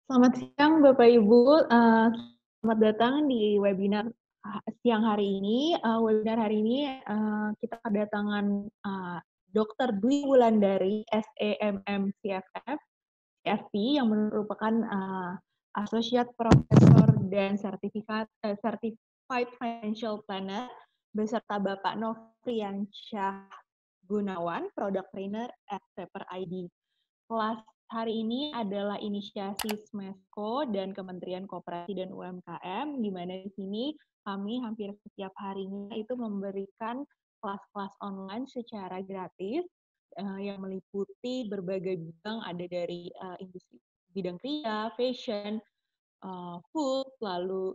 Selamat siang Bapak Ibu, selamat datang di webinar siang hari ini. Webinar hari ini kita kedatangan Dr. Dwi Wulandari, SEMM CFF, CFP, yang merupakan Associate Professor dan Certified Financial Planner, beserta Bapak Nofriansyah Gunawan, Product Trainer at Paper ID. Kelas hari ini adalah inisiasi SMESCO dan Kementerian Koperasi dan UMKM, di mana di sini kami hampir setiap harinya itu memberikan kelas-kelas online secara gratis yang meliputi berbagai bidang, ada dari industri bidang kriya, fashion, food, lalu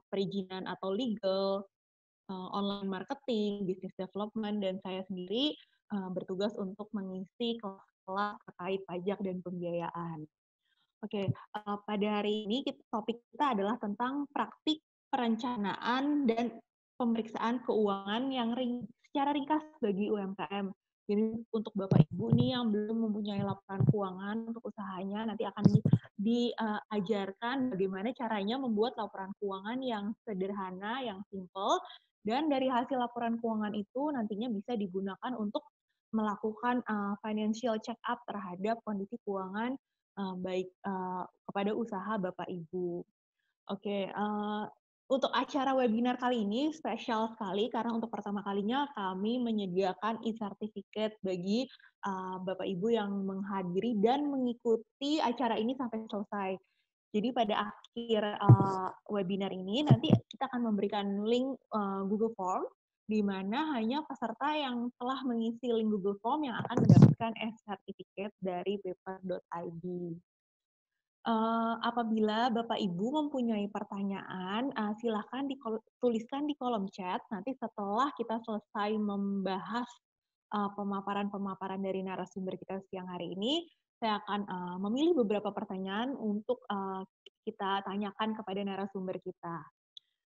perizinan atau legal, online marketing, business development, dan saya sendiri bertugas untuk mengisi kelas terkait pajak dan pembiayaan. Oke, pada hari ini topik kita adalah tentang praktik perencanaan dan pemeriksaan keuangan yang secara ringkas bagi UMKM. Jadi untuk Bapak Ibu nih yang belum mempunyai laporan keuangan untuk usahanya, nanti akan diajarkan bagaimana caranya membuat laporan keuangan yang sederhana, yang simple, dan dari hasil laporan keuangan itu nantinya bisa digunakan untuk melakukan financial check up terhadap kondisi keuangan baik kepada usaha Bapak Ibu. Oke, untuk acara webinar kali ini spesial sekali karena untuk pertama kalinya kami menyediakan e-certificate bagi Bapak Ibu yang menghadiri dan mengikuti acara ini sampai selesai. Jadi pada akhir webinar ini nanti kita akan memberikan link Google Form, di mana hanya peserta yang telah mengisi link Google Form yang akan mendapatkan e-certificate dari paper.id. Apabila Bapak Ibu mempunyai pertanyaan, silakan tuliskan di kolom chat. Nanti setelah kita selesai membahas pemaparan-pemaparan dari narasumber kita siang hari ini, saya akan memilih beberapa pertanyaan untuk kita tanyakan kepada narasumber kita.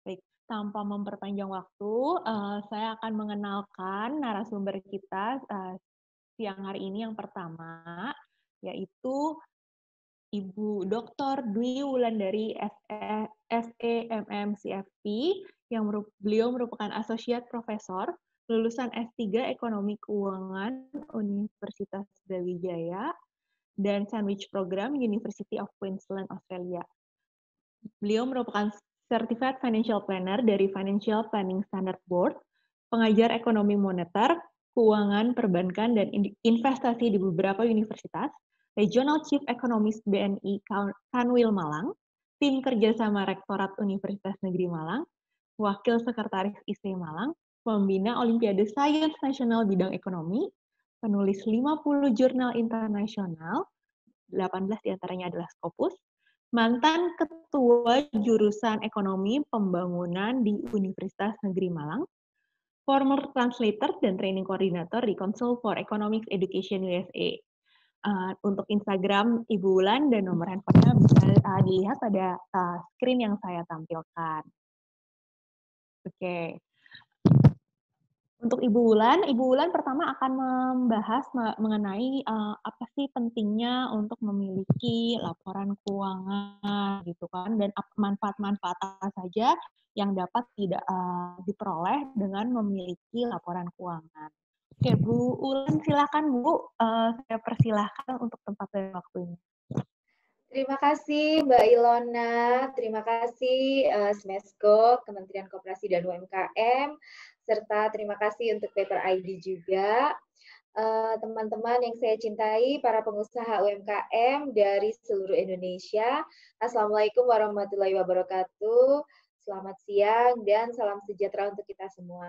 Baik, tanpa memperpanjang waktu, saya akan mengenalkan narasumber kita siang hari ini yang pertama, yaitu Ibu Dr. Dwi Wulandari SEMM CFP, yang beliau merupakan Associate Professor, lulusan S3 Ekonomi Keuangan Universitas Brawijaya, dan Sandwich Program University of Queensland, Australia. Beliau merupakan Certified Financial Planner dari Financial Planning Standard Board, pengajar ekonomi moneter, keuangan, perbankan, dan investasi di beberapa universitas, Regional Chief Economist BNI Kanwil Malang, tim kerjasama Rektorat Universitas Negeri Malang, Wakil Sekretaris IC Malang, pembina Olimpiade Sains Nasional Bidang Ekonomi, penulis 50 jurnal internasional, 18 diantaranya adalah Scopus, mantan Ketua Jurusan Ekonomi Pembangunan di Universitas Negeri Malang, former translator dan training coordinator di Council for Economic Education USA. Untuk Instagram Ibu Wulan dan nomor handphonenya bisa dilihat pada screen yang saya tampilkan. Oke. Untuk Ibu Wulan pertama akan membahas mengenai apa sih pentingnya untuk memiliki laporan keuangan gitu kan, dan manfaat-manfaat apa saja yang dapat tidak diperoleh dengan memiliki laporan keuangan. Oke, Bu Wulan silakan Bu, saya persilahkan untuk tempat dan waktunya. Terima kasih Mbak Ilona, terima kasih SMESCO, Kementerian Koperasi dan UMKM, serta terima kasih untuk Paper ID juga. Teman-teman yang saya cintai, para pengusaha UMKM dari seluruh Indonesia, Assalamualaikum warahmatullahi wabarakatuh, selamat siang dan salam sejahtera untuk kita semua.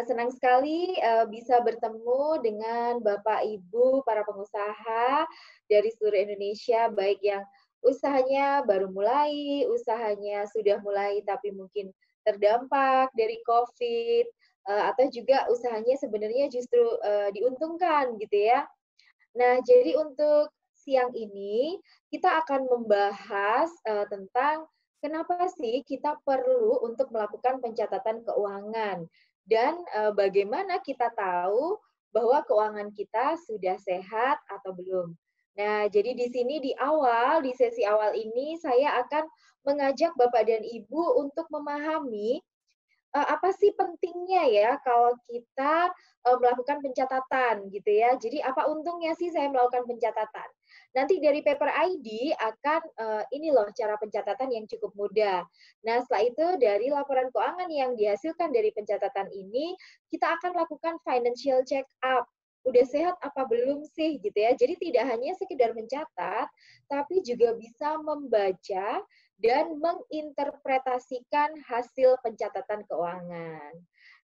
Senang sekali bisa bertemu dengan Bapak Ibu para pengusaha dari seluruh Indonesia, baik yang usahanya baru mulai, usahanya sudah mulai tapi mungkin terdampak dari COVID, atau juga usahanya sebenarnya justru diuntungkan gitu ya. Nah, jadi untuk siang ini kita akan membahas tentang kenapa sih kita perlu untuk melakukan pencatatan keuangan dan bagaimana kita tahu bahwa keuangan kita sudah sehat atau belum. Nah, jadi di sini di sesi awal ini saya akan mengajak Bapak dan Ibu untuk memahami apa sih pentingnya ya kalau kita, melakukan pencatatan gitu ya. Jadi apa untungnya sih saya melakukan pencatatan? Nanti dari paper ID akan, ini loh cara pencatatan yang cukup mudah. Nah setelah itu dari laporan keuangan yang dihasilkan dari pencatatan ini, kita akan lakukan financial check up. Udah sehat apa belum sih gitu ya. Jadi tidak hanya sekedar mencatat, tapi juga bisa membaca dan menginterpretasikan hasil pencatatan keuangan.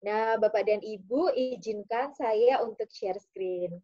Nah, Bapak dan Ibu, izinkan saya untuk share screen.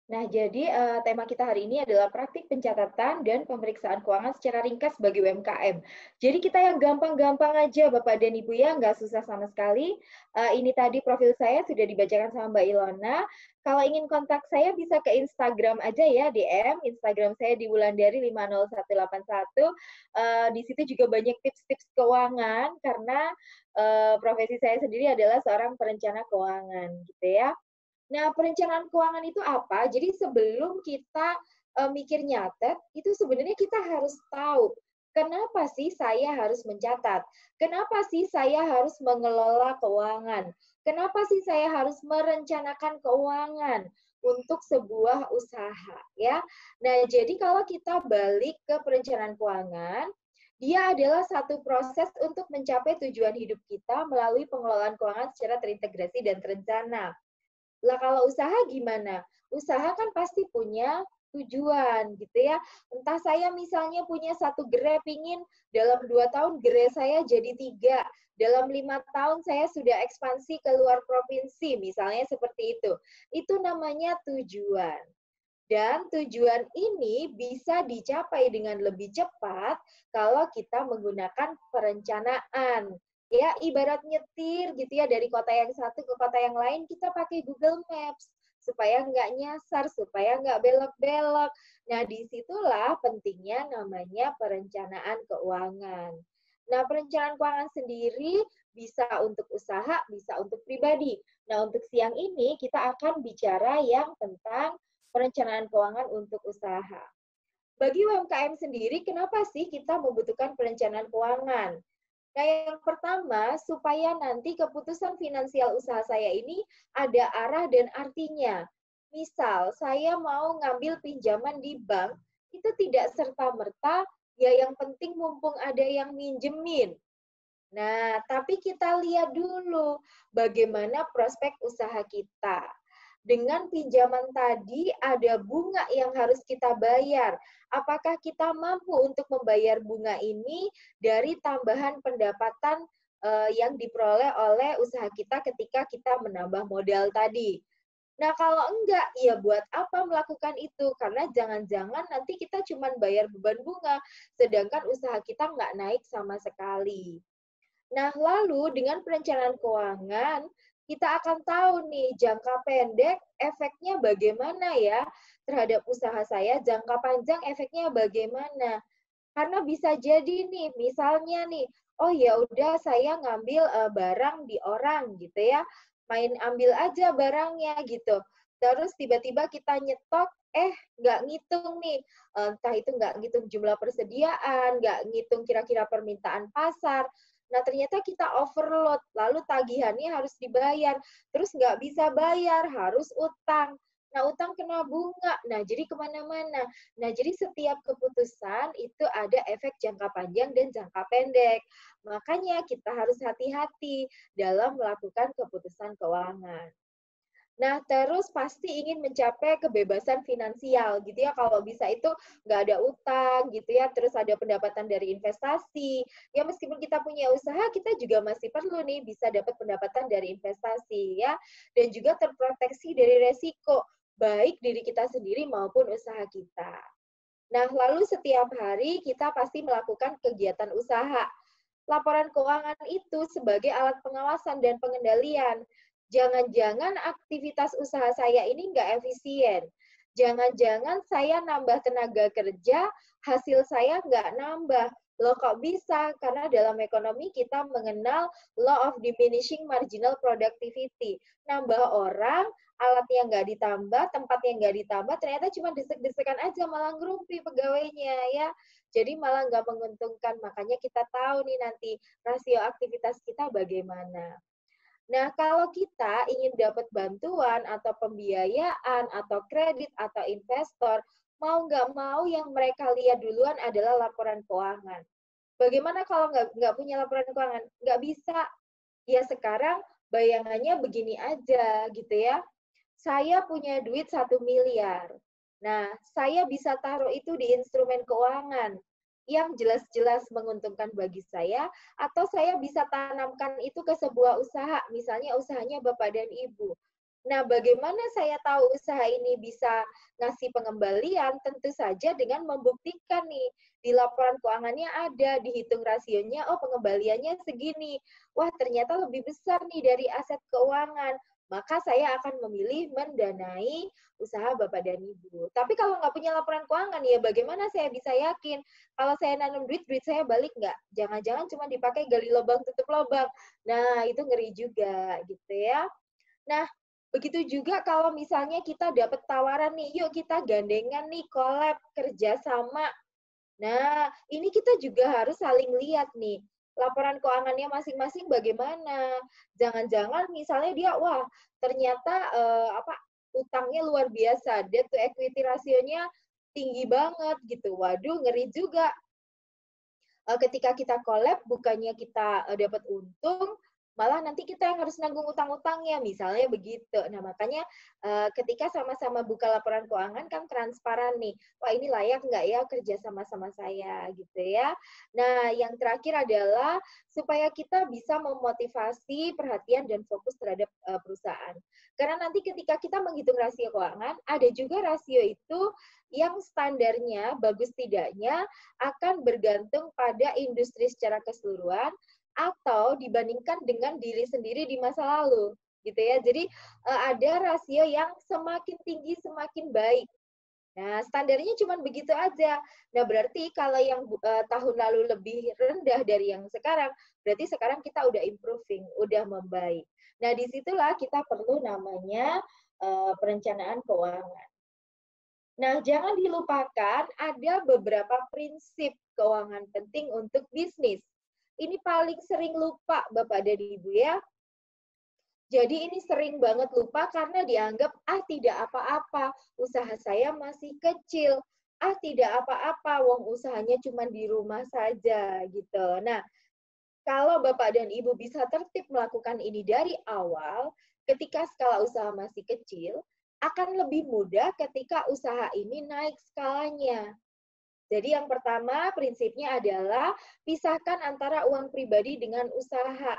Nah, jadi tema kita hari ini adalah praktik pencatatan dan pemeriksaan keuangan secara ringkas bagi UMKM. Jadi kita yang gampang-gampang aja, Bapak dan Ibu ya, nggak susah sama sekali. Ini tadi profil saya sudah dibacakan sama Mbak Ilona. Kalau ingin kontak saya bisa ke Instagram aja ya, DM. Instagram saya di Wulandari 50181. Di situ juga banyak tips-tips keuangan karena profesi saya sendiri adalah seorang perencana keuangan, gitu ya. Nah, perencanaan keuangan itu apa? Jadi sebelum kita mikir nyatet, itu sebenarnya kita harus tahu kenapa sih saya harus mencatat? Kenapa sih saya harus mengelola keuangan? Kenapa sih saya harus merencanakan keuangan untuk sebuah usaha, ya? Nah, jadi kalau kita balik ke perencanaan keuangan, dia adalah satu proses untuk mencapai tujuan hidup kita melalui pengelolaan keuangan secara terintegrasi dan terencana. Lah kalau usaha gimana? Usaha kan pasti punya tujuan gitu ya. Entah saya misalnya punya satu gerai, pingin dalam 2 tahun gerai saya jadi 3. Dalam 5 tahun saya sudah ekspansi ke luar provinsi, misalnya seperti itu. Itu namanya tujuan. Dan tujuan ini bisa dicapai dengan lebih cepat kalau kita menggunakan perencanaan. Ya, ibarat nyetir gitu ya, dari kota yang satu ke kota yang lain, kita pakai Google Maps supaya nggak nyasar, supaya nggak belok-belok. Nah, disitulah pentingnya namanya perencanaan keuangan. Nah, perencanaan keuangan sendiri bisa untuk usaha, bisa untuk pribadi. Nah, untuk siang ini kita akan bicara yang tentang perencanaan keuangan untuk usaha. Bagi UMKM sendiri, kenapa sih kita membutuhkan perencanaan keuangan? Nah, yang pertama, supaya nanti keputusan finansial usaha saya ini ada arah dan artinya. Misal, saya mau ngambil pinjaman di bank, itu tidak serta-merta, ya yang penting mumpung ada yang minjemin. Nah, tapi kita lihat dulu bagaimana prospek usaha kita. Dengan pinjaman tadi ada bunga yang harus kita bayar. Apakah kita mampu untuk membayar bunga ini dari tambahan pendapatan yang diperoleh oleh usaha kita ketika kita menambah modal tadi? Nah, kalau enggak, ya buat apa melakukan itu? Karena jangan-jangan nanti kita cuma bayar beban bunga, sedangkan usaha kita nggak naik sama sekali. Nah, lalu dengan perencanaan keuangan, kita akan tahu nih jangka pendek efeknya bagaimana ya terhadap usaha saya, jangka panjang efeknya bagaimana. Karena bisa jadi nih, misalnya nih, oh ya udah saya ngambil barang di orang gitu ya, main ambil aja barangnya gitu. Terus tiba-tiba kita nyetok, nggak ngitung nih, entah itu nggak ngitung jumlah persediaan, nggak ngitung kira-kira permintaan pasar. Nah ternyata kita overload, lalu tagihannya harus dibayar, terus nggak bisa bayar, harus utang. Nah, utang kena bunga. Nah, jadi kemana-mana. Nah, jadi setiap keputusan itu ada efek jangka panjang dan jangka pendek. Makanya kita harus hati-hati dalam melakukan keputusan keuangan. Nah, terus pasti ingin mencapai kebebasan finansial gitu ya. Kalau bisa itu nggak ada utang gitu ya, terus ada pendapatan dari investasi. Ya meskipun kita punya usaha, kita juga masih perlu nih bisa dapat pendapatan dari investasi ya. Dan juga terproteksi dari resiko, baik diri kita sendiri maupun usaha kita. Nah, lalu setiap hari kita pasti melakukan kegiatan usaha. Laporan keuangan itu sebagai alat pengawasan dan pengendalian. Jangan-jangan aktivitas usaha saya ini nggak efisien. Jangan-jangan saya nambah tenaga kerja, hasil saya nggak nambah. Loh kok bisa? Karena dalam ekonomi kita mengenal law of diminishing marginal productivity. Nambah orang, alatnya nggak ditambah, tempatnya nggak ditambah, ternyata cuma desek-desekan aja, malah ngerumpi pegawainya ya. Jadi malah nggak menguntungkan. Makanya kita tahu nih nanti rasio aktivitas kita bagaimana. Nah, kalau kita ingin dapat bantuan atau pembiayaan atau kredit atau investor, mau nggak mau yang mereka lihat duluan adalah laporan keuangan. Bagaimana kalau nggak punya laporan keuangan? Nggak bisa. Ya sekarang bayangannya begini aja gitu ya. Saya punya duit 1 miliar. Nah, saya bisa taruh itu di instrumen keuangan yang jelas-jelas menguntungkan bagi saya, atau saya bisa tanamkan itu ke sebuah usaha, misalnya usahanya Bapak dan Ibu. Nah, bagaimana saya tahu usaha ini bisa ngasih pengembalian? Tentu saja dengan membuktikan nih, di laporan keuangannya ada, dihitung rasionya, oh pengembaliannya segini. Wah, ternyata lebih besar nih dari aset keuangan. Maka saya akan memilih mendanai usaha Bapak dan Ibu. Tapi kalau nggak punya laporan keuangan, ya bagaimana saya bisa yakin kalau saya nanam duit, duit saya balik nggak? Jangan-jangan cuma dipakai gali lubang, tutup lubang. Nah, itu ngeri juga gitu ya. Nah, begitu juga kalau misalnya kita dapat tawaran nih, yuk kita gandengan nih, collab, kerja sama. Nah, ini kita juga harus saling lihat nih, laporan keuangannya masing-masing bagaimana. Jangan-jangan misalnya dia, wah ternyata utangnya luar biasa, debt to equity rasionya tinggi banget gitu. Waduh, ngeri juga. Ketika kita collab, bukannya kita dapat untung, malah nanti kita yang harus nanggung utang-utangnya, misalnya begitu. Nah, makanya ketika sama-sama buka laporan keuangan kan transparan nih, wah ini layak nggak ya kerja sama-sama saya gitu ya. Nah, yang terakhir adalah supaya kita bisa memotivasi perhatian dan fokus terhadap perusahaan. Karena nanti ketika kita menghitung rasio keuangan, ada juga rasio itu yang standarnya bagus tidaknya akan bergantung pada industri secara keseluruhan atau dibandingkan dengan diri sendiri di masa lalu gitu ya. Jadi ada rasio yang semakin tinggi semakin baik. Nah, standarnya cuma begitu aja. Nah, berarti kalau yang tahun lalu lebih rendah dari yang sekarang, berarti sekarang kita udah improving, udah membaik. Nah, disitulah kita perlu namanya perencanaan keuangan. Nah, jangan dilupakan ada beberapa prinsip keuangan penting untuk bisnis. Ini paling sering lupa Bapak dan Ibu ya. Jadi ini sering banget lupa karena dianggap, tidak apa-apa, usaha saya masih kecil. Tidak apa-apa, wong usahanya cuma di rumah saja gitu. Nah, kalau Bapak dan Ibu bisa tertib melakukan ini dari awal, ketika skala usaha masih kecil, akan lebih mudah ketika usaha ini naik skalanya. Jadi yang pertama prinsipnya adalah pisahkan antara uang pribadi dengan usaha.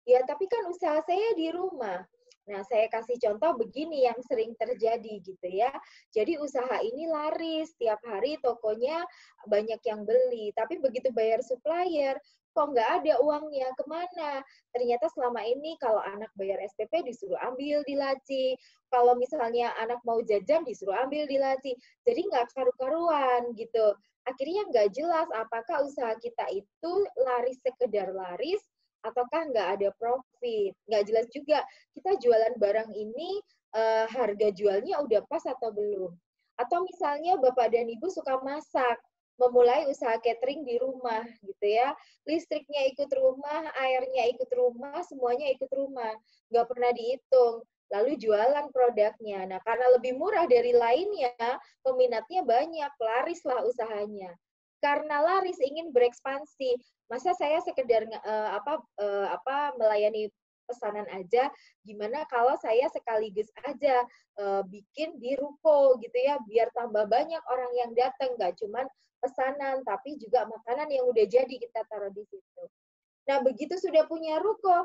Ya, tapi kan usaha saya di rumah. Nah, saya kasih contoh begini yang sering terjadi gitu ya. Jadi usaha ini laris, tiap hari tokonya banyak yang beli. Tapi begitu bayar supplier, kok nggak ada uangnya, kemana? Ternyata selama ini kalau anak bayar SPP disuruh ambil di laci. Kalau misalnya anak mau jajan disuruh ambil di laci. Jadi nggak karu-karuan gitu. Akhirnya nggak jelas apakah usaha kita itu laris sekedar laris, ataukah nggak ada profit. Nggak jelas juga kita jualan barang ini harga jualnya udah pas atau belum. Atau misalnya Bapak dan Ibu suka masak, memulai usaha catering di rumah gitu ya. Listriknya ikut rumah, airnya ikut rumah, semuanya ikut rumah. Nggak pernah dihitung. Lalu jualan produknya. Nah, karena lebih murah dari lainnya, peminatnya banyak, larislah usahanya. Karena laris ingin berekspansi, masa saya sekedar melayani pesanan aja, gimana kalau saya sekaligus aja bikin di ruko gitu ya, biar tambah banyak orang yang datang, nggak cuman pesanan tapi juga makanan yang udah jadi kita taruh di situ. Nah, begitu sudah punya ruko,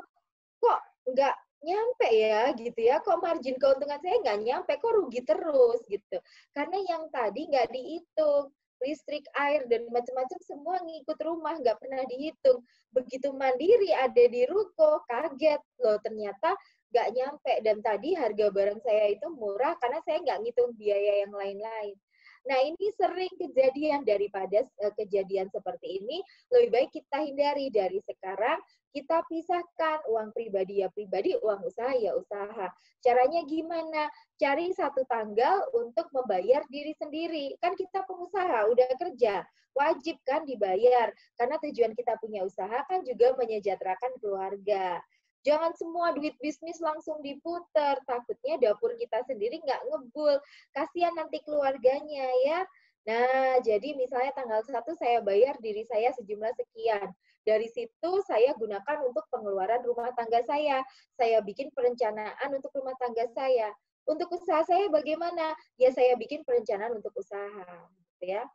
kok nggak nyampe ya gitu ya, kok margin keuntungan saya nggak nyampe, kok rugi terus gitu. Karena yang tadi nggak dihitung, listrik, air, dan macam-macam semua ngikut rumah, nggak pernah dihitung. Begitu mandiri ada di ruko, kaget loh ternyata nggak nyampe. Dan tadi harga barang saya itu murah karena saya nggak ngitung biaya yang lain-lain. Nah, ini sering kejadian. Daripada kejadian seperti ini, lebih baik kita hindari. Dari sekarang, kita pisahkan uang pribadi ya pribadi, uang usaha ya usaha. Caranya gimana? Cari satu tanggal untuk membayar diri sendiri. Kan kita pengusaha, udah kerja, wajib kan dibayar. Karena tujuan kita punya usaha kan juga menyejahterakan keluarga. Jangan semua duit bisnis langsung diputer, takutnya dapur kita sendiri nggak ngebul. Kasihan nanti keluarganya ya. Nah, jadi misalnya tanggal 1 saya bayar diri saya sejumlah sekian. Dari situ saya gunakan untuk pengeluaran rumah tangga saya. Saya bikin perencanaan untuk rumah tangga saya. Untuk usaha saya bagaimana? Ya saya bikin perencanaan untuk usaha, gitu ya.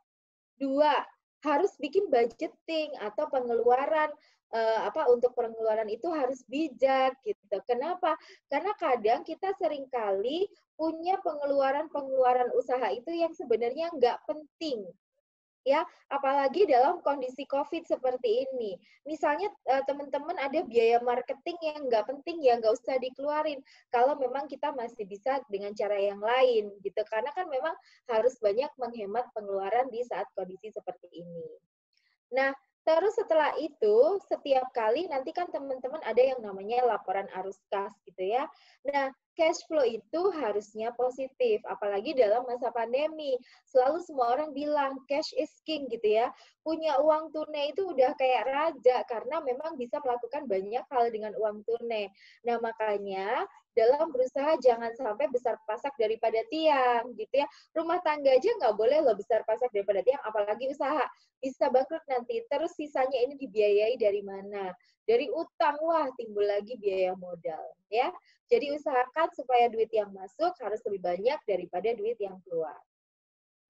2, harus bikin budgeting atau pengeluaran untuk pengeluaran itu harus bijak gitu. Kenapa? Karena kadang kita seringkali punya pengeluaran-pengeluaran usaha itu yang sebenarnya nggak penting. Ya, apalagi dalam kondisi COVID seperti ini. Misalnya teman-teman ada biaya marketing yang nggak penting ya nggak usah dikeluarin. Kalau memang kita masih bisa dengan cara yang lain gitu. Karena kan memang harus banyak menghemat pengeluaran di saat kondisi seperti ini. Nah, terus setelah itu, setiap kali nanti kan teman-teman ada yang namanya laporan arus kas gitu ya. Nah, cash flow itu harusnya positif, apalagi dalam masa pandemi. Selalu semua orang bilang cash is king gitu ya. Punya uang tunai itu udah kayak raja karena memang bisa melakukan banyak hal dengan uang tunai. Nah, makanya dalam berusaha jangan sampai besar pasak daripada tiang gitu ya. Rumah tangga aja nggak boleh loh besar pasak daripada tiang, apalagi usaha. Bisa bangkrut nanti. Terus sisanya ini dibiayai dari mana? Dari utang, wah timbul lagi biaya modal. Ya, jadi usahakan supaya duit yang masuk harus lebih banyak daripada duit yang keluar.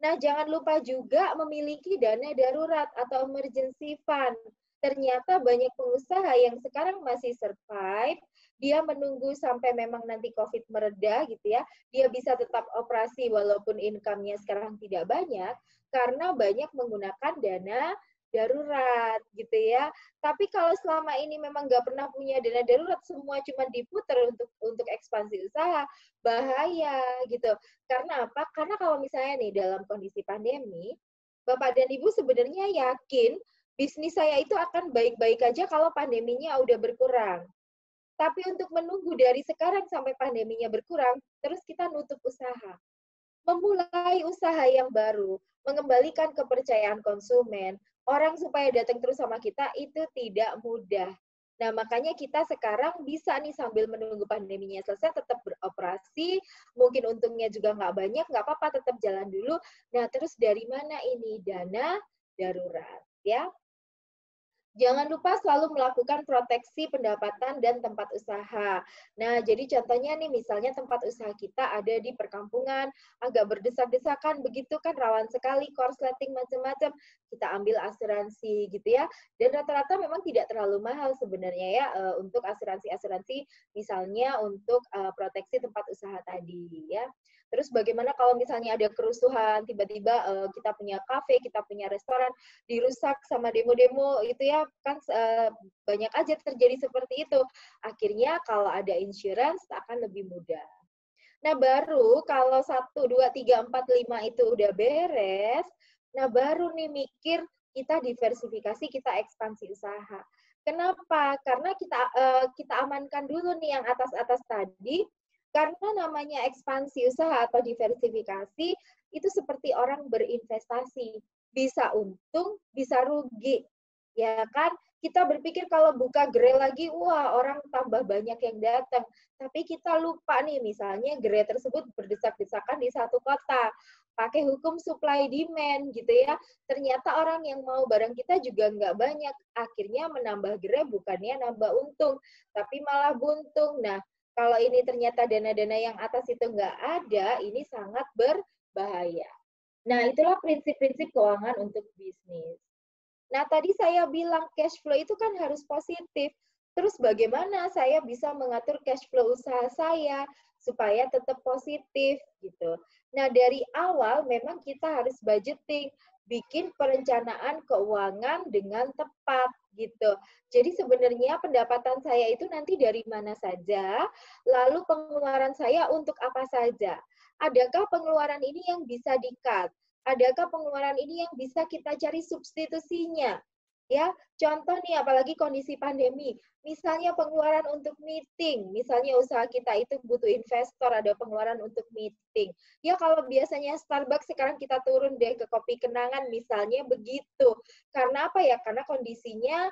Nah, jangan lupa juga memiliki dana darurat atau emergency fund. Ternyata banyak pengusaha yang sekarang masih survive, dia menunggu sampai memang nanti COVID mereda gitu ya, dia bisa tetap operasi walaupun income-nya sekarang tidak banyak, karena banyak menggunakan dana darurat gitu ya. Tapi kalau selama ini memang nggak pernah punya dana darurat, semua cuma diputer untuk ekspansi usaha, bahaya gitu. Karena apa? Karena kalau misalnya nih dalam kondisi pandemi, Bapak dan Ibu sebenarnya yakin bisnis saya itu akan baik-baik aja kalau pandeminya udah berkurang. Tapi untuk menunggu dari sekarang sampai pandeminya berkurang, terus kita nutup usaha. Memulai usaha yang baru, mengembalikan kepercayaan konsumen, orang supaya datang terus sama kita itu tidak mudah. Nah, makanya kita sekarang bisa nih sambil menunggu pandeminya selesai tetap beroperasi, mungkin untungnya juga nggak banyak, nggak apa-apa, tetap jalan dulu. Nah, terus dari mana ini? Dana darurat, ya. Jangan lupa selalu melakukan proteksi pendapatan dan tempat usaha. Nah, jadi contohnya nih, misalnya tempat usaha kita ada di perkampungan, agak berdesak-desakan, begitu kan rawan sekali, korsleting macam-macam. Kita ambil asuransi gitu ya. Dan rata-rata memang tidak terlalu mahal sebenarnya ya untuk asuransi-asuransi, misalnya untuk proteksi tempat usaha tadi ya. Terus bagaimana kalau misalnya ada kerusuhan, tiba-tiba kita punya kafe, kita punya restoran, dirusak sama demo-demo itu ya, kan banyak aja terjadi seperti itu. Akhirnya kalau ada insurance akan lebih mudah. Nah, baru kalau 1, 2, 3, 4, 5 itu udah beres, nah baru nih mikir kita diversifikasi, kita ekspansi usaha. Kenapa? Karena kita amankan dulu nih yang atas-atas tadi, karena namanya ekspansi usaha atau diversifikasi itu seperti orang berinvestasi, bisa untung, bisa rugi. Ya kan? Kita berpikir kalau buka gerai lagi, wah orang tambah banyak yang datang. Tapi kita lupa nih, misalnya gerai tersebut berdesak-desakan di satu kota. Pakai hukum supply demand gitu ya. Ternyata orang yang mau barang kita juga nggak banyak. Akhirnya menambah gerai bukannya nambah untung, tapi malah buntung. Nah, kalau ini ternyata dana-dana yang atas itu nggak ada, ini sangat berbahaya. Nah, itulah prinsip-prinsip keuangan untuk bisnis. Nah, tadi saya bilang cash flow itu kan harus positif. Terus bagaimana saya bisa mengatur cash flow usaha saya supaya tetap positif gitu. Nah, dari awal memang kita harus budgeting. bikin perencanaan keuangan dengan tepat gitu. Jadi sebenarnya pendapatan saya itu nanti dari mana saja, lalu pengeluaran saya untuk apa saja. Adakah pengeluaran ini yang bisa di-cut? Adakah pengeluaran ini yang bisa kita cari substitusinya? Ya, contoh nih apalagi kondisi pandemi, misalnya pengeluaran untuk meeting, misalnya usaha kita itu butuh investor, ada pengeluaran untuk meeting. Ya kalau biasanya Starbucks sekarang kita turun deh ke kopi kenangan misalnya begitu. Karena apa ya? Karena kondisinya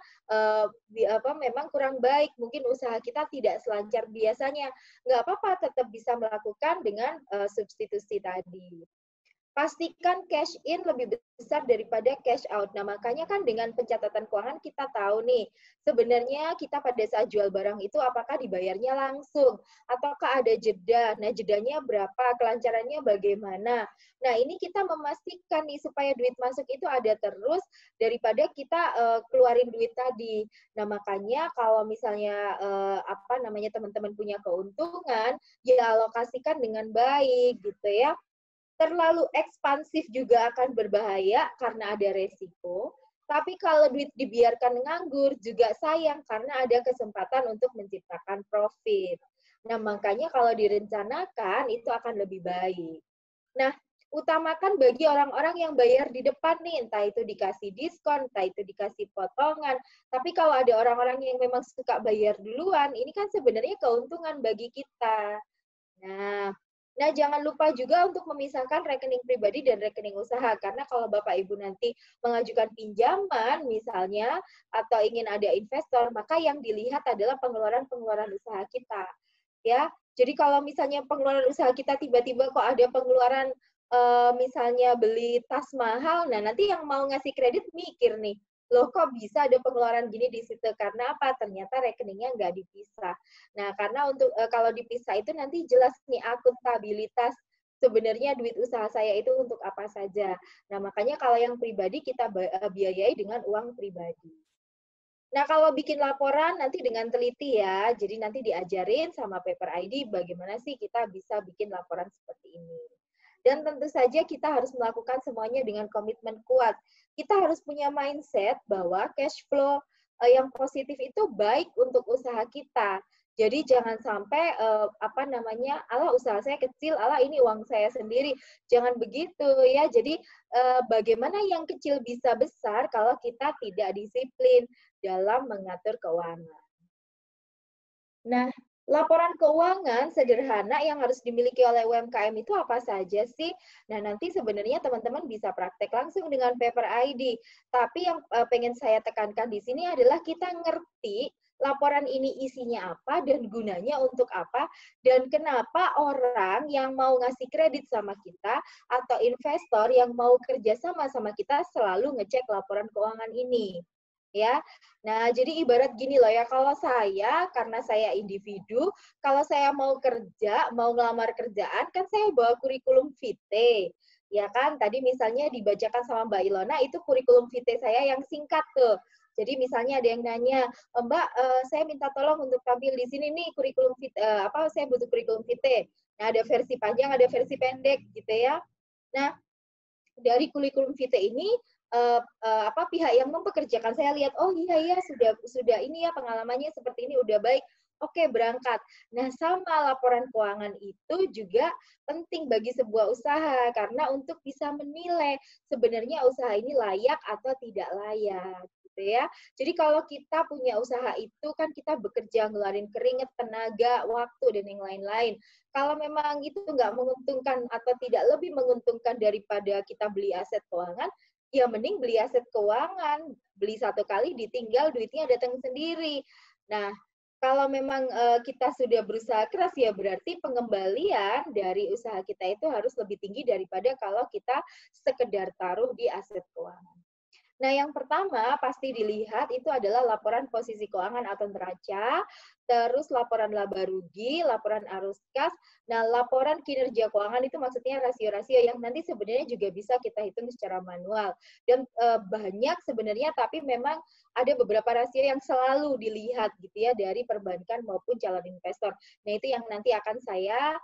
memang kurang baik, mungkin usaha kita tidak selancar biasanya. Nggak apa-apa, tetap bisa melakukan dengan substitusi tadi. Pastikan cash in lebih besar daripada cash out. Nah, makanya kan dengan pencatatan keuangan kita tahu nih, sebenarnya kita pada saat jual barang itu apakah dibayarnya langsung, ataukah ada jeda. Nah, jedanya berapa, kelancarannya bagaimana. Nah, ini kita memastikan nih supaya duit masuk itu ada terus daripada kita keluarin duit tadi. Nah, makanya kalau misalnya teman-teman punya keuntungan, ya alokasikan dengan baik gitu ya. Terlalu ekspansif juga akan berbahaya karena ada resiko. Tapi kalau duit dibiarkan nganggur juga sayang karena ada kesempatan untuk menciptakan profit. Nah, makanya kalau direncanakan itu akan lebih baik. Nah, utamakan bagi orang-orang yang bayar di depan nih, entah itu dikasih diskon, entah itu dikasih potongan. Tapi kalau ada orang-orang yang memang suka bayar duluan, ini kan sebenarnya keuntungan bagi kita. Nah, jangan lupa juga untuk memisahkan rekening pribadi dan rekening usaha karena kalau Bapak Ibu nanti mengajukan pinjaman misalnya atau ingin ada investor, maka yang dilihat adalah pengeluaran-pengeluaran usaha kita. Ya. Jadi kalau misalnya pengeluaran usaha kita tiba-tiba kok ada pengeluaran misalnya beli tas mahal, nah nanti yang mau ngasih kredit mikir nih, loh kok bisa ada pengeluaran gini di situ? Karena apa? Ternyata rekeningnya nggak dipisah. Nah, karena untuk kalau dipisah itu nanti jelas nih akuntabilitas sebenarnya duit usaha saya itu untuk apa saja. Nah, makanya kalau yang pribadi kita biayai dengan uang pribadi. Nah, kalau bikin laporan nanti dengan teliti ya. Jadi nanti diajarin sama Paper ID bagaimana sih kita bisa bikin laporan seperti ini. Dan tentu saja kita harus melakukan semuanya dengan komitmen kuat. Kita harus punya mindset bahwa cash flow yang positif itu baik untuk usaha kita. Jadi jangan sampai ala usaha saya kecil, ala ini uang saya sendiri. Jangan begitu ya. Jadi bagaimana yang kecil bisa besar kalau kita tidak disiplin dalam mengatur keuangan. Nah, laporan keuangan sederhana yang harus dimiliki oleh UMKM itu apa saja sih? Nah, nanti sebenarnya teman-teman bisa praktek langsung dengan Paper ID. Tapi yang pengen saya tekankan di sini adalah kita ngerti laporan ini isinya apa dan gunanya untuk apa dan kenapa orang yang mau ngasih kredit sama kita atau investor yang mau kerja sama kita selalu ngecek laporan keuangan ini. Ya, nah jadi ibarat gini loh ya, kalau saya karena saya individu, kalau saya mau kerja, mau ngelamar kerjaan, kan saya bawa kurikulum vitae, ya kan? Tadi misalnya dibacakan sama Mbak Ilona itu kurikulum vitae saya yang singkat tuh. Jadi misalnya ada yang nanya, Mbak, saya minta tolong untuk tampil di sini nih kurikulum vitae, saya butuh kurikulum vitae. Nah ada versi panjang, ada versi pendek gitu ya. Nah dari kurikulum vitae ini pihak yang mempekerjakan saya lihat oh iya sudah ini ya pengalamannya seperti ini udah baik. Oke, berangkat. Nah, sama laporan keuangan itu juga penting bagi sebuah usaha karena untuk bisa menilai sebenarnya usaha ini layak atau tidak layak gitu ya. Jadi kalau kita punya usaha itu kan kita bekerja ngeluarin keringat, tenaga, waktu dan yang lain-lain. Kalau memang itu nggak menguntungkan atau tidak lebih menguntungkan daripada kita beli aset keuangan, ya mending beli aset keuangan, beli satu kali ditinggal duitnya datang sendiri. Nah, kalau memang kita sudah berusaha keras ya berarti pengembalian dari usaha kita itu harus lebih tinggi daripada kalau kita sekedar taruh di aset keuangan. Nah, yang pertama pasti dilihat itu adalah laporan posisi keuangan atau neraca, terus laporan laba rugi, laporan arus kas. Nah, laporan kinerja keuangan itu maksudnya rasio-rasio yang nanti sebenarnya juga bisa kita hitung secara manual. Dan banyak sebenarnya tapi memang ada beberapa rasio yang selalu dilihat gitu ya dari perbankan maupun calon investor. Nah, itu yang nanti akan saya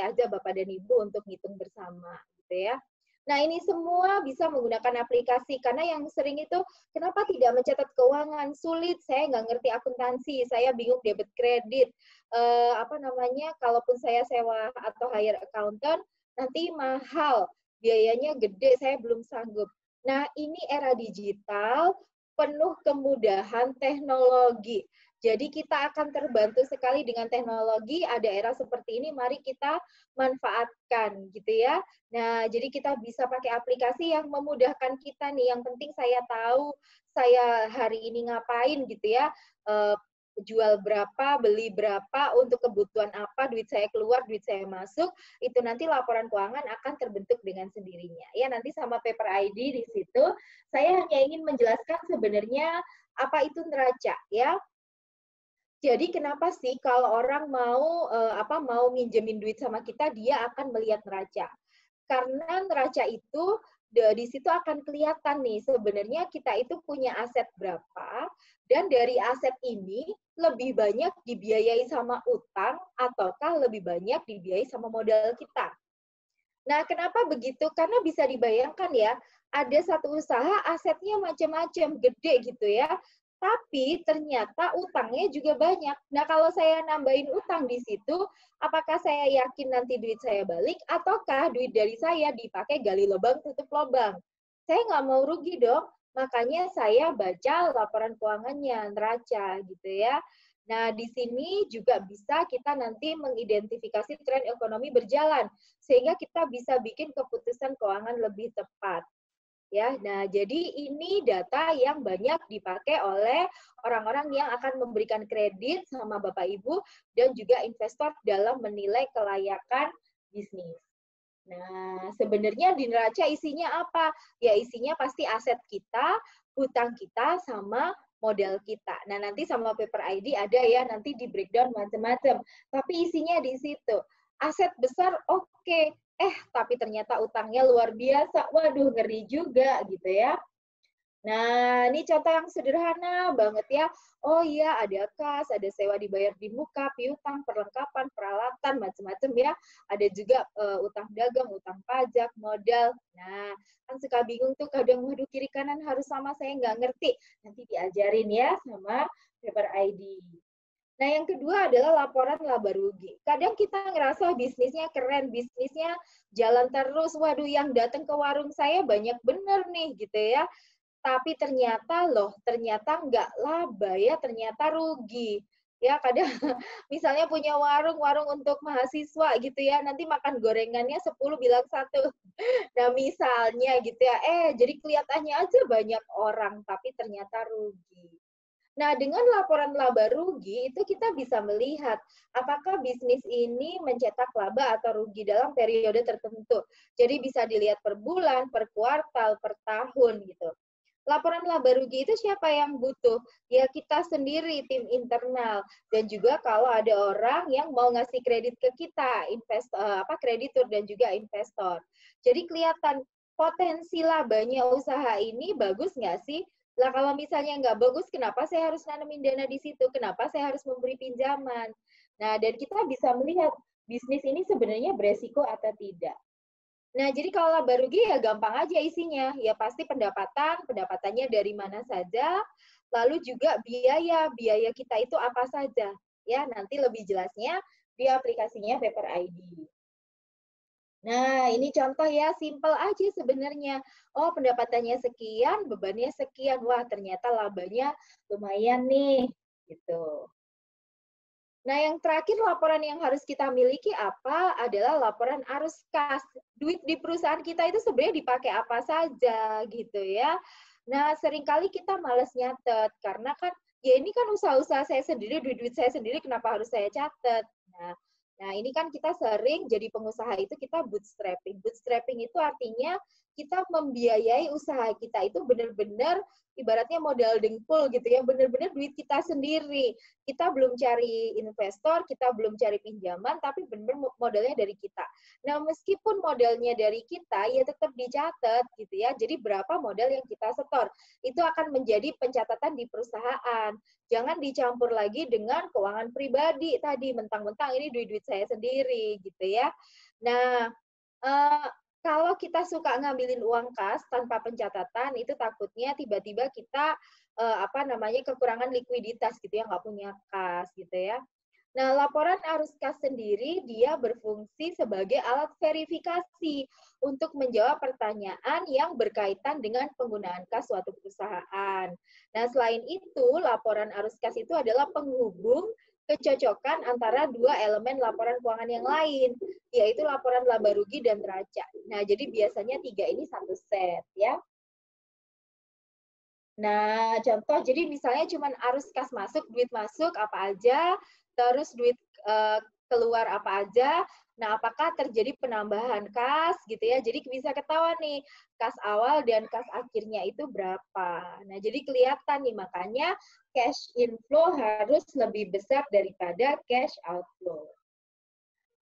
ajak Bapak dan Ibu untuk ngitung bersama gitu ya. Nah, ini semua bisa menggunakan aplikasi, karena yang sering itu, kenapa tidak mencatat keuangan? Sulit, saya nggak ngerti akuntansi, saya bingung debit kredit, apa namanya, kalaupun saya sewa atau hire accountant, nanti mahal, biayanya gede, saya belum sanggup. Nah, ini era digital, penuh kemudahan teknologi. Jadi kita akan terbantu sekali dengan teknologi, ada era seperti ini, mari kita manfaatkan gitu ya. Nah, jadi kita bisa pakai aplikasi yang memudahkan kita nih. Yang penting saya tahu saya hari ini ngapain gitu ya. Jual berapa, beli berapa, untuk kebutuhan apa, duit saya keluar, duit saya masuk, itu nanti laporan keuangan akan terbentuk dengan sendirinya. Ya, nanti sama Paper ID di situ, saya hanya ingin menjelaskan sebenarnya apa itu neraca ya. Jadi kenapa sih kalau orang mau minjemin duit sama kita, dia akan melihat neraca. Karena neraca itu di situ akan kelihatan nih sebenarnya kita itu punya aset berapa, dan dari aset ini lebih banyak dibiayai sama utang ataukah lebih banyak dibiayai sama modal kita. Nah, kenapa begitu? Karena bisa dibayangkan ya, ada satu usaha asetnya macam-macam, gede gitu ya, tapi ternyata utangnya juga banyak. Nah, kalau saya nambahin utang di situ, apakah saya yakin nanti duit saya balik, ataukah duit dari saya dipakai gali lubang, tutup lubang? Saya nggak mau rugi dong, makanya saya baca laporan keuangannya, neraca gitu ya. Nah, di sini juga bisa kita nanti mengidentifikasi tren ekonomi berjalan, sehingga kita bisa bikin keputusan keuangan lebih tepat. Ya, nah jadi ini data yang banyak dipakai oleh orang-orang yang akan memberikan kredit sama Bapak Ibu dan juga investor dalam menilai kelayakan bisnis. Nah, sebenarnya di neraca isinya apa? Ya isinya pasti aset kita, hutang kita, sama modal kita. Nah, nanti sama Paper ID ada ya, nanti di breakdown macam-macam. Tapi isinya di situ. Aset besar, oke. Tapi ternyata utangnya luar biasa. Waduh, ngeri juga gitu ya. Nah, ini contoh yang sederhana banget ya. Oh iya, ada kas, ada sewa dibayar di muka, piutang, perlengkapan, peralatan, macam-macam ya. Ada juga utang dagang, utang pajak, modal. Nah, kan suka bingung tuh kadang, waduh kiri kanan harus sama, saya nggak ngerti. Nanti diajarin ya sama Paper ID. Nah, yang kedua adalah laporan laba rugi. Kadang kita ngerasa bisnisnya keren, bisnisnya jalan terus. Waduh, yang datang ke warung saya banyak bener nih gitu ya, tapi ternyata nggak laba ya, ternyata rugi. Ya, kadang misalnya punya warung untuk mahasiswa gitu ya, nanti makan gorengannya 10 bilang satu. Nah, misalnya gitu ya, jadi kelihatannya aja banyak orang, tapi ternyata rugi. Nah, dengan laporan laba rugi itu kita bisa melihat apakah bisnis ini mencetak laba atau rugi dalam periode tertentu. Jadi bisa dilihat per bulan, per kuartal, per tahun gitu. Laporan laba rugi itu siapa yang butuh? Ya kita sendiri, tim internal. Dan juga kalau ada orang yang mau ngasih kredit ke kita, kreditur dan juga investor. Jadi kelihatan potensi labanya usaha ini bagus nggak sih? Lah kalau misalnya nggak bagus, kenapa saya harus nanemin dana di situ? Kenapa saya harus memberi pinjaman? Nah, dan kita bisa melihat bisnis ini sebenarnya beresiko atau tidak. Nah, jadi kalau laba rugi ya gampang aja isinya. Ya pasti pendapatannya dari mana saja, lalu juga biaya kita itu apa saja. Ya, nanti lebih jelasnya di aplikasinya Paper ID. Nah, ini contoh ya, simple aja sebenarnya. Oh, pendapatannya sekian, bebannya sekian. Wah, ternyata labanya lumayan nih, gitu. Nah, yang terakhir laporan yang harus kita miliki apa adalah laporan arus kas. Duit di perusahaan kita itu sebenarnya dipakai apa saja gitu ya. Nah, seringkali kita malas nyatet karena kan ya ini kan usaha-usaha saya sendiri, duit-duit saya sendiri, kenapa harus saya catat. Nah, ini kan kita sering jadi pengusaha itu kita bootstrapping. Bootstrapping itu artinya kita membiayai usaha kita itu benar-benar ibaratnya modal dengkul gitu ya, benar-benar duit kita sendiri. Kita belum cari investor, kita belum cari pinjaman, tapi benar modalnya dari kita. Nah, meskipun modalnya dari kita, ya tetap dicatat gitu ya. Jadi berapa modal yang kita setor, itu akan menjadi pencatatan di perusahaan. Jangan dicampur lagi dengan keuangan pribadi tadi, mentang-mentang ini duit-duit saya sendiri gitu ya. Nah, kalau kita suka ngambilin uang kas tanpa pencatatan, itu takutnya tiba-tiba kita kekurangan likuiditas gitu ya, nggak punya kas gitu ya. Nah, laporan arus kas sendiri dia berfungsi sebagai alat verifikasi untuk menjawab pertanyaan yang berkaitan dengan penggunaan kas suatu perusahaan. Nah, selain itu, laporan arus kas itu adalah penghubung kecocokan antara dua elemen laporan keuangan yang lain, yaitu laporan laba rugi dan neraca. Nah, jadi biasanya tiga ini satu set ya. Nah, contoh jadi misalnya cuman arus kas masuk, duit masuk apa aja, terus duit keluar apa aja. Nah, apakah terjadi penambahan kas gitu ya. Jadi bisa ketahuan nih kas awal dan kas akhirnya itu berapa. Nah, jadi kelihatan nih makanya cash inflow harus lebih besar daripada cash outflow.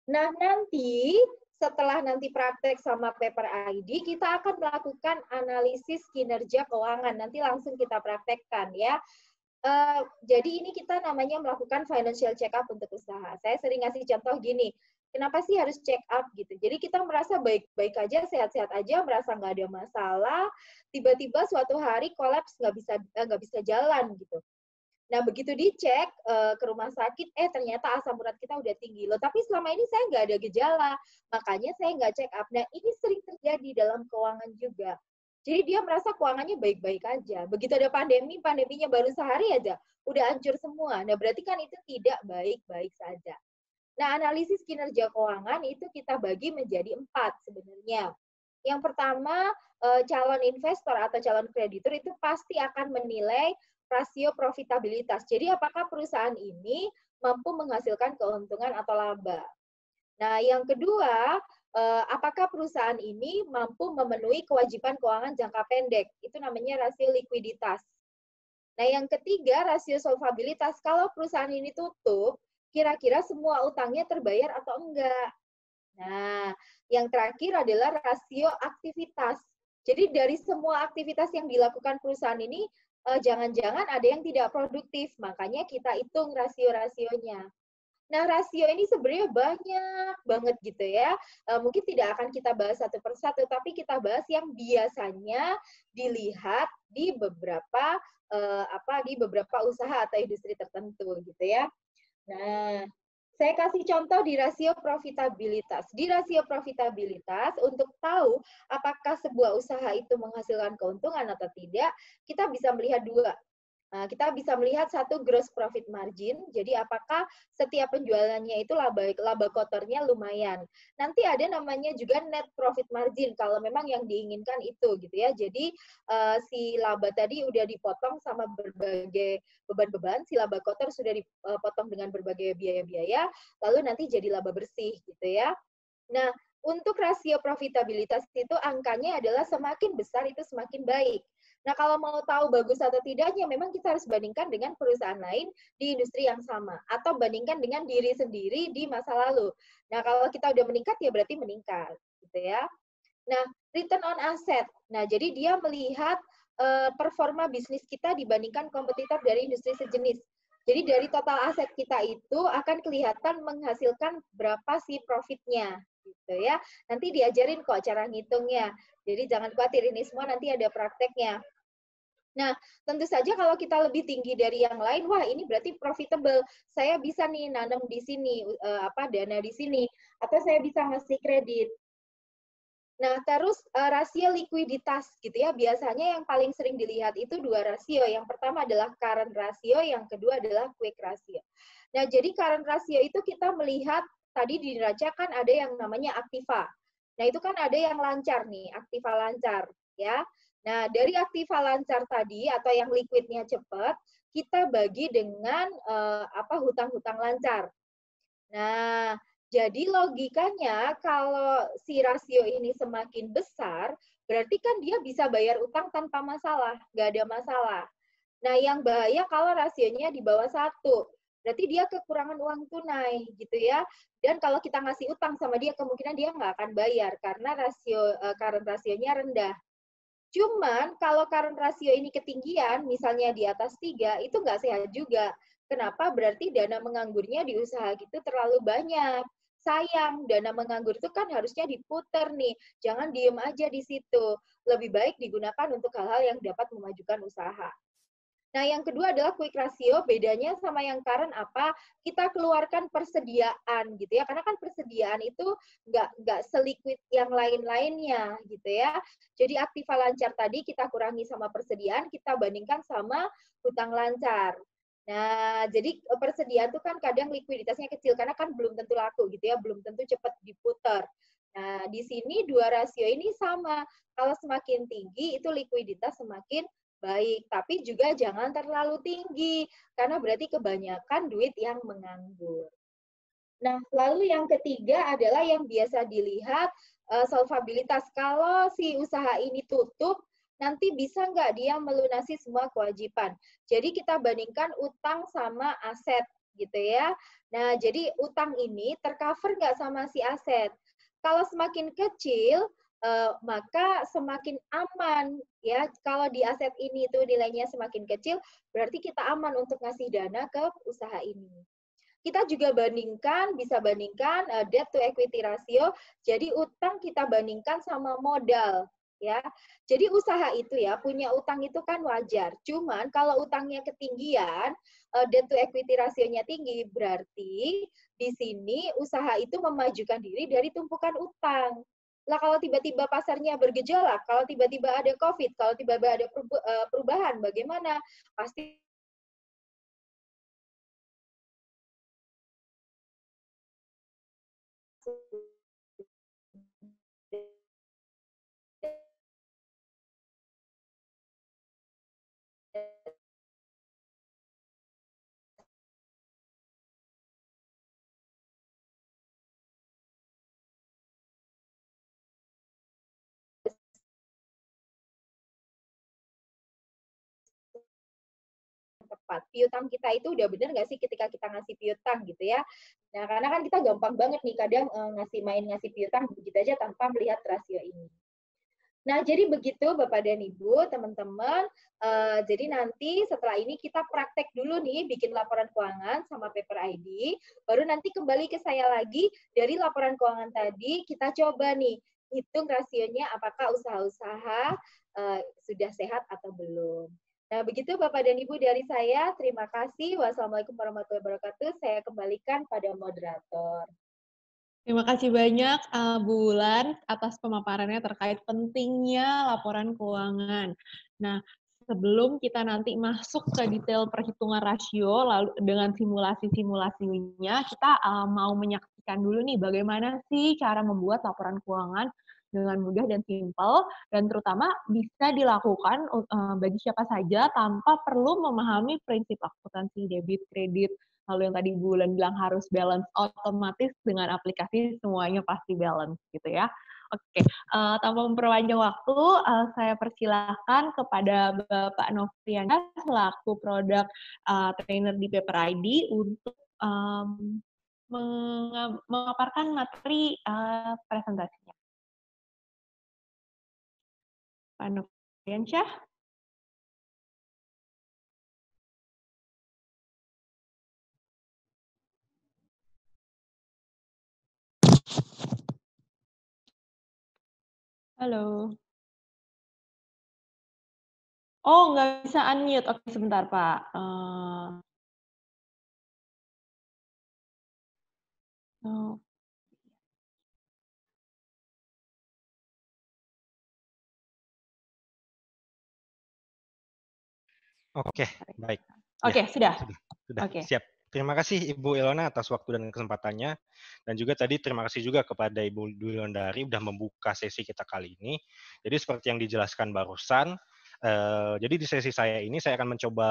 Nah, nanti setelah nanti praktek sama paper ID, kita akan melakukan analisis kinerja keuangan. Nanti langsung kita praktekkan ya. Jadi ini kita namanya melakukan financial check up untuk usaha. Saya sering ngasih contoh gini, kenapa sih harus check up gitu? Jadi kita merasa baik-baik aja, sehat-sehat aja, merasa nggak ada masalah, tiba-tiba suatu hari kolaps nggak bisa jalan gitu. Nah, begitu dicek ke rumah sakit, ternyata asam urat kita udah tinggi. Loh, tapi selama ini saya nggak ada gejala, makanya saya nggak check up. Nah, ini sering terjadi dalam keuangan juga. Jadi dia merasa keuangannya baik-baik aja. Begitu ada pandemi, pandeminya baru sehari aja, udah hancur semua. Nah, berarti kan itu tidak baik-baik saja. Nah, analisis kinerja keuangan itu kita bagi menjadi 4 sebenarnya. Yang pertama, calon investor atau calon kreditur itu pasti akan menilai rasio profitabilitas. Jadi apakah perusahaan ini mampu menghasilkan keuntungan atau laba. Nah, yang kedua, apakah perusahaan ini mampu memenuhi kewajiban keuangan jangka pendek. Itu namanya rasio likuiditas. Nah, yang ketiga, rasio solvabilitas. Kalau perusahaan ini tutup, kira-kira semua utangnya terbayar atau enggak. Nah, yang terakhir adalah rasio aktivitas. Jadi dari semua aktivitas yang dilakukan perusahaan ini, jangan-jangan ada yang tidak produktif, makanya kita hitung rasio-rasionya. Nah, rasio ini sebenarnya banyak banget gitu ya. Mungkin tidak akan kita bahas satu persatu, tapi kita bahas yang biasanya dilihat di beberapa usaha atau industri tertentu gitu ya. Nah, saya kasih contoh di rasio profitabilitas. Di rasio profitabilitas, untuk tahu apakah sebuah usaha itu menghasilkan keuntungan atau tidak, kita bisa melihat dua. Nah, kita bisa melihat satu gross profit margin, jadi apakah setiap penjualannya itu laba kotornya lumayan. Nanti ada namanya juga net profit margin, kalau memang yang diinginkan itu gitu ya. Jadi si laba tadi udah dipotong sama berbagai beban-beban, si laba kotor sudah dipotong dengan berbagai biaya-biaya, lalu nanti jadi laba bersih gitu ya. Nah, untuk rasio profitabilitas itu angkanya adalah semakin besar itu semakin baik. Nah, kalau mau tahu bagus atau tidaknya, memang kita harus bandingkan dengan perusahaan lain di industri yang sama. Atau bandingkan dengan diri sendiri di masa lalu. Nah, kalau kita udah meningkat, ya berarti meningkat. Gitu ya. Nah, return on asset. Nah, jadi dia melihat performa bisnis kita dibandingkan kompetitor dari industri sejenis. Jadi dari total aset kita itu akan kelihatan menghasilkan berapa sih profitnya. Gitu ya. Nanti diajarin kok cara ngitungnya. Jadi jangan khawatir, ini semua nanti ada prakteknya. Nah, tentu saja kalau kita lebih tinggi dari yang lain, wah ini berarti profitable. Saya bisa nih nanam di sini, dana di sini, atau saya bisa ngasih kredit. Nah, terus rasio likuiditas gitu ya. Biasanya yang paling sering dilihat itu dua rasio. Yang pertama adalah current ratio, yang kedua adalah quick ratio. Nah, jadi current ratio itu kita melihat tadi di neraca kan ada yang namanya aktiva. Nah, itu kan ada yang lancar nih, aktiva lancar ya. Nah, dari aktiva lancar tadi atau yang liquidnya cepat, kita bagi dengan hutang-hutang lancar. Nah, jadi logikanya kalau si rasio ini semakin besar, berarti kan dia bisa bayar utang tanpa masalah, nggak ada masalah. Nah, yang bahaya kalau rasionya di bawah 1. Berarti dia kekurangan uang tunai gitu ya. Dan kalau kita ngasih utang sama dia, kemungkinan dia nggak akan bayar karena current rasionya rendah. Cuman kalau current rasio ini ketinggian, misalnya di atas 3, itu nggak sehat juga. Kenapa? Berarti dana menganggurnya di usaha gitu terlalu banyak. sayang, dana menganggur itu kan harusnya diputer nih, jangan diem aja di situ. Lebih baik digunakan untuk hal-hal yang dapat memajukan usaha. Nah, yang kedua adalah quick ratio. Bedanya sama yang current apa? Kita keluarkan persediaan gitu ya. Karena kan persediaan itu nggak seliquid yang lain-lainnya gitu ya. Jadi aktiva lancar tadi kita kurangi sama persediaan, kita bandingkan sama hutang lancar. Nah, jadi persediaan itu kan kadang likuiditasnya kecil karena kan belum tentu laku gitu ya, belum tentu cepat diputar. Nah, di sini dua rasio ini sama. Kalau semakin tinggi itu likuiditas semakin baik, tapi juga jangan terlalu tinggi karena berarti kebanyakan duit yang menganggur. Nah, lalu yang ketiga adalah yang biasa dilihat solvabilitas. Kalau si usaha ini tutup, nanti bisa nggak dia melunasi semua kewajiban. Jadi kita bandingkan utang sama aset gitu ya. Nah, jadi utang ini tercover nggak sama si aset. Kalau semakin kecil, maka semakin aman ya. Kalau di aset ini itu nilainya semakin kecil, berarti kita aman untuk ngasih dana ke usaha ini. Kita juga bandingkan, bisa bandingkan debt to equity ratio. Jadi utang kita bandingkan sama modal, ya. Jadi usaha itu ya punya utang itu kan wajar. Cuman kalau utangnya ketinggian, debt to equity rasionya tinggi, berarti di sini usaha itu memajukan diri dari tumpukan utang. Lah kalau tiba-tiba pasarnya bergejolak, kalau tiba-tiba ada COVID, kalau tiba-tiba ada perubahan, bagaimana? Pasti tepat. Piutang kita itu udah bener nggak sih ketika kita ngasih piutang gitu ya. Nah, karena kan kita gampang banget nih kadang ngasih piutang begitu aja tanpa melihat rasio ini. Nah, jadi begitu Bapak dan Ibu, teman-teman. Jadi nanti setelah ini kita praktek dulu nih bikin laporan keuangan sama Paper ID. Baru nanti kembali ke saya lagi dari laporan keuangan tadi kita coba nih hitung rasionya apakah usaha-usaha sudah sehat atau belum. Nah, begitu Bapak dan Ibu dari saya. Terima kasih. Wassalamualaikum warahmatullahi wabarakatuh. Saya kembalikan pada moderator. Terima kasih banyak Bu Wulan atas pemaparannya terkait pentingnya laporan keuangan. Nah, sebelum kita nanti masuk ke detail perhitungan rasio lalu dengan simulasi-simulasinya, kita mau menyaksikan dulu nih bagaimana sih cara membuat laporan keuangan dengan mudah dan simpel, dan terutama bisa dilakukan bagi siapa saja tanpa perlu memahami prinsip akuntansi debit kredit. Lalu yang tadi Bu Wulan bilang harus balance, otomatis dengan aplikasi semuanya pasti balance gitu ya. Oke, tanpa memperpanjang waktu, saya persilahkan kepada Bapak Novrianda selaku produk trainer di Paper ID untuk memaparkan materi presentasinya. Pak Novriansyah. Halo. Oh, nggak bisa unmute. Oke, sebentar, Pak. Oh. Oke, baik. Oke, Ya, sudah. sudah. Oke. Siap. Terima kasih Ibu Ilona atas waktu dan kesempatannya. Dan juga tadi terima kasih juga kepada Ibu Dwi Londari sudah membuka sesi kita kali ini. Jadi seperti yang dijelaskan barusan, jadi di sesi saya ini saya akan mencoba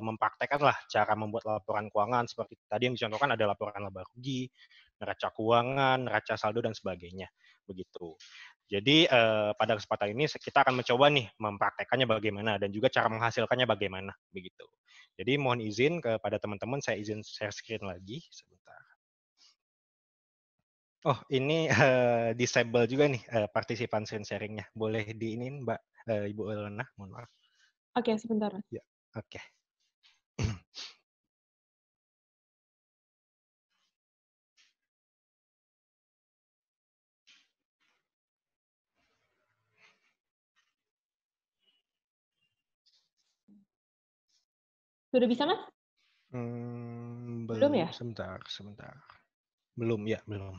mempraktekkan lah cara membuat laporan keuangan seperti tadi yang dicontohkan ada laporan laba rugi, neraca keuangan, neraca saldo dan sebagainya. Begitu. Jadi pada kesempatan ini kita akan mencoba nih mempraktekannya bagaimana dan juga cara menghasilkannya bagaimana begitu. Jadi mohon izin kepada teman-teman, saya izin share screen lagi sebentar. Oh ini disable juga nih partisipan screen sharingnya. Boleh diinin Mbak Ibu Elena, mohon maaf. Oke, sebentar. Ya, oke. Sudah bisa, Mas? Belum ya? Sebentar. Belum, ya, belum.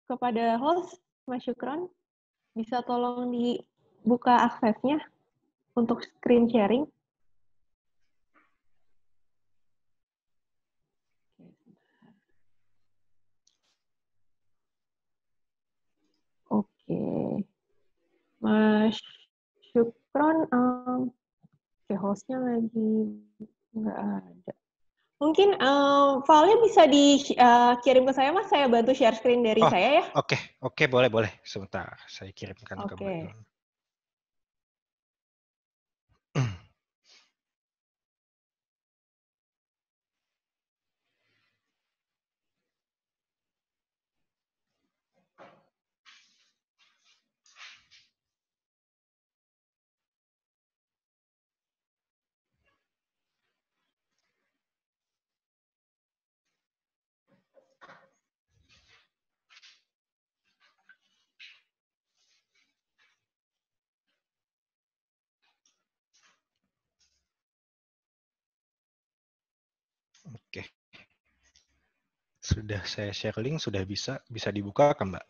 Kepada host, Mas Syukron, bisa tolong dibuka aksesnya untuk screen sharing? Oke. Mas Syukron, hostnya lagi nggak ada. Mungkin filenya bisa dikirim ke saya, Mas. Saya bantu share screen dari Oh, saya ya. Oke, boleh. Sebentar, saya kirimkan ke Mbak Ilona. Oke. Sudah saya share link, sudah bisa dibuka kan, Mbak?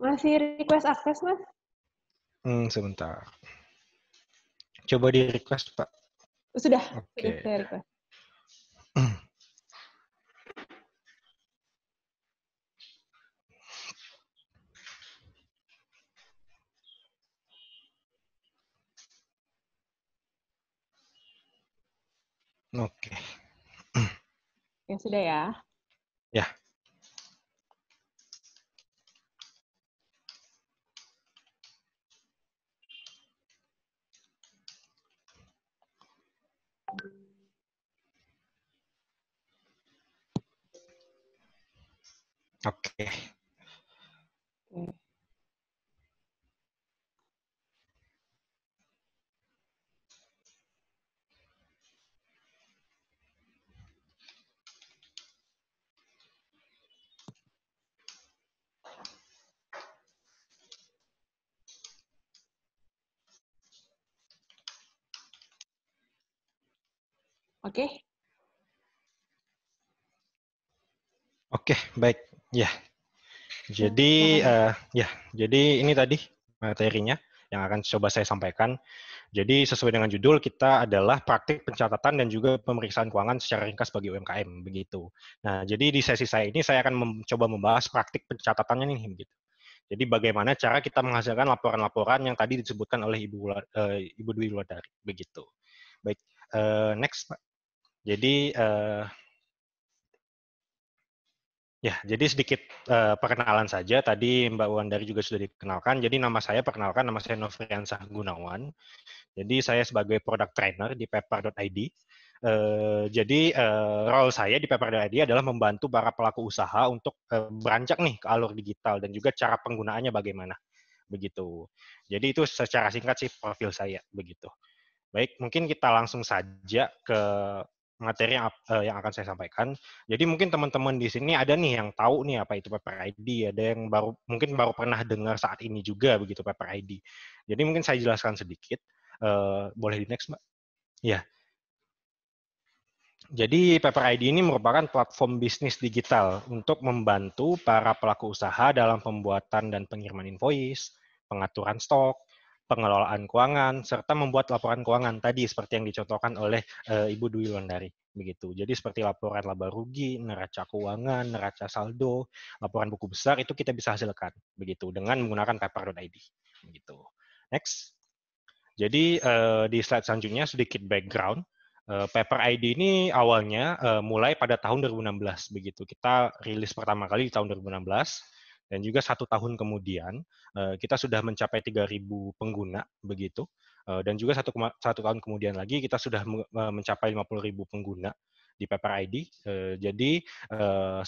Masih request akses, Mas? Sebentar. Coba di request, Pak. Sudah Oke. saya request. Oke. Ya sudah ya. Ya. Oke. Oke. Oke, baik. Ya. Jadi jadi ini tadi materinya yang akan coba saya sampaikan. Jadi sesuai dengan judul kita adalah praktik pencatatan dan juga pemeriksaan keuangan secara ringkas bagi UMKM begitu. Nah, jadi di sesi saya ini saya akan mencoba membahas praktik pencatatannya nih begitu. Jadi bagaimana cara kita menghasilkan laporan-laporan yang tadi disebutkan oleh Ibu Dwi Wulandari begitu. Baik, next Pak. Jadi ya, jadi sedikit perkenalan saja. Tadi Mbak Wulandari juga sudah dikenalkan. Jadi nama saya Nofriansah Gunawan. Jadi saya sebagai product trainer di paper.id. Jadi role saya di paper.id adalah membantu para pelaku usaha untuk beranjak nih ke alur digital dan juga cara penggunaannya bagaimana begitu. Jadi itu secara singkat sih profil saya begitu. Baik, mungkin kita langsung saja ke materi yang akan saya sampaikan. Jadi mungkin teman-teman di sini ada nih yang tahu nih apa itu Paper ID, ada yang mungkin baru pernah dengar saat ini juga begitu Paper ID. Jadi mungkin saya jelaskan sedikit. Boleh di next, Mbak? Ya. Jadi Paper ID ini merupakan platform bisnis digital untuk membantu para pelaku usaha dalam pembuatan dan pengiriman invoice, pengaturan stok, pengelolaan keuangan, serta membuat laporan keuangan tadi seperti yang dicontohkan oleh Ibu Dwi Wulandari. Begitu. Jadi seperti laporan laba rugi, neraca keuangan, neraca saldo, laporan buku besar itu kita bisa hasilkan begitu dengan menggunakan paper.id. Begitu. Next. Jadi di slide selanjutnya sedikit background. Paper ID ini awalnya mulai pada tahun 2016 begitu. Kita rilis pertama kali di tahun 2016 dan juga 1 tahun kemudian kita sudah mencapai 3.000 pengguna begitu. Dan juga satu tahun kemudian lagi kita sudah mencapai 50.000 pengguna di Paper ID. Jadi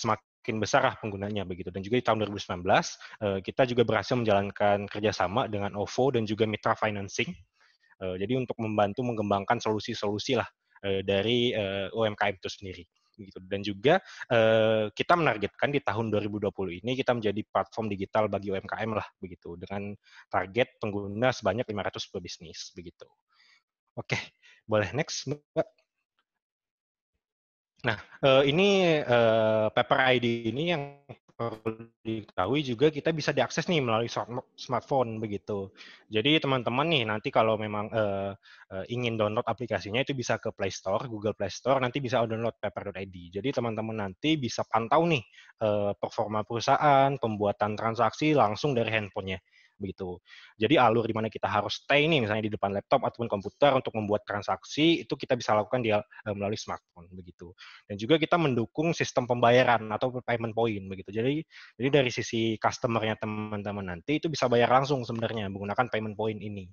semakin besar lah penggunanya begitu. Dan juga di tahun 2019 kita juga berhasil menjalankan kerjasama dengan OVO dan juga Mitra Financing Jadi untuk membantu mengembangkan solusi-solusi lah dari UMKM itu sendiri. Begitu. Dan juga kita menargetkan di tahun 2020 ini kita menjadi platform digital bagi UMKM lah begitu, dengan target pengguna sebanyak 500 pebisnis begitu. Oke, boleh next, Mbak. Nah, ini Paper ID ini yang perlu diketahui juga kita bisa diakses nih melalui smartphone begitu. Jadi teman-teman nih nanti kalau memang ingin download aplikasinya itu bisa ke Play Store, Google Play Store, nanti bisa download paper.id. Jadi teman-teman nanti bisa pantau nih performa perusahaan, pembuatan transaksi langsung dari handphonenya begitu. Jadi alur di mana kita harus stay nih misalnya di depan laptop ataupun komputer untuk membuat transaksi itu kita bisa lakukan melalui smartphone begitu. Dan juga kita mendukung sistem pembayaran atau payment point begitu. Jadi dari sisi customer-nya teman-teman nanti itu bisa bayar langsung sebenarnya menggunakan payment point ini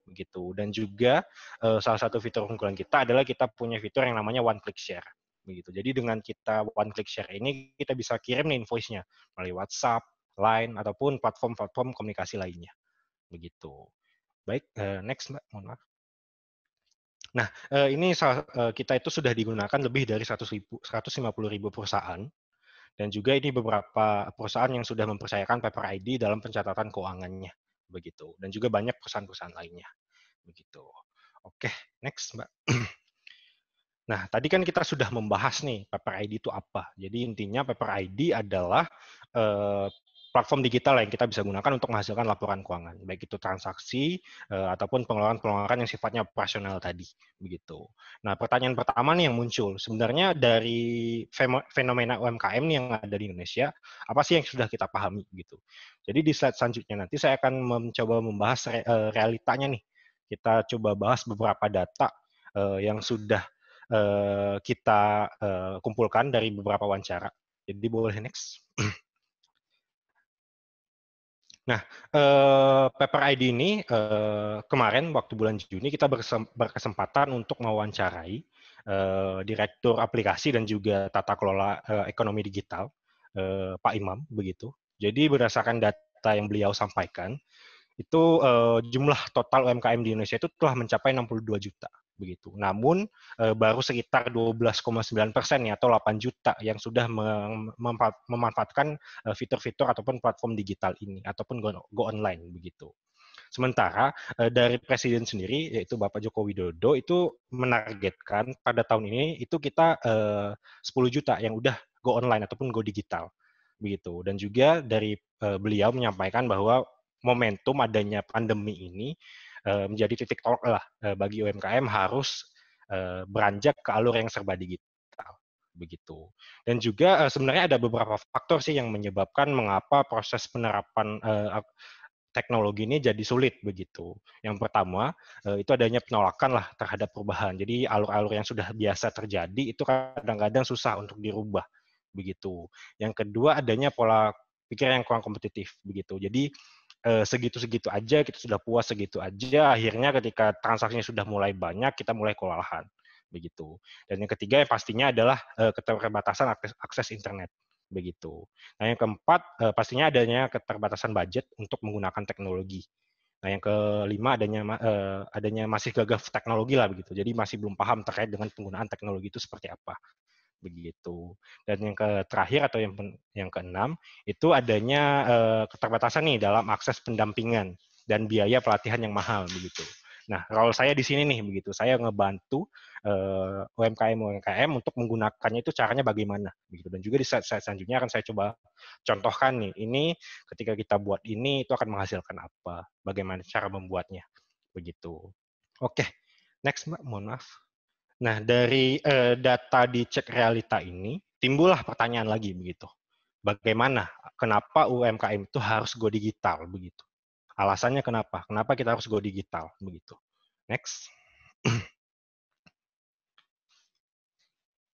begitu. Dan juga salah satu fitur unggulan kita adalah kita punya fitur yang namanya one click share begitu. Jadi dengan kita one click share ini kita bisa kirim nih invoice-nya melalui WhatsApp, Line ataupun platform-platform komunikasi lainnya begitu. Baik, next Mbak, mohon maaf. Nah, ini kita itu sudah digunakan lebih dari 150.000 perusahaan, dan juga ini beberapa perusahaan yang sudah mempercayakan Paper ID dalam pencatatan keuangannya, begitu. Dan juga banyak perusahaan-perusahaan lainnya, begitu. Oke, next, Mbak. Nah, tadi kan kita sudah membahas nih Paper ID itu apa. Jadi intinya Paper ID adalah platform digital yang kita bisa gunakan untuk menghasilkan laporan keuangan, baik itu transaksi ataupun pengeluaran-pengeluaran yang sifatnya operasional tadi, begitu. Nah, pertanyaan pertama nih yang muncul, sebenarnya dari fenomena UMKM nih yang ada di Indonesia, apa sih yang sudah kita pahami, gitu. Jadi di slide selanjutnya nanti saya akan mencoba membahas realitanya nih. Kita coba bahas beberapa data yang sudah kita kumpulkan dari beberapa wawancara. Jadi boleh next. Nah, Paper ID ini kemarin waktu bulan Juni kita berkesempatan untuk mewawancarai Direktur Aplikasi dan juga Tata Kelola Ekonomi Digital, Pak Imam, begitu. Jadi berdasarkan data yang beliau sampaikan, itu jumlah total UMKM di Indonesia itu telah mencapai 62 juta begitu. Namun baru sekitar 12,9% ya atau 8 juta yang sudah memanfaatkan fitur-fitur ataupun platform digital ini ataupun go online begitu. Sementara dari Presiden sendiri yaitu Bapak Joko Widodo itu menargetkan pada tahun ini itu kita 10 juta yang udah go online ataupun go digital begitu. Dan juga dari beliau menyampaikan bahwa momentum adanya pandemi ini menjadi titik tolak lah bagi UMKM harus beranjak ke alur yang serba digital begitu. Dan juga sebenarnya ada beberapa faktor sih yang menyebabkan mengapa proses penerapan teknologi ini jadi sulit begitu. Yang pertama itu adanya penolakan lah terhadap perubahan. Jadi alur-alur yang sudah biasa terjadi itu kadang-kadang susah untuk dirubah begitu. Yang kedua adanya pola pikir yang kurang kompetitif begitu. Jadi segitu-segitu aja, kita sudah puas segitu aja, akhirnya ketika transaksinya sudah mulai banyak, kita mulai kewalahan. Begitu. Dan yang ketiga yang pastinya adalah keterbatasan akses internet. Begitu. Nah yang keempat, pastinya adanya keterbatasan budget untuk menggunakan teknologi. Nah yang kelima adanya masih gagah teknologi lah begitu. Jadi masih belum paham terkait dengan penggunaan teknologi itu seperti apa begitu. Dan yang terakhir atau yang keenam itu adanya keterbatasan nih dalam akses pendampingan dan biaya pelatihan yang mahal begitu. Nah, role saya di sini nih begitu. Saya ngebantu UMKM untuk menggunakannya itu caranya bagaimana begitu. Dan juga di slide selanjutnya akan saya coba contohkan nih. Ini ketika kita buat ini itu akan menghasilkan apa? Bagaimana cara membuatnya begitu. Oke. Next, Mbak, mohon maaf. Nah, dari data di cek realita ini, timbullah pertanyaan lagi begitu. Bagaimana? Kenapa UMKM itu harus go digital begitu? Alasannya kenapa? Kenapa kita harus go digital begitu? Next.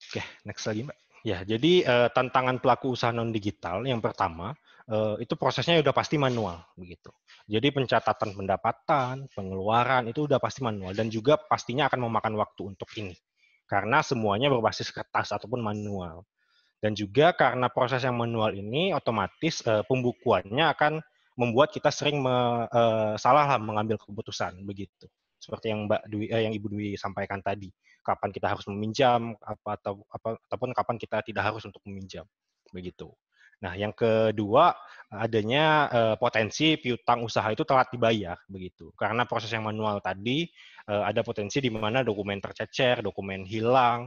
Oke, next lagi, Mbak. Ya, jadi tantangan pelaku usaha non digital yang pertama itu prosesnya udah pasti manual begitu. Jadi pencatatan pendapatan, pengeluaran itu udah pasti manual dan juga pastinya akan memakan waktu untuk ini. Karena semuanya berbasis kertas ataupun manual. Dan juga karena proses yang manual ini otomatis pembukuannya akan membuat kita sering salah mengambil keputusan begitu. seperti yang yang Ibu Dwi sampaikan tadi. Kapan kita harus meminjam, ataupun kapan kita tidak harus untuk meminjam, begitu. Nah, yang kedua, adanya potensi piutang usaha itu telat dibayar, begitu. Karena proses yang manual tadi, ada potensi di mana dokumen tercecer, dokumen hilang,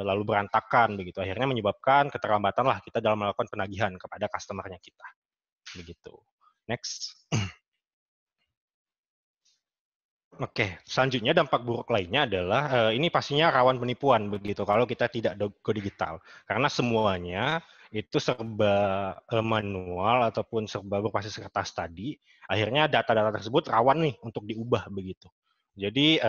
lalu berantakan, begitu. Akhirnya menyebabkan keterlambatan lah kita dalam melakukan penagihan kepada customer-nya kita, begitu. Next. Oke, selanjutnya dampak buruk lainnya adalah ini pastinya rawan penipuan begitu kalau kita tidak go digital. Karena semuanya itu serba manual ataupun serba berbasis kertas tadi, akhirnya data-data tersebut rawan nih untuk diubah begitu. Jadi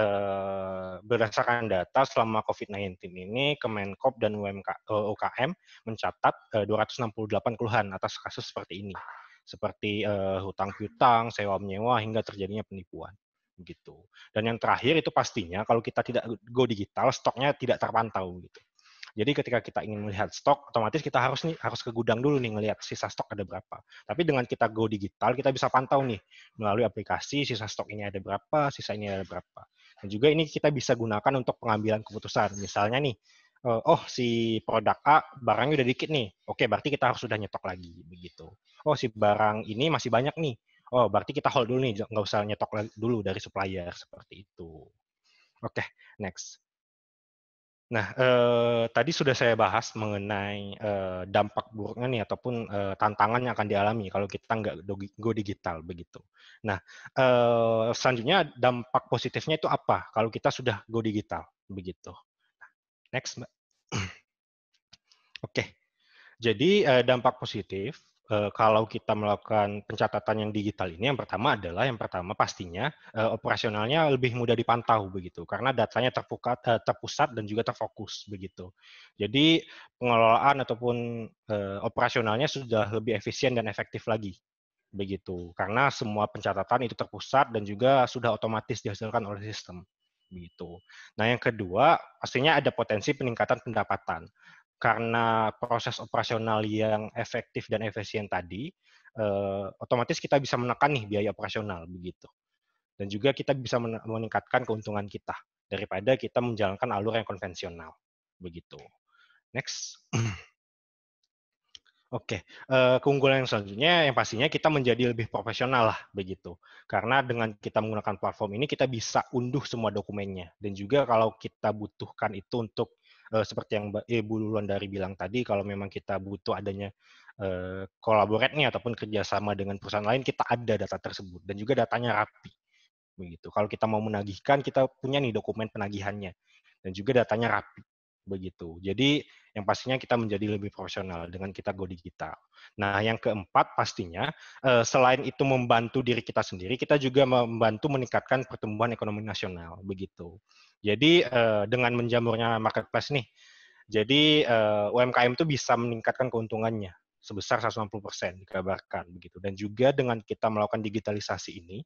berdasarkan data selama COVID-19 ini, Kemenkop dan UKM mencatat 268 keluhan atas kasus seperti ini, seperti hutang piutang, sewa menyewa hingga terjadinya penipuan. Begitu. Dan yang terakhir itu pastinya kalau kita tidak go digital, stoknya tidak terpantau gitu. Jadi ketika kita ingin melihat stok, otomatis kita harus ke gudang dulu nih ngelihat sisa stok ada berapa. Tapi dengan kita go digital, kita bisa pantau nih melalui aplikasi sisa stok ini ada berapa, sisa ini ada berapa. Dan juga ini kita bisa gunakan untuk pengambilan keputusan. Misalnya nih, oh si produk A barangnya udah dikit nih, oke berarti kita harus sudah nyetok lagi begitu. Oh si barang ini masih banyak nih, oh, berarti kita hold dulu nih, nggak usah nyetok dulu dari supplier, seperti itu. Oke, next. Nah, tadi sudah saya bahas mengenai dampak buruknya nih, ataupun tantangan yang akan dialami kalau kita nggak go digital, begitu. Nah, selanjutnya dampak positifnya itu apa kalau kita sudah go digital, begitu. Next, Mbak. Oke, jadi dampak positif kalau kita melakukan pencatatan yang digital ini, yang pertama pastinya operasionalnya lebih mudah dipantau begitu, karena datanya terpusat dan juga terfokus begitu. Jadi pengelolaan ataupun operasionalnya sudah lebih efisien dan efektif lagi begitu, karena semua pencatatan itu terpusat dan juga sudah otomatis dihasilkan oleh sistem begitu. Nah, yang kedua pastinya ada potensi peningkatan pendapatan. Karena proses operasional yang efektif dan efisien tadi, otomatis kita bisa menekan nih biaya operasional begitu. Dan juga kita bisa meningkatkan keuntungan kita daripada kita menjalankan alur yang konvensional begitu. Next. Oke, keunggulan yang selanjutnya yang pastinya kita menjadi lebih profesional lah begitu. Karena dengan kita menggunakan platform ini kita bisa unduh semua dokumennya, dan juga kalau kita butuhkan itu untuk seperti yang Ibu Wulandari bilang tadi, kalau memang kita butuh adanya collaborate nih ataupun kerjasama dengan perusahaan lain, kita ada data tersebut dan juga datanya rapi begitu. Kalau kita mau menagihkan, kita punya nih dokumen penagihannya dan juga datanya rapi begitu. Jadi yang pastinya kita menjadi lebih profesional dengan kita go digital. Nah, yang keempat pastinya selain itu membantu diri kita sendiri, kita juga membantu meningkatkan pertumbuhan ekonomi nasional begitu. Jadi dengan menjamurnya marketplace nih, jadi UMKM itu bisa meningkatkan keuntungannya sebesar 160% dikabarkan begitu. Dan juga dengan kita melakukan digitalisasi ini,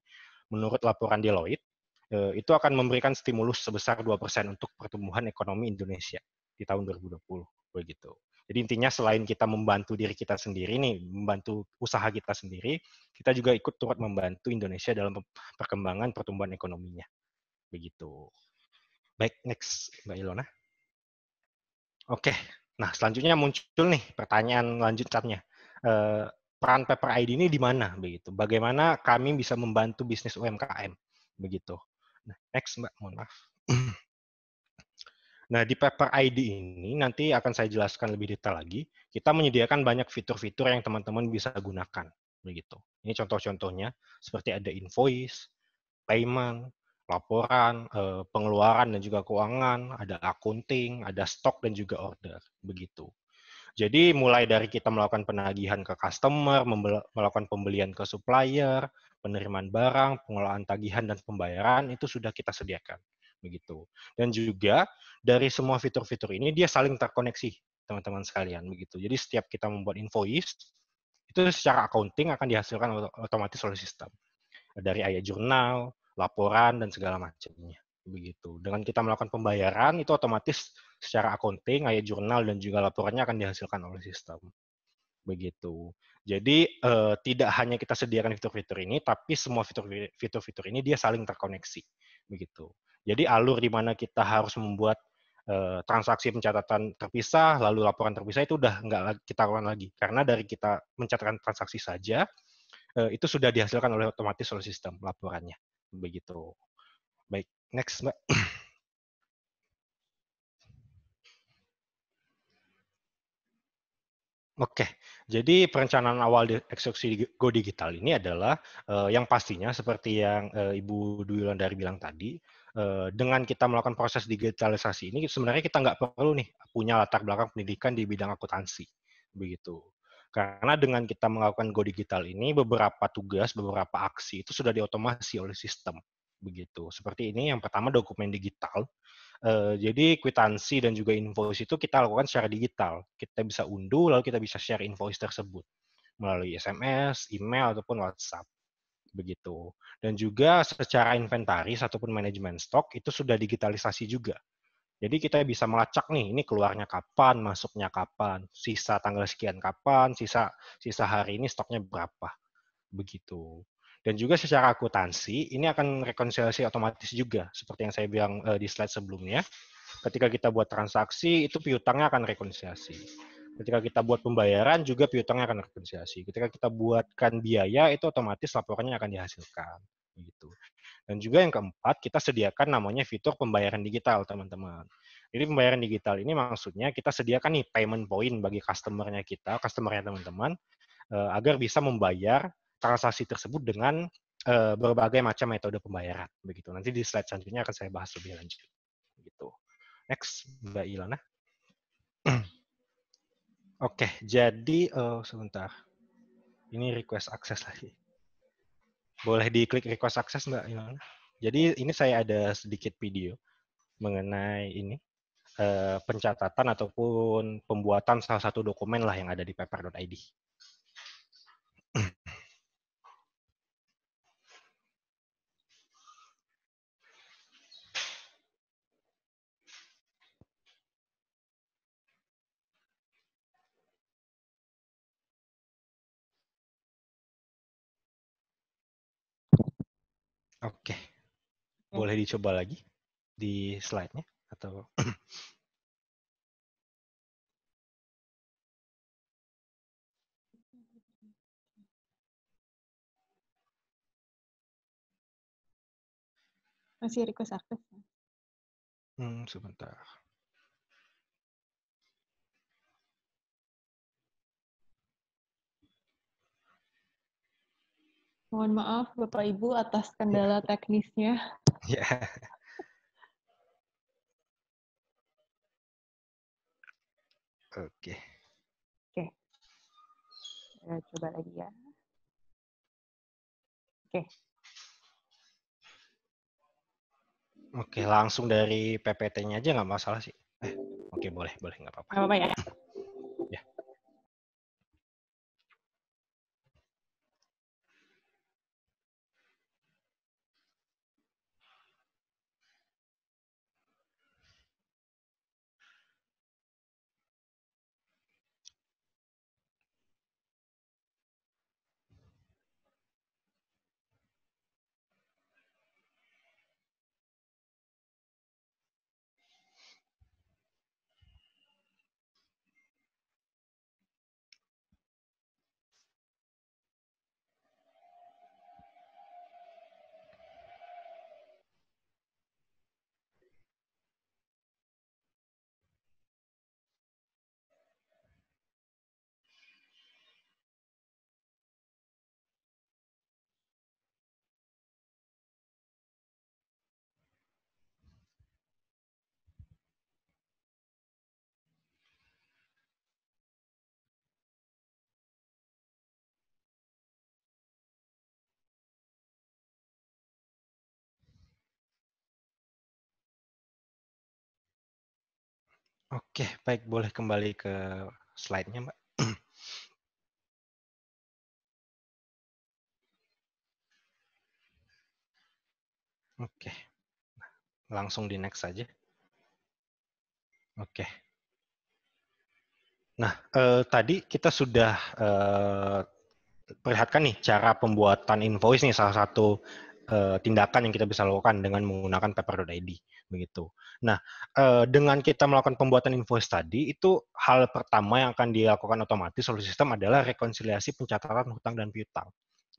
menurut laporan Deloitte, itu akan memberikan stimulus sebesar 2% untuk pertumbuhan ekonomi Indonesia di tahun 2020 begitu. Jadi intinya selain kita membantu diri kita sendiri nih, membantu usaha kita sendiri, kita juga ikut turut membantu Indonesia dalam perkembangan pertumbuhan ekonominya. Begitu. Baik, next Mbak Ilona. Oke, nah selanjutnya muncul nih pertanyaan lanjutannya. Peran Paper ID ini di mana begitu? Bagaimana kami bisa membantu bisnis UMKM begitu? Nah, next Mbak, mohon maaf. Nah, di Paper ID ini nanti akan saya jelaskan lebih detail lagi. Kita menyediakan banyak fitur-fitur yang teman-teman bisa gunakan begitu. Ini contoh-contohnya seperti ada invoice, payment, laporan, pengeluaran dan juga keuangan, ada accounting, ada stok dan juga order begitu. Jadi mulai dari kita melakukan penagihan ke customer, melakukan pembelian ke supplier, penerimaan barang, pengelolaan tagihan dan pembayaran itu sudah kita sediakan begitu. Dan juga dari semua fitur-fitur ini dia saling terkoneksi teman-teman sekalian begitu. Jadi setiap kita membuat invoice itu secara accounting akan dihasilkan otomatis oleh sistem. Dari ayat jurnal, laporan dan segala macamnya begitu. Dengan kita melakukan pembayaran itu otomatis secara accounting, ayat jurnal dan juga laporannya akan dihasilkan oleh sistem. begitu. Jadi tidak hanya kita sediakan fitur-fitur ini, tapi semua fitur-fitur ini dia saling terkoneksi, begitu. Jadi alur di mana kita harus membuat transaksi pencatatan terpisah, lalu laporan terpisah itu udah nggak kita lakukan lagi, karena dari kita mencatatkan transaksi saja itu sudah dihasilkan otomatis oleh sistem laporannya, begitu. Baik, next Mbak. Oke, jadi perencanaan awal eksekusi Go Digital ini adalah yang pastinya seperti yang Ibu Dwi Wulandari bilang tadi, dengan kita melakukan proses digitalisasi ini sebenarnya kita nggak perlu nih punya latar belakang pendidikan di bidang akuntansi, begitu. Karena dengan kita melakukan Go Digital ini beberapa tugas, beberapa aksi itu sudah diotomasi oleh sistem, begitu. Seperti ini, yang pertama dokumen digital. Jadi kwitansi dan juga invoice itu kita lakukan secara digital. Kita bisa unduh, lalu kita bisa share invoice tersebut melalui SMS, email, ataupun WhatsApp. Begitu. Dan juga secara inventaris ataupun manajemen stok itu sudah digitalisasi juga. Jadi kita bisa melacak nih, ini keluarnya kapan, masuknya kapan, sisa tanggal sekian kapan, sisa hari ini stoknya berapa. Begitu. Dan juga secara akuntansi, ini akan rekonsiliasi otomatis juga, seperti yang saya bilang di slide sebelumnya. Ketika kita buat transaksi, itu piutangnya akan rekonsiliasi. Ketika kita buat pembayaran, juga piutangnya akan rekonsiliasi. Ketika kita buatkan biaya, itu otomatis laporannya akan dihasilkan. Gitu. Dan juga yang keempat, kita sediakan namanya fitur pembayaran digital, teman-teman. Jadi pembayaran digital ini maksudnya kita sediakan nih payment point bagi customer-nya kita, customer-nya teman-teman, agar bisa membayar transaksi tersebut dengan berbagai macam metode pembayaran. Begitu. Nanti di slide selanjutnya akan saya bahas lebih lanjut. Gitu. Next, Mbak Ilona. Oke, jadi sebentar. Ini request akses lagi. Boleh diklik request akses, Mbak Ilona. Jadi ini saya ada sedikit video mengenai ini pencatatan ataupun pembuatan salah satu dokumen lah yang ada di paper.id. Oke, boleh dicoba lagi di slide-nya atau Masih request akses. sebentar. Mohon maaf Bapak Ibu atas kendala teknisnya. Ya. Oke. Oke. Coba lagi ya. Oke. Oke, langsung dari PPT-nya aja nggak masalah sih. Oke, boleh, nggak apa-apa. Nggak apa-apa ya. Ya. Oke, baik, boleh kembali ke slide-nya, Mbak. Oke, langsung di next saja. Oke. Nah, tadi kita sudah perlihatkan nih cara pembuatan invoice nih, salah satu tindakan yang kita bisa lakukan dengan menggunakan paper.id begitu. Nah, dengan kita melakukan pembuatan invoice tadi, itu hal pertama yang akan dilakukan otomatis oleh sistem adalah rekonsiliasi pencatatan hutang dan piutang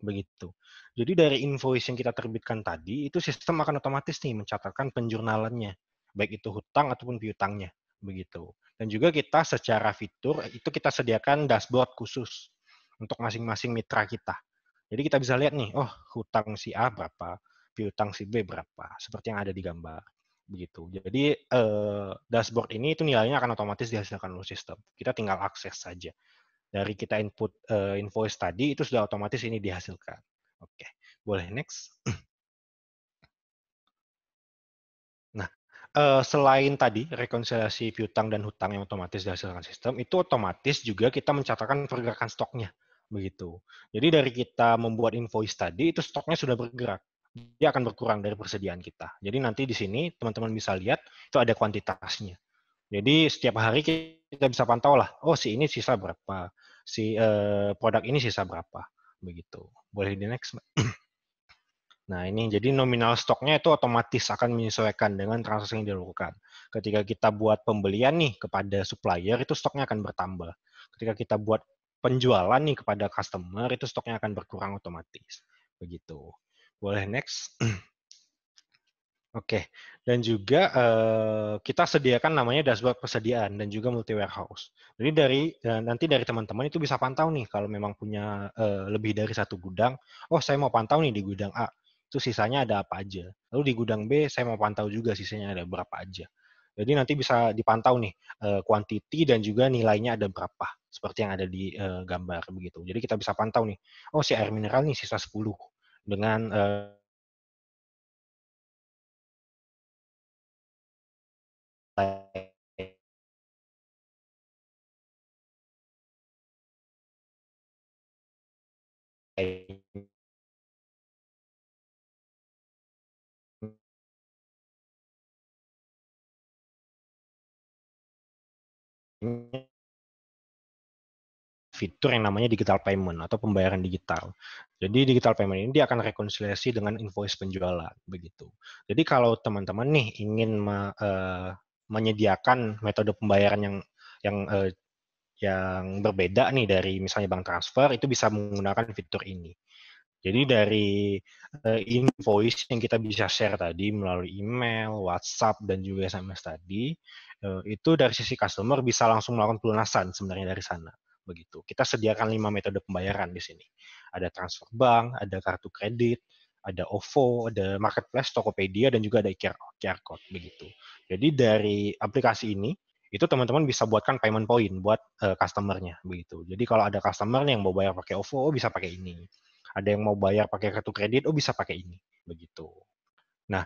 begitu. Jadi dari invoice yang kita terbitkan tadi, itu sistem akan otomatis nih mencatatkan penjurnalannya, baik itu hutang ataupun piutangnya begitu. Dan juga kita secara fitur itu kita sediakan dashboard khusus untuk masing-masing mitra kita. Jadi kita bisa lihat nih, oh hutang si A berapa, piutang si B berapa, seperti yang ada di gambar. Begitu. Jadi dashboard ini itu nilainya akan otomatis dihasilkan oleh sistem. Kita tinggal akses saja. Dari kita input invoice tadi, itu sudah otomatis ini dihasilkan. Oke, boleh next. Nah, selain tadi rekonsiliasi piutang dan hutang yang otomatis dihasilkan sistem, itu otomatis juga kita mencatatkan pergerakan stoknya, begitu. Jadi dari kita membuat invoice tadi, itu stoknya sudah bergerak. Dia akan berkurang dari persediaan kita. Jadi nanti di sini teman-teman bisa lihat itu ada kuantitasnya. Jadi setiap hari kita bisa pantau lah, oh si ini sisa berapa, si produk ini sisa berapa, begitu. Boleh di next, Mbak. Nah, ini jadi nominal stoknya itu otomatis akan menyesuaikan dengan transaksi yang dilakukan. Ketika kita buat pembelian nih kepada supplier, itu stoknya akan bertambah. Ketika kita buat penjualan nih kepada customer, itu stoknya akan berkurang otomatis. Begitu. Boleh next. Oke, dan juga kita sediakan namanya dashboard persediaan dan juga multi warehouse. Jadi nanti dari teman-teman itu bisa pantau nih kalau memang punya lebih dari satu gudang. Oh, saya mau pantau nih di gudang A, itu sisanya ada apa aja. Lalu di gudang B saya mau pantau juga sisanya ada berapa aja. Jadi nanti bisa dipantau nih quantity dan juga nilainya ada berapa, seperti yang ada di gambar begitu. Jadi kita bisa pantau nih. Oh, si air mineral nih sisa 10 dengan fitur yang namanya digital payment atau pembayaran digital. Jadi digital payment ini dia akan rekonsiliasi dengan invoice penjualan begitu. Jadi kalau teman-teman nih ingin menyediakan metode pembayaran yang berbeda nih dari misalnya bank transfer, itu bisa menggunakan fitur ini. Jadi dari invoice yang kita bisa share tadi melalui email, WhatsApp, dan juga SMS tadi, itu dari sisi customer bisa langsung melakukan pelunasan sebenarnya dari sana. Begitu. Kita sediakan 5 metode pembayaran di sini. Ada transfer bank, ada kartu kredit, ada OVO, ada marketplace, Tokopedia, dan juga ada QR code. Begitu. Jadi dari aplikasi ini, itu teman-teman bisa buatkan payment point buat customer-nya. Begitu. Jadi kalau ada customer yang mau bayar pakai OVO, bisa pakai ini. Ada yang mau bayar pakai kartu kredit, oh bisa pakai ini, begitu. Nah,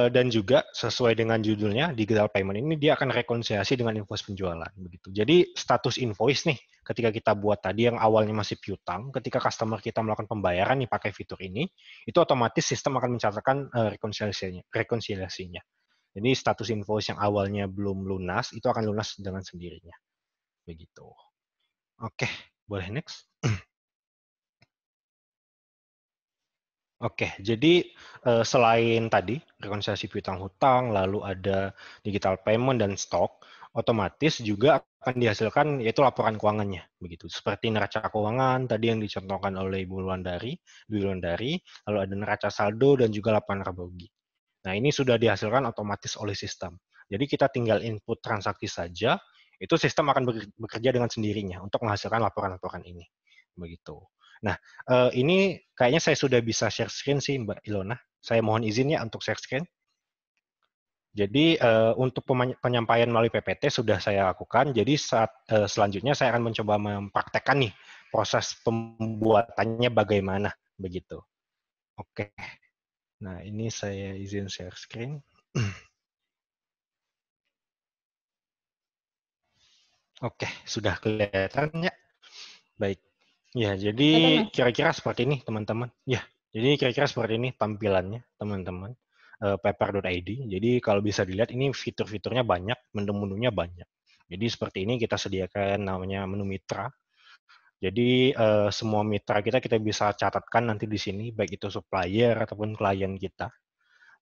dan juga sesuai dengan judulnya, digital payment ini dia akan rekonsiliasi dengan invoice penjualan, begitu. Jadi status invoice nih, ketika kita buat tadi yang awalnya masih piutang, ketika customer kita melakukan pembayaran nih pakai fitur ini, itu otomatis sistem akan mencatatkan rekonsiliasinya. Jadi status invoice yang awalnya belum lunas, itu akan lunas dengan sendirinya, begitu. Oke, boleh next. Oke, jadi selain tadi rekonsiliasi piutang hutang, lalu ada digital payment dan stok, otomatis juga akan dihasilkan yaitu laporan keuangannya, begitu. Seperti neraca keuangan tadi yang dicontohkan oleh Ibu Wulandari, lalu ada neraca saldo dan juga laporan laba rugi. Nah, ini sudah dihasilkan otomatis oleh sistem. Jadi kita tinggal input transaksi saja, itu sistem akan bekerja dengan sendirinya untuk menghasilkan laporan-laporan ini, begitu. Nah, ini kayaknya saya sudah bisa share screen sih, Mbak Ilona. Saya mohon izin ya untuk share screen. Jadi untuk penyampaian melalui PPT sudah saya lakukan. Jadi selanjutnya saya akan mencoba mempraktekkan nih proses pembuatannya bagaimana, begitu. Oke. Nah, ini saya izin share screen. Oke, sudah kelihatan ya? Baik. Ya, jadi kira-kira seperti ini, teman-teman. Ya, jadi kira-kira seperti ini tampilannya, teman-teman. Paper.id. Jadi kalau bisa dilihat, ini fitur-fiturnya banyak, menu-menunya banyak. Jadi seperti ini kita sediakan namanya menu mitra. Jadi semua mitra kita bisa catatkan nanti di sini, baik itu supplier ataupun klien kita.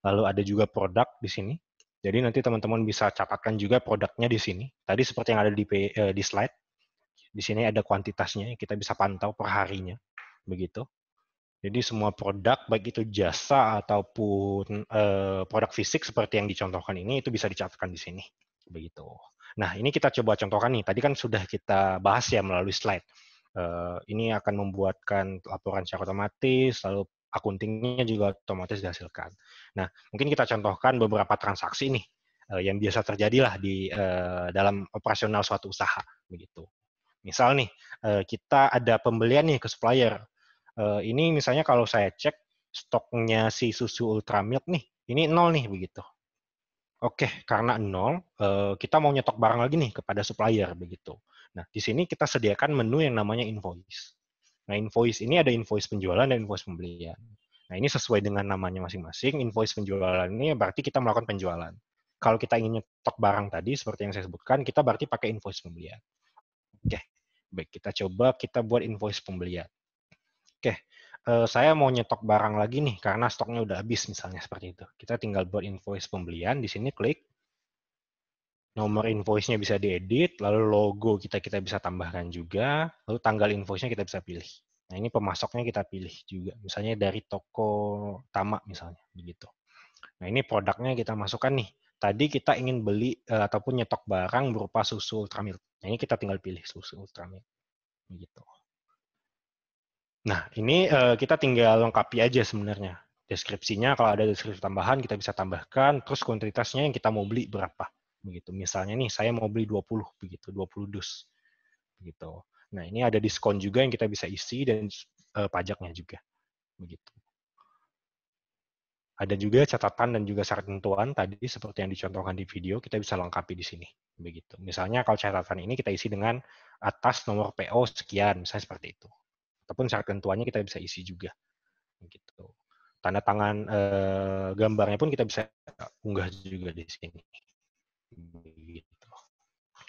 Lalu ada juga produk di sini. Jadi nanti teman-teman bisa catatkan juga produknya di sini. Tadi seperti yang ada di slide. Di sini ada kuantitasnya, kita bisa pantau per harinya. Begitu. Jadi semua produk, baik itu jasa ataupun produk fisik seperti yang dicontohkan ini, itu bisa dicatatkan di sini. Begitu. Nah, ini kita coba contohkan nih. Tadi kan sudah kita bahas ya melalui slide. Ini akan membuatkan laporan secara otomatis, lalu akuntingnya juga otomatis dihasilkan. Nah, mungkin kita contohkan beberapa transaksi nih yang biasa terjadi lah di dalam operasional suatu usaha. Begitu. Misal nih, kita ada pembelian nih ke supplier. Ini misalnya kalau saya cek stoknya si susu Ultramilk nih, ini 0 nih begitu. Oke, karena 0, kita mau nyetok barang lagi nih kepada supplier begitu. Nah, di sini kita sediakan menu yang namanya invoice. Nah, invoice ini ada invoice penjualan dan invoice pembelian. Nah, ini sesuai dengan namanya masing-masing. Invoice penjualan ini berarti kita melakukan penjualan. Kalau kita ingin nyetok barang tadi, seperti yang saya sebutkan, kita berarti pakai invoice pembelian. Oke, baik, kita coba kita buat invoice pembelian. Oke, saya mau nyetok barang lagi nih karena stoknya udah habis misalnya seperti itu. Kita tinggal buat invoice pembelian, di sini klik. Nomor invoice-nya bisa diedit, lalu logo kita bisa tambahkan juga, lalu tanggal invoice-nya kita bisa pilih. Nah, ini pemasoknya kita pilih juga, misalnya dari toko Tama misalnya, begitu. Nah, ini produknya kita masukkan nih. Tadi kita ingin beli ataupun nyetok barang berupa susu Ultramilk. Nah, ini kita tinggal pilih susu Ultramilk, begitu. Nah, ini kita tinggal lengkapi aja sebenarnya. Deskripsinya, kalau ada deskripsi tambahan, kita bisa tambahkan, terus kuantitasnya yang kita mau beli berapa. Begitu. Misalnya nih, saya mau beli 20, begitu, 20 dus. Begitu. Nah, ini ada diskon juga yang kita bisa isi, dan pajaknya juga. Begitu. Ada juga catatan dan juga syarat ketentuan, tadi seperti yang dicontohkan di video, kita bisa lengkapi di sini. Begitu. Misalnya kalau catatan ini kita isi dengan atas nomor PO sekian, misalnya seperti itu. Ataupun syarat ketentuannya kita bisa isi juga. Gitu. Tanda tangan gambarnya pun kita bisa unggah juga di sini. Gitu.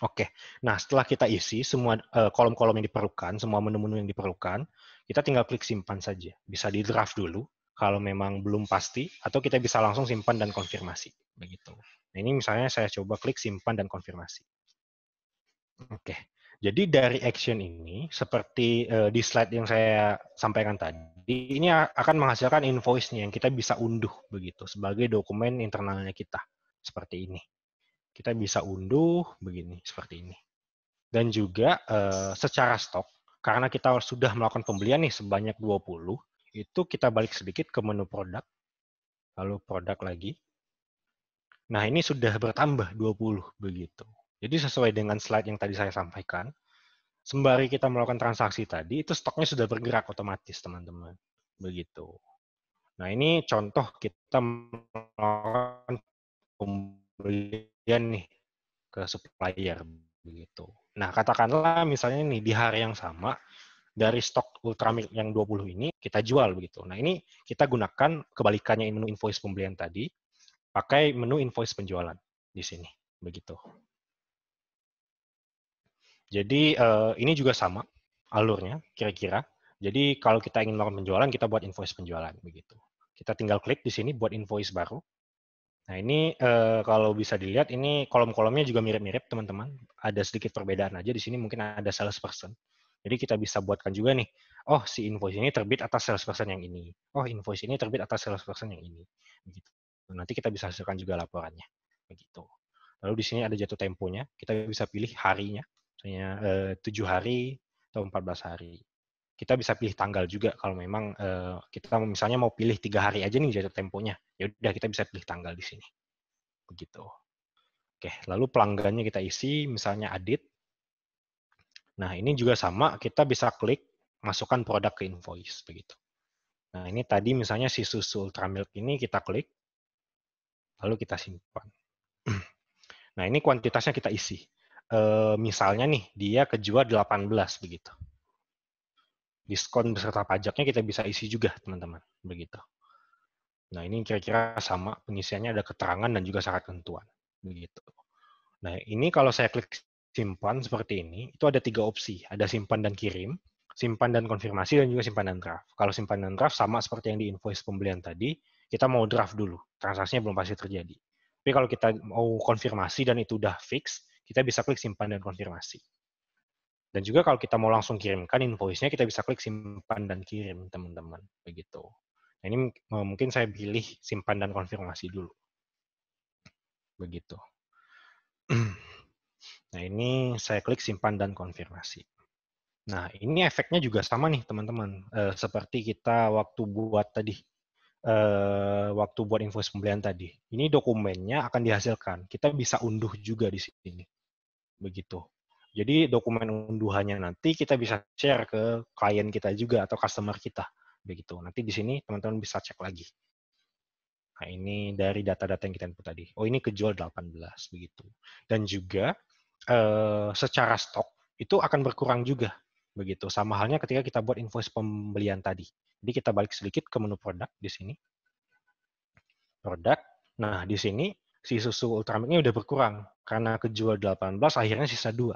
Oke, nah setelah kita isi semua kolom-kolom yang diperlukan, semua menu-menu yang diperlukan, kita tinggal klik simpan saja. Bisa di draft dulu kalau memang belum pasti, atau kita bisa langsung simpan dan konfirmasi. Begitu. Nah, ini misalnya saya coba klik simpan dan konfirmasi. Oke, jadi dari action ini, seperti di slide yang saya sampaikan tadi, ini akan menghasilkan invoice-nya yang kita bisa unduh begitu sebagai dokumen internalnya kita, seperti ini. Kita bisa unduh begini, seperti ini. Dan juga secara stok, karena kita sudah melakukan pembelian nih sebanyak 20, itu kita balik sedikit ke menu produk, lalu produk lagi. Nah, ini sudah bertambah 20 begitu. Jadi sesuai dengan slide yang tadi saya sampaikan, sembari kita melakukan transaksi tadi, itu stoknya sudah bergerak otomatis, teman-teman. Begitu. Nah, ini contoh kita melakukan pembelian nih ke supplier. Begitu. Nah, katakanlah misalnya nih di hari yang sama, dari stok Ultramilk yang 20 ini, kita jual. Begitu. Nah, ini kita gunakan kebalikannya menu invoice pembelian tadi, pakai menu invoice penjualan di sini. Begitu. Jadi ini juga sama alurnya kira-kira. Jadi kalau kita ingin melakukan penjualan, kita buat invoice penjualan begitu. Kita tinggal klik di sini buat invoice baru. Nah, ini kalau bisa dilihat ini kolom-kolomnya juga mirip-mirip teman-teman. Ada sedikit perbedaan aja di sini, mungkin ada salesperson. Jadi kita bisa buatkan juga nih, oh si invoice ini terbit atas salesperson yang ini. Oh, invoice ini terbit atas salesperson yang ini. Begitu. Nanti kita bisa hasilkan juga laporannya. Begitu. Lalu di sini ada jatuh temponya, kita bisa pilih harinya. Misalnya 7 hari atau 14 hari. Kita bisa pilih tanggal juga kalau memang kita misalnya mau pilih 3 hari aja nih jatuh temponya. Ya udah kita bisa pilih tanggal di sini. Begitu. Oke, lalu pelanggannya kita isi misalnya Adit. Nah, ini juga sama, kita bisa klik masukkan produk ke invoice begitu. Nah, ini tadi misalnya si susu Ultramilk ini kita klik lalu kita simpan. Nah, ini kuantitasnya kita isi. Misalnya nih, dia kejual 18 begitu. Diskon beserta pajaknya kita bisa isi juga, teman-teman. Begitu. Nah, ini kira-kira sama, pengisiannya ada keterangan dan juga syarat ketentuan. Begitu. Nah, ini kalau saya klik simpan seperti ini, itu ada 3 opsi. Ada simpan dan kirim, simpan dan konfirmasi, dan juga simpan dan draft. Kalau simpan dan draft sama seperti yang di invoice pembelian tadi, kita mau draft dulu, transaksinya belum pasti terjadi. Tapi kalau kita mau konfirmasi dan itu udah fix, kita bisa klik simpan dan konfirmasi. Dan juga kalau kita mau langsung kirimkan invoice-nya, kita bisa klik simpan dan kirim, teman-teman. Begitu. Nah, ini mungkin saya pilih simpan dan konfirmasi dulu. Begitu. Nah, ini saya klik simpan dan konfirmasi. Nah, ini efeknya juga sama nih, teman-teman. Seperti kita waktu buat tadi. Waktu buat invoice pembelian tadi. Ini dokumennya akan dihasilkan. Kita bisa unduh juga di sini. Begitu. Jadi dokumen unduhannya nanti kita bisa share ke klien kita juga atau customer kita. Begitu. Nanti di sini teman-teman bisa cek lagi. Nah, ini dari data-data yang kita input tadi. Oh, ini kejual 18. Begitu. Dan juga secara stok itu akan berkurang juga. Begitu. Sama halnya ketika kita buat invoice pembelian tadi. Jadi kita balik sedikit ke menu produk di sini. Produk. Nah, di sini si susu Ultramilk-nya udah berkurang. Karena kejual 18, akhirnya sisa 2.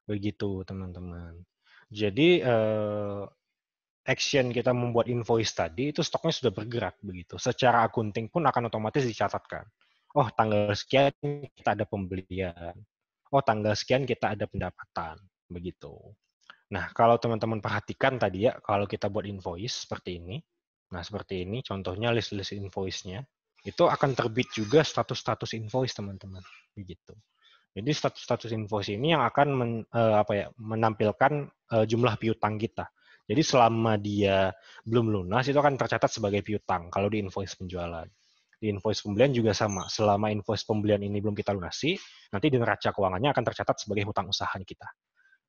Begitu, teman-teman. Jadi, action kita membuat invoice tadi, itu stoknya sudah bergerak. Begitu. Secara akunting pun akan otomatis dicatatkan. Oh, tanggal sekian kita ada pembelian. Oh, tanggal sekian kita ada pendapatan. Begitu. Nah, kalau teman-teman perhatikan tadi ya, kalau kita buat invoice seperti ini, nah seperti ini, contohnya list-list invoice-nya, itu akan terbit juga status-status invoice, teman-teman. Begitu. Jadi status-status invoice ini yang akan menampilkan jumlah piutang kita. Jadi selama dia belum lunas, itu akan tercatat sebagai piutang kalau di invoice penjualan. Di invoice pembelian juga sama. Selama invoice pembelian ini belum kita lunasi, nanti di neraca keuangannya akan tercatat sebagai hutang usaha kita.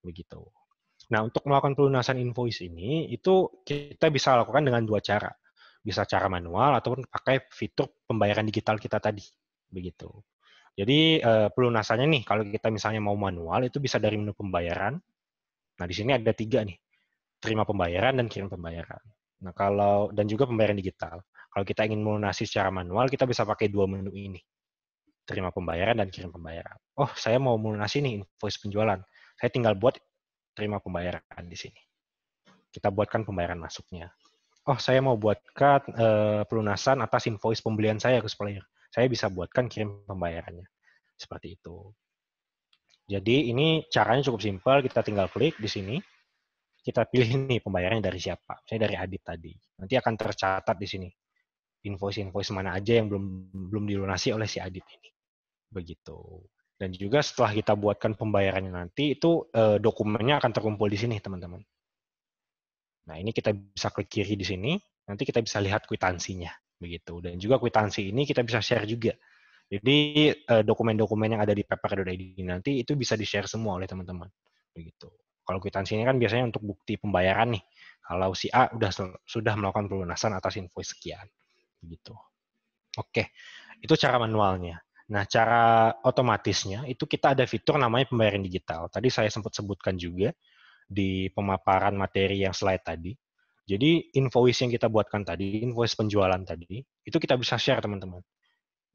Begitu. Nah, untuk melakukan pelunasan invoice ini, itu kita bisa lakukan dengan 2 cara. Bisa cara manual ataupun pakai fitur pembayaran digital kita tadi. Begitu. Jadi pelunasannya nih, kalau kita misalnya mau manual, itu bisa dari menu pembayaran. Nah, di sini ada 3 nih. Terima pembayaran dan kirim pembayaran. Nah, dan juga pembayaran digital. Kalau kita ingin melunasi secara manual, kita bisa pakai 2 menu ini. Terima pembayaran dan kirim pembayaran. Oh, saya mau melunasi nih invoice penjualan. Saya tinggal buat terima pembayaran di sini. Kita buatkan pembayaran masuknya. Oh, saya mau buatkan pelunasan atas invoice pembelian saya ke supplier. Saya bisa buatkan kirim pembayarannya. Seperti itu. Jadi ini caranya cukup simpel. Kita tinggal klik di sini. Kita pilih nih pembayarannya dari siapa. Saya dari Adit tadi. Nanti akan tercatat di sini. Invoice-invoice mana aja yang belum dilunasi oleh si Adit ini. Begitu. Dan juga setelah kita buatkan pembayarannya nanti, itu dokumennya akan terkumpul di sini, teman-teman. Nah, ini kita bisa klik kiri di sini. Nanti kita bisa lihat kwitansinya. Begitu. Dan juga kwitansi ini kita bisa share juga. Jadi dokumen-dokumen yang ada di paper.id nanti itu bisa di-share semua oleh teman-teman. Begitu. Kalau kwitansi ini kan biasanya untuk bukti pembayaran nih. Kalau si A sudah melakukan pelunasan atas invoice sekian. Begitu. Oke, itu cara manualnya. Nah, cara otomatisnya itu kita ada fitur namanya pembayaran digital. Tadi saya sempat sebutkan juga di pemaparan materi yang slide tadi. Jadi invoice yang kita buatkan tadi, invoice penjualan tadi, itu kita bisa share, teman-teman.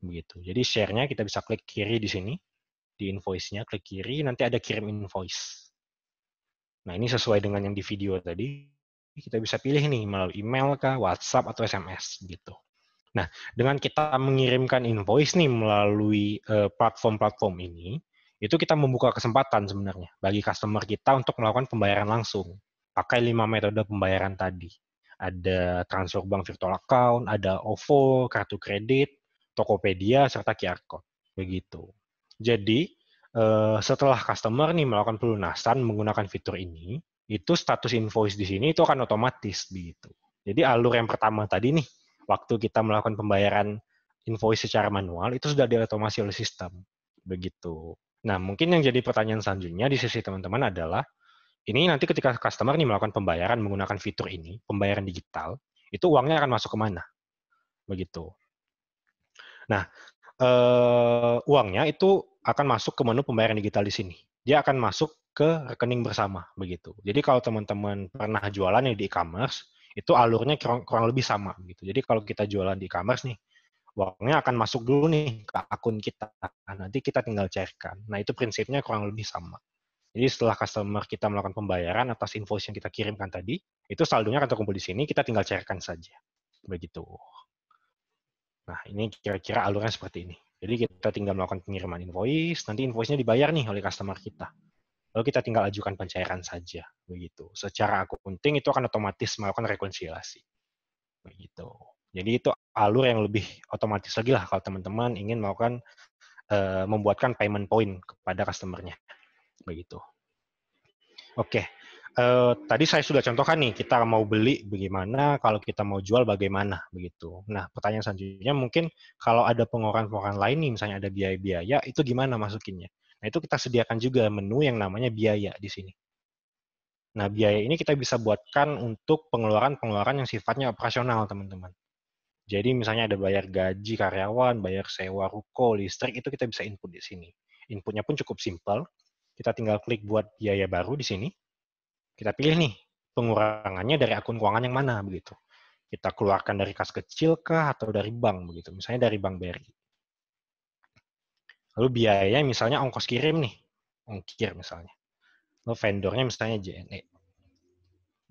Begitu. Jadi share-nya kita bisa klik kiri di sini, di invoice-nya, klik kiri, nanti ada kirim invoice. Nah, ini sesuai dengan yang di video tadi, kita bisa pilih nih, melalui email kah, WhatsApp, atau SMS, gitu. Nah, dengan kita mengirimkan invoice nih melalui platform-platform ini, itu kita membuka kesempatan sebenarnya bagi customer kita untuk melakukan pembayaran langsung. Pakai 5 metode pembayaran tadi. Ada transfer bank virtual account, ada OVO, kartu kredit, Tokopedia, serta QR Code. Begitu. Jadi, setelah customer nih melakukan pelunasan menggunakan fitur ini, itu status invoice di sini itu akan otomatis. Begitu. Jadi, alur yang pertama tadi nih, waktu kita melakukan pembayaran invoice secara manual, itu sudah diotomasi oleh sistem. Begitu. Nah, mungkin yang jadi pertanyaan selanjutnya di sisi teman-teman adalah, ini nanti ketika customer nih melakukan pembayaran menggunakan fitur ini, pembayaran digital, itu uangnya akan masuk ke mana? Begitu. Nah, uangnya itu akan masuk ke menu pembayaran digital di sini. Dia akan masuk ke rekening bersama. Begitu. Jadi kalau teman-teman pernah jualan di e-commerce, itu alurnya kurang lebih sama. Gitu. Jadi kalau kita jualan di e-commerce nih, Uangnya akan masuk dulu nih ke akun kita. Nanti kita tinggal cairkan. Nah, itu prinsipnya kurang lebih sama. Jadi setelah customer kita melakukan pembayaran atas invoice yang kita kirimkan tadi, itu saldonya akan terkumpul di sini, kita tinggal cairkan saja. Begitu. Nah, ini kira-kira alurnya seperti ini. Jadi kita tinggal melakukan pengiriman invoice, nanti invoice-nya dibayar nih oleh customer kita. Lalu kita tinggal ajukan pencairan saja. Begitu. Secara akunting itu akan otomatis melakukan rekonsiliasi. Begitu. Jadi itu alur yang lebih otomatis lagi lah kalau teman-teman ingin melakukan membuatkan payment point kepada customer-nya. Begitu. Oke. Tadi saya sudah contohkan nih, kita mau beli bagaimana, kalau kita mau jual bagaimana, begitu. Nah, pertanyaan selanjutnya mungkin kalau ada pengeluaran-pengeluaran lain nih, misalnya ada biaya-biaya, itu gimana masukinnya? Nah, itu kita sediakan juga menu yang namanya biaya di sini. Nah, biaya ini kita bisa buatkan untuk pengeluaran-pengeluaran yang sifatnya operasional, teman-teman. Jadi misalnya ada bayar gaji karyawan, bayar sewa ruko, listrik, itu kita bisa input di sini. Inputnya pun cukup simpel. Kita tinggal klik buat biaya baru di sini. Kita pilih nih, pengurangannya dari akun keuangan yang mana, begitu. Kita keluarkan dari kas kecil kah, atau dari bank, begitu. Misalnya dari Bank BRI. Lalu biayanya misalnya ongkos kirim nih, ongkir misalnya. Lalu vendornya misalnya JNE.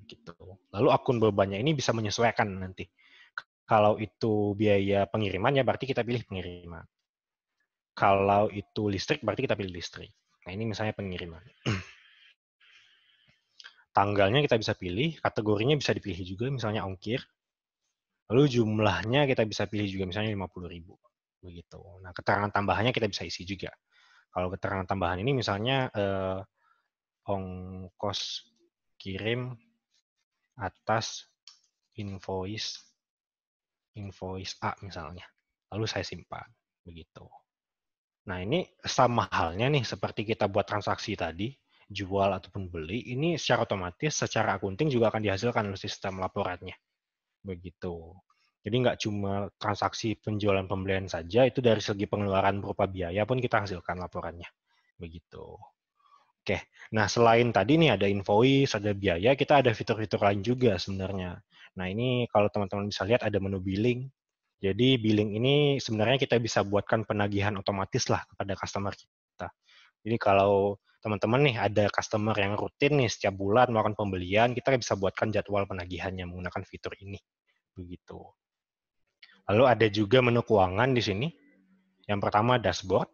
Gitu. Lalu akun bebannya ini bisa menyesuaikan nanti. Kalau itu biaya pengiriman, ya berarti kita pilih pengiriman. Kalau itu listrik, berarti kita pilih listrik. Nah, ini misalnya pengiriman. Tanggalnya kita bisa pilih, kategorinya bisa dipilih juga, misalnya ongkir. Lalu jumlahnya kita bisa pilih juga, misalnya 50.000. Begitu. Nah, keterangan tambahannya kita bisa isi juga. Kalau keterangan tambahan ini misalnya ongkos kirim atas invoice A misalnya. Lalu saya simpan. Begitu. Nah, ini sama halnya nih seperti kita buat transaksi tadi, jual ataupun beli, ini secara otomatis, secara akunting juga akan dihasilkan oleh sistem laporannya. Begitu. Jadi nggak cuma transaksi penjualan pembelian saja, itu dari segi pengeluaran berupa biaya pun kita hasilkan laporannya. Begitu. Oke, nah selain tadi nih ada invoice, ada biaya, kita ada fitur-fitur lain juga sebenarnya. Nah ini kalau teman-teman bisa lihat ada menu billing. Jadi billing ini sebenarnya kita bisa buatkan penagihan otomatis lah kepada customer kita. Jadi kalau teman-teman nih ada customer yang rutin nih setiap bulan melakukan pembelian, kita bisa buatkan jadwal penagihannya menggunakan fitur ini. Begitu. Lalu ada juga menu keuangan di sini. Yang pertama dashboard.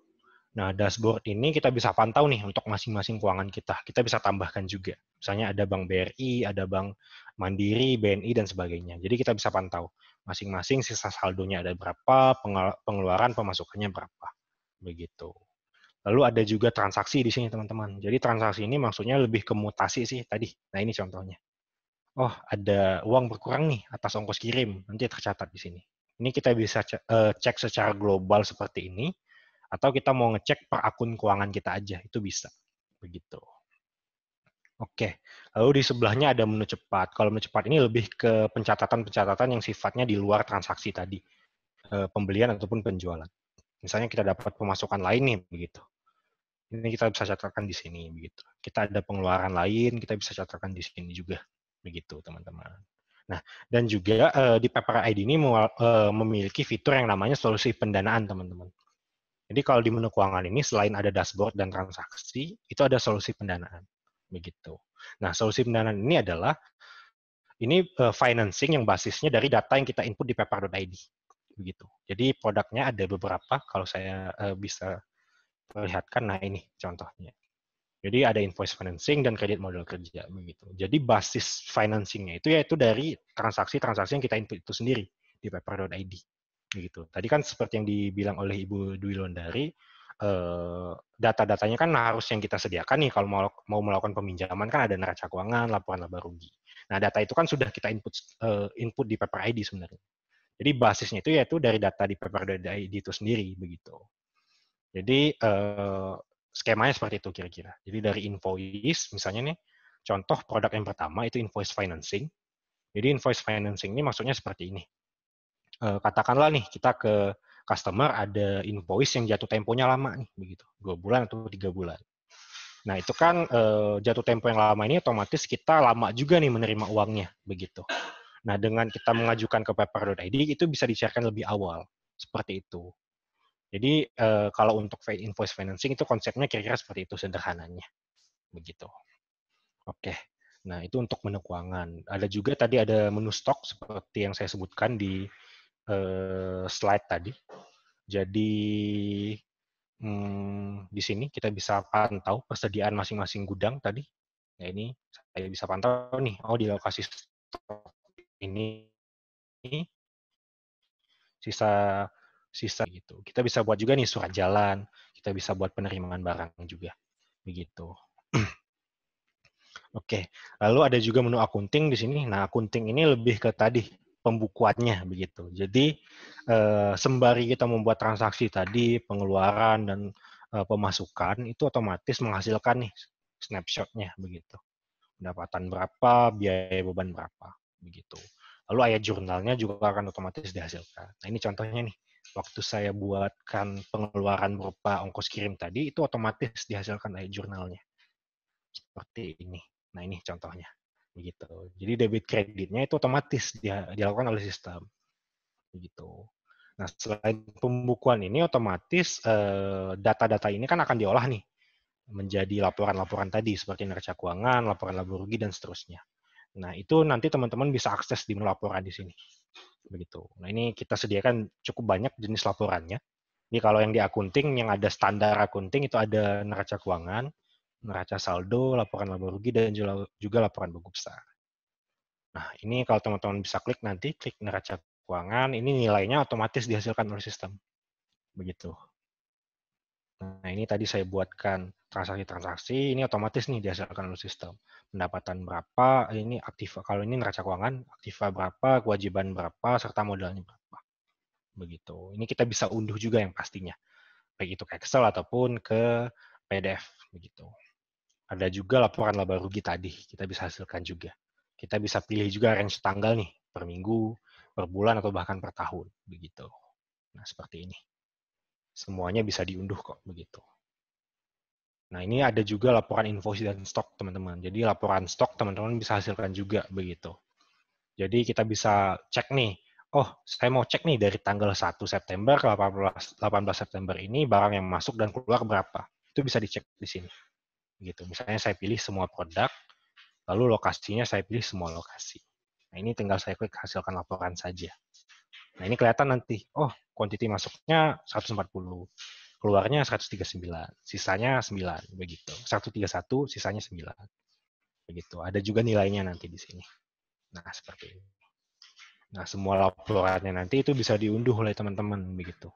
Nah, dashboard ini kita bisa pantau nih untuk masing-masing keuangan kita. Kita bisa tambahkan juga. Misalnya ada Bank BRI, ada Bank Mandiri, BNI, dan sebagainya. Jadi kita bisa pantau masing-masing sisa saldonya ada berapa, pengeluaran pemasukannya berapa. Begitu. Lalu ada juga transaksi di sini, teman-teman. Jadi transaksi ini maksudnya lebih ke mutasi sih tadi. Nah, ini contohnya. Oh, ada uang berkurang nih atas ongkos kirim. Nanti tercatat di sini. Ini kita bisa cek secara global seperti ini, atau kita mau ngecek per akun keuangan kita aja, itu bisa. Begitu. Oke, lalu di sebelahnya ada menu cepat. Kalau menu cepat ini lebih ke pencatatan-pencatatan yang sifatnya di luar transaksi tadi, pembelian ataupun penjualan. Misalnya kita dapat pemasukan lain nih, begitu. Ini kita bisa catatkan di sini, begitu. Kita ada pengeluaran lain, kita bisa catatkan di sini juga, begitu, teman-teman. Nah, dan juga di Paper ID ini memiliki fitur yang namanya solusi pendanaan, teman-teman. Jadi kalau di menu keuangan ini selain ada dashboard dan transaksi, itu ada solusi pendanaan, begitu. Nah, solusi pendanaan ini adalah financing yang basisnya dari data yang kita input di paper.id, begitu. Jadi produknya ada beberapa, kalau saya bisa perlihatkan. Nah, ini contohnya. Jadi ada invoice financing dan kredit modal kerja, begitu. Jadi basis financingnya itu yaitu dari transaksi-transaksi yang kita input itu sendiri di paper.id. Begitu. Tadi kan seperti yang dibilang oleh Ibu Dwi Londari, data-datanya kan harus yang kita sediakan nih kalau mau melakukan peminjaman kan ada neraca keuangan, laporan laba rugi. Nah, data itu kan sudah kita input di Paper ID sebenarnya. Jadi basisnya itu yaitu dari data di Paper.id itu sendiri, begitu. Jadi skemanya seperti itu kira-kira. Jadi dari invoice, misalnya nih, contoh produk yang pertama itu invoice financing. Jadi invoice financing ini maksudnya seperti ini. Katakanlah nih kita ke customer ada invoice yang jatuh temponya lama nih, begitu, 2 bulan atau 3 bulan. Nah itu kan jatuh tempo yang lama ini otomatis kita lama juga nih menerima uangnya, begitu. Nah dengan kita mengajukan ke paper.id itu bisa dicairkan lebih awal. Seperti itu. Jadi kalau untuk invoice financing itu konsepnya kira-kira seperti itu sederhananya. Begitu. Oke. Nah, itu untuk menu keuangan. Ada juga tadi ada menu stok seperti yang saya sebutkan di slide tadi. Jadi di sini kita bisa pantau persediaan masing-masing gudang tadi. Nah, ini saya bisa pantau nih. Oh, di lokasi stok ini sisa gitu. Kita bisa buat juga nih surat jalan, kita bisa buat penerimaan barang juga. Begitu. Oke, lalu ada juga menu akunting di sini. Nah, akunting ini lebih ke tadi pembukuannya begitu. Jadi sembari kita membuat transaksi tadi, pengeluaran dan pemasukan itu otomatis menghasilkan nih snapshot-nya begitu. Pendapatan berapa, biaya beban berapa begitu. Lalu ayat jurnalnya juga akan otomatis dihasilkan. Nah, ini contohnya nih. Waktu saya buatkan pengeluaran berupa ongkos kirim tadi, itu otomatis dihasilkan ayat jurnalnya. Seperti ini. Nah, ini contohnya. Begitu. Jadi debit kreditnya itu otomatis dilakukan oleh sistem. Begitu. Nah, selain pembukuan ini, otomatis data-data ini kan akan diolah nih menjadi laporan-laporan tadi, seperti neraca keuangan, laporan laba rugi, dan seterusnya. Nah, itu nanti teman-teman bisa akses di menu laporan di sini. Begitu. Nah, ini kita sediakan cukup banyak jenis laporannya. Jadi kalau yang di akunting, yang ada standar akunting itu ada neraca keuangan, neraca saldo, laporan laba rugi, dan juga laporan buku besar. Nah, ini kalau teman-teman bisa klik nanti, klik neraca keuangan, ini nilainya otomatis dihasilkan oleh sistem. Begitu. Nah, ini tadi saya buatkan transaksi-transaksi, ini otomatis nih dihasilkan oleh sistem. Pendapatan berapa, ini aktif, kalau ini neraca keuangan, aktiva berapa, kewajiban berapa, serta modalnya berapa. Begitu. Ini kita bisa unduh juga yang pastinya. Baik itu ke Excel ataupun ke PDF. Begitu. Ada juga laporan laba rugi tadi, kita bisa hasilkan juga. Kita bisa pilih juga range tanggal nih, per minggu, per bulan, atau bahkan per tahun. Begitu. Nah, seperti ini. Semuanya bisa diunduh kok, begitu. Nah, ini ada juga laporan invoice dan stok, teman-teman. Jadi, laporan stok teman-teman bisa hasilkan juga, begitu. Jadi, kita bisa cek nih, oh, saya mau cek nih dari tanggal 1 September ke 18 September ini, barang yang masuk dan keluar berapa. Itu bisa dicek di sini. Gitu. Misalnya saya pilih semua produk, lalu lokasinya saya pilih semua lokasi. Nah, ini tinggal saya klik hasilkan laporan saja. Nah, ini kelihatan nanti, oh, quantity masuknya 140, keluarnya 139, sisanya 9, begitu. 131, sisanya 9. Begitu. Ada juga nilainya nanti di sini. Nah, seperti ini. Nah, semua laporannya nanti itu bisa diunduh oleh teman-teman, begitu.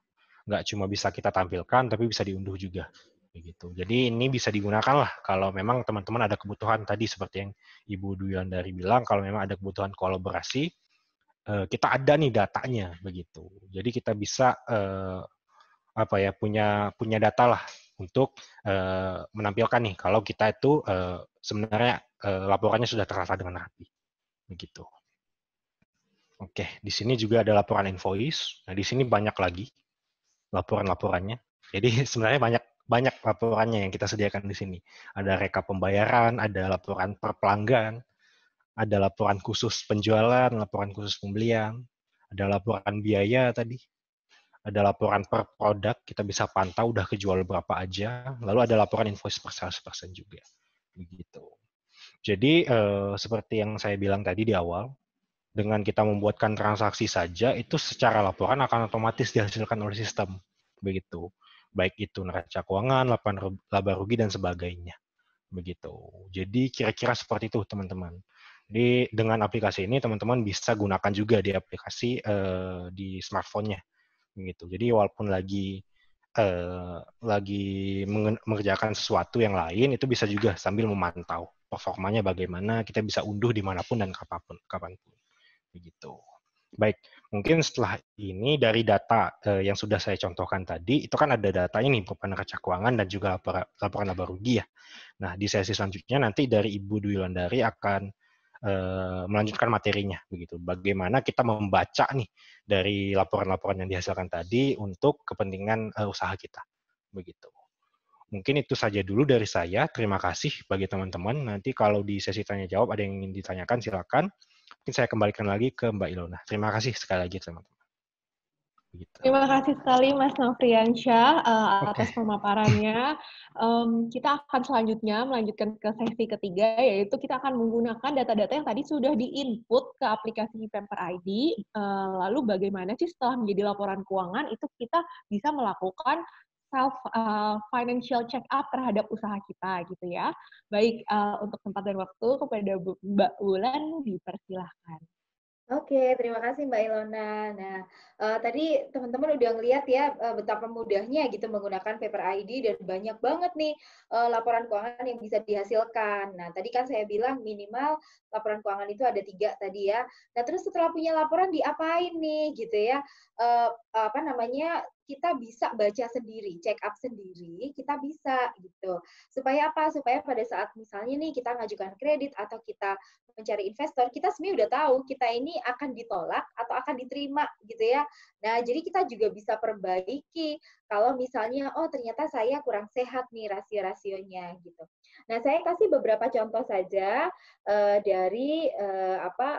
Nggak cuma bisa kita tampilkan, tapi bisa diunduh juga. Begitu. Jadi ini bisa digunakan lah kalau memang teman-teman ada kebutuhan tadi seperti yang Ibu Dwi Landari bilang, kalau memang ada kebutuhan kolaborasi, kita ada nih datanya begitu. Jadi kita bisa punya data lah untuk menampilkan nih kalau kita itu sebenarnya laporannya sudah tertata dengan rapi. Begitu. Oke, di sini juga ada laporan invoice. Nah, di sini banyak lagi laporan-laporannya. Jadi sebenarnya banyak laporannya yang kita sediakan di sini. Ada rekap pembayaran, ada laporan per pelanggan, ada laporan khusus penjualan, laporan khusus pembelian, ada laporan biaya tadi, ada laporan per produk, kita bisa pantau udah kejual berapa aja, lalu ada laporan invoice per 100% juga. Begitu. Jadi seperti yang saya bilang tadi di awal, dengan kita membuatkan transaksi saja, itu secara laporan akan otomatis dihasilkan oleh sistem. Begitu. Baik itu neraca keuangan, laporan laba rugi, dan sebagainya. Begitu. Jadi kira-kira seperti itu, teman-teman. Jadi dengan aplikasi ini, teman-teman bisa gunakan juga di aplikasi di smartphone-nya. Begitu. Jadi walaupun lagi mengerjakan sesuatu yang lain, itu bisa juga sambil memantau performanya bagaimana, kita bisa unduh dimanapun dan kapanpun. Begitu. Baik, mungkin setelah ini dari data yang sudah saya contohkan tadi, itu kan ada datanya nih, berupa neraca keuangan dan juga laporan laba rugi ya. Nah, di sesi selanjutnya nanti dari Ibu Dwi Landari akan melanjutkan materinya, begitu. Bagaimana kita membaca nih dari laporan-laporan yang dihasilkan tadi untuk kepentingan usaha kita, begitu. Mungkin itu saja dulu dari saya. Terima kasih bagi teman-teman. Nanti kalau di sesi tanya jawab ada yang ingin ditanyakan, silakan. Mungkin saya kembalikan lagi ke Mbak Ilona. Terima kasih sekali lagi teman-teman. Begitu. Terima kasih sekali Mas Nofriansyah Oke. atas pemaparannya. Kita akan selanjutnya melanjutkan ke sesi ketiga, yaitu kita akan menggunakan data-data yang tadi sudah di-input ke aplikasi Paper ID. Lalu bagaimana sih setelah menjadi laporan keuangan itu kita bisa melakukan self financial check up terhadap usaha kita gitu ya. Baik, untuk tempat dan waktu kepada Mbak Wulan dipersilahkan. Oke, terima kasih Mbak Ilona. Nah, tadi teman-teman udah ngeliat ya betapa mudahnya gitu menggunakan Paper ID dan banyak banget nih laporan keuangan yang bisa dihasilkan. Nah, tadi kan saya bilang minimal laporan keuangan itu ada 3 tadi ya. Nah, terus setelah punya laporan diapain nih gitu ya? Apa namanya? Kita bisa baca sendiri, check up sendiri, kita bisa gitu. Supaya apa? Supaya pada saat misalnya nih kita ngajukan kredit atau kita mencari investor, kita sebenarnya udah tahu kita ini akan ditolak atau akan diterima gitu ya. Nah, jadi kita juga bisa perbaiki kalau misalnya, oh ternyata saya kurang sehat nih rasio-rasionya gitu. Nah, saya kasih beberapa contoh saja dari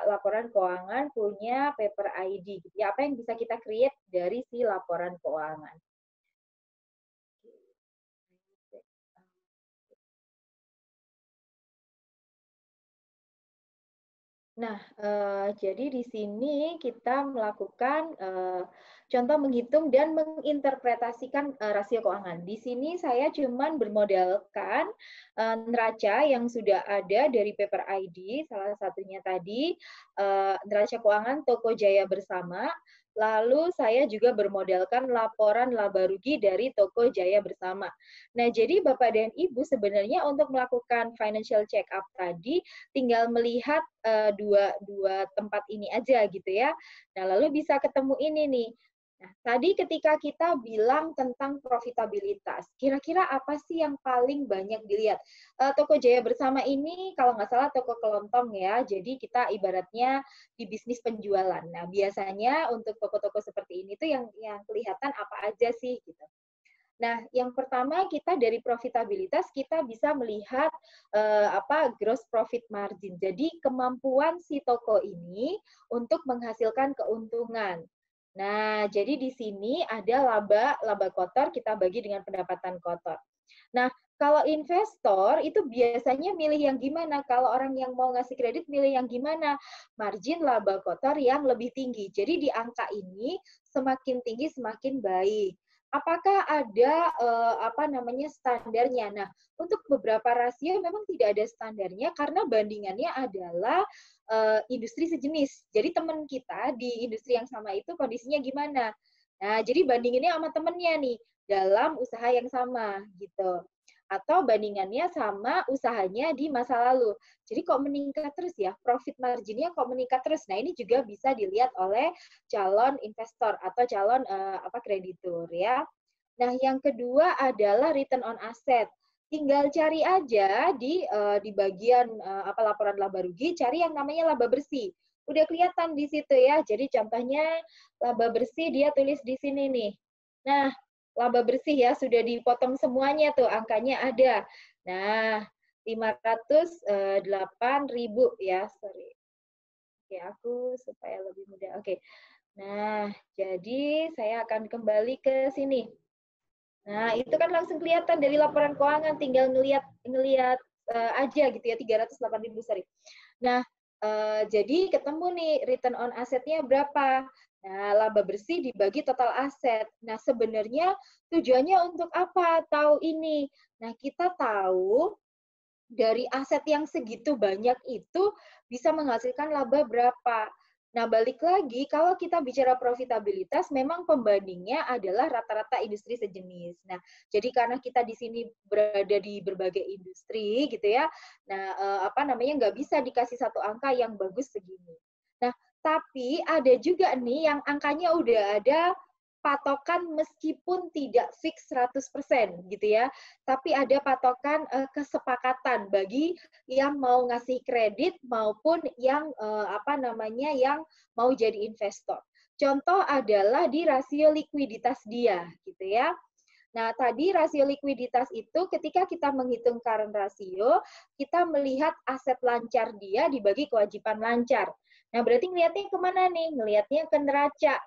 laporan keuangan punya Paper ID gitu ya. Apa yang bisa kita create dari si laporan keuangan. Nah, jadi di sini kita melakukan contoh menghitung dan menginterpretasikan rasio keuangan. Di sini saya cuman bermodalkan neraca yang sudah ada dari Paper ID, salah satunya tadi neraca keuangan Toko Jaya Bersama. Lalu saya juga bermodalkan laporan laba rugi dari Toko Jaya Bersama. Nah, jadi Bapak dan Ibu sebenarnya untuk melakukan financial check up tadi tinggal melihat dua tempat ini aja gitu ya. Nah, lalu bisa ketemu ini nih. Nah, tadi ketika kita bilang tentang profitabilitas, kira-kira apa sih yang paling banyak dilihat? Toko Jaya Bersama ini kalau nggak salah toko kelontong ya, jadi kita ibaratnya di bisnis penjualan. Nah, biasanya untuk toko-toko seperti ini tuh yang kelihatan apa aja sih gitu. Nah, yang pertama kita dari profitabilitas kita bisa melihat gross profit margin. Jadi kemampuan si toko ini untuk menghasilkan keuntungan. Nah, jadi di sini ada laba kotor kita bagi dengan pendapatan kotor. Nah, kalau investor itu biasanya milih yang gimana? Kalau orang yang mau ngasih kredit milih yang gimana? Margin laba kotor yang lebih tinggi. Jadi di angka ini semakin tinggi semakin baik. Apakah ada standarnya? Nah, untuk beberapa rasio memang tidak ada standarnya karena bandingannya adalah industri sejenis. Jadi teman kita di industri yang sama itu kondisinya gimana? Nah, jadi bandinginnya sama temennya nih dalam usaha yang sama gitu. Atau bandingannya sama usahanya di masa lalu. Jadi kok meningkat terus ya, profit marginnya kok meningkat terus. Nah, ini juga bisa dilihat oleh calon investor atau calon kreditur ya. Nah, yang kedua adalah return on asset. Tinggal cari aja di bagian laporan laba rugi, cari yang namanya laba bersih. Udah kelihatan di situ ya. Jadi contohnya laba bersih dia tulis di sini nih. Nah, laba bersih ya sudah dipotong semuanya tuh angkanya ada. Nah, 508.000 ya, sorry. Oke, aku supaya lebih mudah. Oke. Nah, jadi saya akan kembali ke sini. Nah, itu kan langsung kelihatan dari laporan keuangan, tinggal ngelihat aja gitu ya, 308.000, sorry. Nah, jadi ketemu nih return on asset-nya berapa. Nah, laba bersih dibagi total aset. Nah, sebenarnya tujuannya untuk apa? Tahu ini. Nah, kita tahu dari aset yang segitu banyak itu bisa menghasilkan laba berapa. Nah, balik lagi, kalau kita bicara profitabilitas, memang pembandingnya adalah rata-rata industri sejenis. Nah, jadi karena kita di sini berada di berbagai industri, gitu ya, nah, nggak bisa dikasih satu angka yang bagus segini. Nah, tapi ada juga nih yang angkanya udah ada patokan meskipun tidak fix 100% gitu ya, tapi ada patokan kesepakatan bagi yang mau ngasih kredit maupun yang yang mau jadi investor. Contoh adalah di rasio likuiditas dia gitu ya. Nah, tadi rasio likuiditas itu ketika kita menghitung current rasio, kita melihat aset lancar dia dibagi kewajiban lancar. Nah, berarti ngelihatnya kemana nih? Ngelihatnya ke neraca.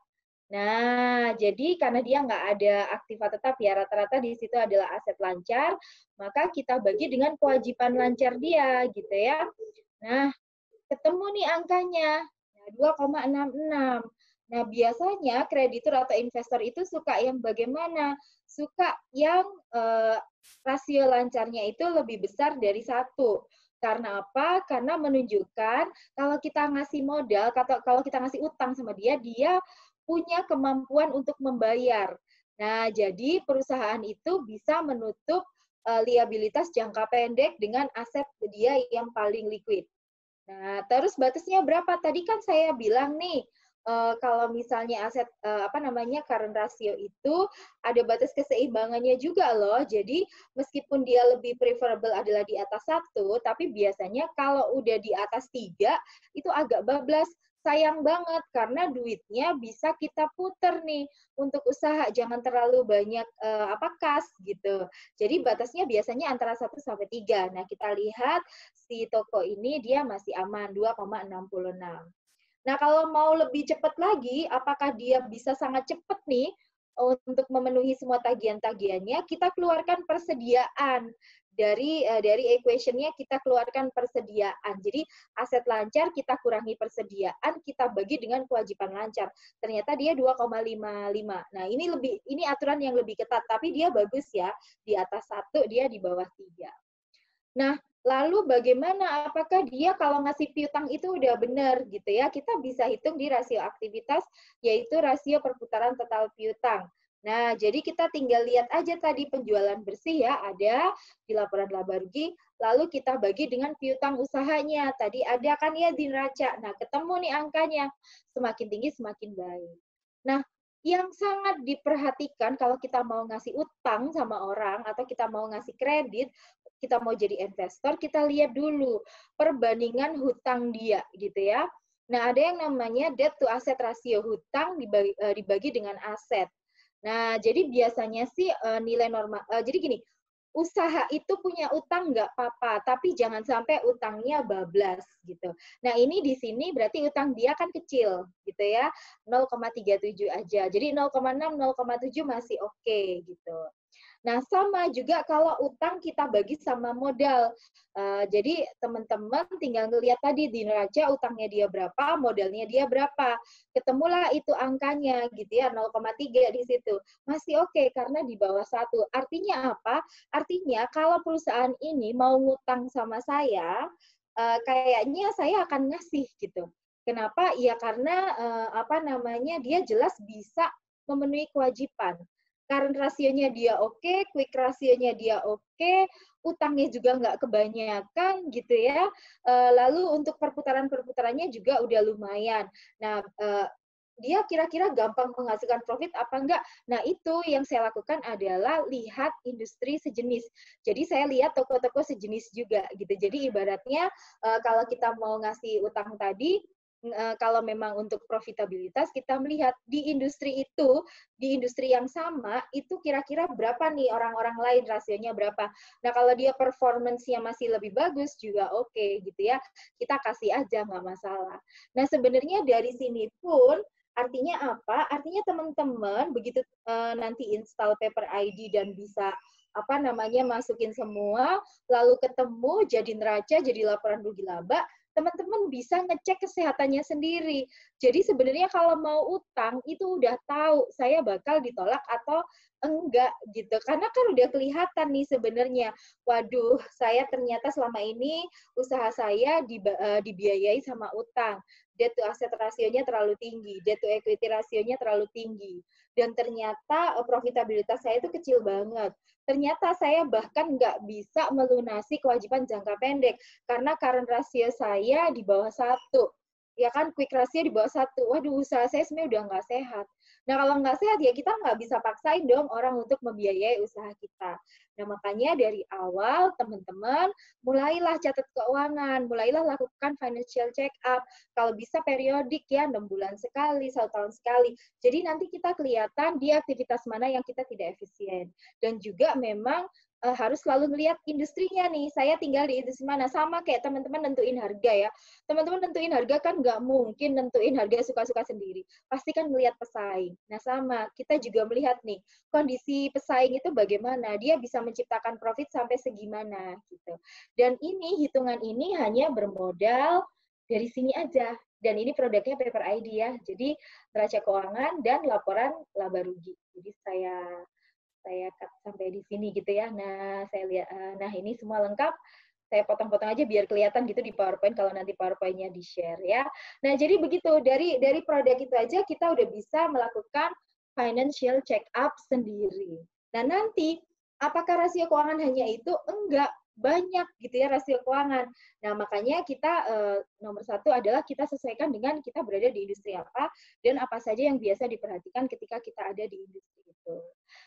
Nah, jadi karena dia nggak ada aktiva tetap ya, rata-rata di situ adalah aset lancar, maka kita bagi dengan kewajiban lancar dia, gitu ya. Nah, ketemu nih angkanya, nah 2,66. Nah, biasanya kreditur atau investor itu suka yang bagaimana? Suka yang rasio lancarnya itu lebih besar dari 1. Karena apa? Karena menunjukkan kalau kita ngasih modal, kalau kita ngasih utang sama dia, dia punya kemampuan untuk membayar. Nah, jadi perusahaan itu bisa menutup liabilitas jangka pendek dengan aset dia yang paling liquid. Nah, terus batasnya berapa? Tadi kan saya bilang nih, kalau misalnya aset current ratio itu ada batas keseimbangannya juga loh. Jadi meskipun dia lebih preferable adalah di atas 1, tapi biasanya kalau udah di atas 3 itu agak bablas. Sayang banget karena duitnya bisa kita puter nih untuk usaha, jangan terlalu banyak kas gitu. Jadi batasnya biasanya antara 1 sampai 3. Nah, kita lihat si toko ini dia masih aman 2,66. Nah, kalau mau lebih cepat lagi, apakah dia bisa sangat cepat nih untuk memenuhi semua tagihan-tagihannya? Kita keluarkan persediaan dari equation-nya, kita keluarkan persediaan. Jadi aset lancar kita kurangi persediaan, kita bagi dengan kewajiban lancar. Ternyata dia 2,55. Nah, ini aturan yang lebih ketat, tapi dia bagus ya. Di atas 1, dia di bawah 3. Nah, lalu bagaimana? Apakah dia kalau ngasih piutang itu udah benar gitu ya? Kita bisa hitung di rasio aktivitas, yaitu rasio perputaran total piutang. Nah, jadi kita tinggal lihat aja tadi penjualan bersih ya, ada di laporan laba rugi, lalu kita bagi dengan piutang usahanya. Tadi ada kan ya di neraca. Nah, ketemu nih angkanya. Semakin tinggi semakin baik. Nah, yang sangat diperhatikan kalau kita mau ngasih utang sama orang atau kita mau ngasih kredit, kita mau jadi investor, kita lihat dulu perbandingan hutang dia gitu ya. Nah, ada yang namanya debt to asset ratio, hutang dibagi dengan aset. Nah, jadi biasanya sih nilai normal, jadi gini, usaha itu punya utang nggak apa-apa, tapi jangan sampai utangnya bablas gitu. Nah, ini di sini berarti utang dia kan kecil gitu ya, 0,37 aja. Jadi 0,6, 0,7 masih oke gitu. Nah, sama juga kalau utang kita bagi sama modal. Jadi teman-teman tinggal ngelihat tadi di neraca utangnya dia berapa, modalnya dia berapa. Ketemulah itu angkanya gitu ya, 0,3 di situ. Masih oke karena di bawah 1. Artinya apa? Artinya kalau perusahaan ini mau ngutang sama saya, kayaknya saya akan ngasih gitu. Kenapa? Ya karena dia jelas bisa memenuhi kewajiban. Current rasionya dia oke, quick rasionya dia oke, utangnya juga nggak kebanyakan gitu ya. Lalu untuk perputarannya juga udah lumayan. Nah, dia kira-kira gampang menghasilkan profit apa enggak? Nah, itu yang saya lakukan adalah lihat industri sejenis. Jadi saya lihat toko-toko sejenis juga gitu. Jadi ibaratnya kalau kita mau ngasih utang tadi, kalau memang untuk profitabilitas kita melihat di industri itu, di industri yang sama itu kira-kira berapa nih orang-orang lain rasionya berapa. Nah, kalau dia performance-nya masih lebih bagus juga oke gitu ya. Kita kasih aja nggak masalah. Nah, sebenarnya dari sini pun artinya apa? Artinya teman-teman begitu nanti install Paper ID dan bisa masukin semua, lalu ketemu jadi neraca, jadi laporan rugi laba, teman-teman bisa ngecek kesehatannya sendiri. Jadi sebenarnya kalau mau utang itu udah tahu saya bakal ditolak atau enggak gitu. Karena kan udah kelihatan nih sebenarnya. Waduh, saya ternyata selama ini usaha saya dibiayai sama utang. Debt to asset rasionya terlalu tinggi, debt to equity rasionya terlalu tinggi. Dan ternyata profitabilitas saya itu kecil banget. Ternyata saya bahkan nggak bisa melunasi kewajiban jangka pendek karena current rasio saya di bawah 1. Ya kan, quick rasio di bawah 1. Waduh, usaha saya sebenarnya udah nggak sehat. Nah, kalau nggak sehat ya kita nggak bisa paksain dong orang untuk membiayai usaha kita. Nah, makanya dari awal teman-teman mulailah catat keuangan, mulailah lakukan financial check up. Kalau bisa periodik ya, 6 bulan sekali, 1 tahun sekali. Jadi nanti kita kelihatan di aktivitas mana yang kita tidak efisien. Dan juga memang harus selalu melihat industrinya nih, saya tinggal di industri mana. Sama kayak teman-teman nentuin harga ya. Teman-teman nentuin harga kan nggak mungkin nentuin harga suka-suka sendiri. Pasti kan melihat pesaing. Nah sama, kita juga melihat nih, kondisi pesaing itu bagaimana, dia bisa menciptakan profit sampai segimana gitu. Dan ini, hitungan ini hanya bermodal dari sini aja. Dan ini produknya Paper ID ya. Jadi neraca keuangan dan laporan laba rugi. Jadi saya cut sampai di sini gitu ya. Nah, saya lihat nah ini semua lengkap. Saya potong-potong aja biar kelihatan gitu di PowerPoint kalau nanti PowerPoint-nya di-share ya. Nah, jadi begitu dari produk itu aja kita udah bisa melakukan financial check up sendiri. Nah, nanti apakah rasio keuangan hanya itu? Enggak, banyak gitu ya rasio keuangan. Nah, makanya kita nomor satu adalah kita sesuaikan dengan kita berada di industri apa dan apa saja yang biasa diperhatikan ketika kita ada di industri itu.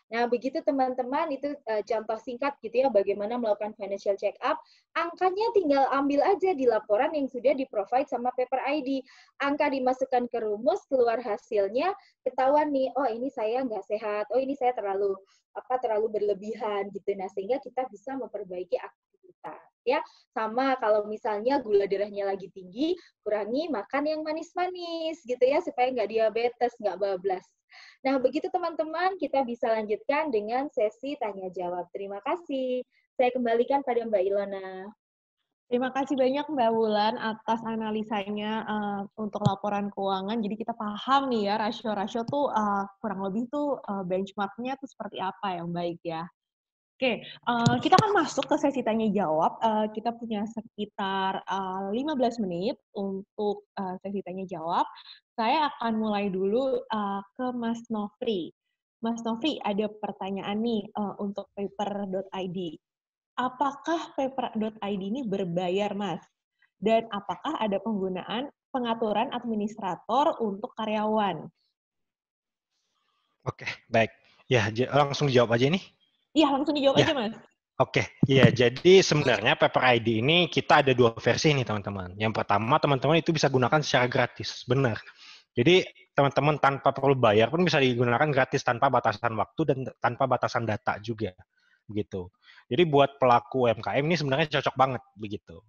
Nah, begitu teman-teman, itu contoh singkat gitu ya, bagaimana melakukan financial check up. Angkanya tinggal ambil aja di laporan yang sudah di-provide sama Paper ID. Angka dimasukkan ke rumus, keluar hasilnya, ketahuan nih, oh ini saya nggak sehat, oh ini saya terlalu berlebihan gitu. Nah, sehingga kita bisa memperbaiki aktivitas. Ya, sama kalau misalnya gula darahnya lagi tinggi, kurangi makan yang manis-manis gitu ya, supaya nggak diabetes, nggak bablas. Nah, begitu teman-teman, kita bisa lanjutkan dengan sesi tanya-jawab. Terima kasih. Saya kembalikan pada Mbak Ilona. Terima kasih banyak Mbak Wulan atas analisanya untuk laporan keuangan. Jadi kita paham nih ya, rasio-rasio tuh kurang lebih tuh benchmark-nya tuh seperti apa yang baik ya. Oke, kita akan masuk ke sesi tanya-jawab. Kita punya sekitar 15 menit untuk sesi tanya-jawab. Saya akan mulai dulu ke Mas Nofri. Mas Nofri, ada pertanyaan nih untuk paper.id. Apakah paper.id ini berbayar, Mas? Dan apakah ada penggunaan pengaturan administrator untuk karyawan? Oke, baik. Ya, langsung dijawab aja nih. Iya, langsung dijawab Ya. aja, Mas. Oke, ya jadi sebenarnya Paper ID ini kita ada 2 versi nih teman-teman. Yang pertama teman-teman itu bisa gunakan secara gratis, benar. Jadi teman-teman tanpa perlu bayar pun bisa digunakan gratis tanpa batasan waktu dan tanpa batasan data juga, begitu. Jadi buat pelaku UMKM ini sebenarnya cocok banget begitu.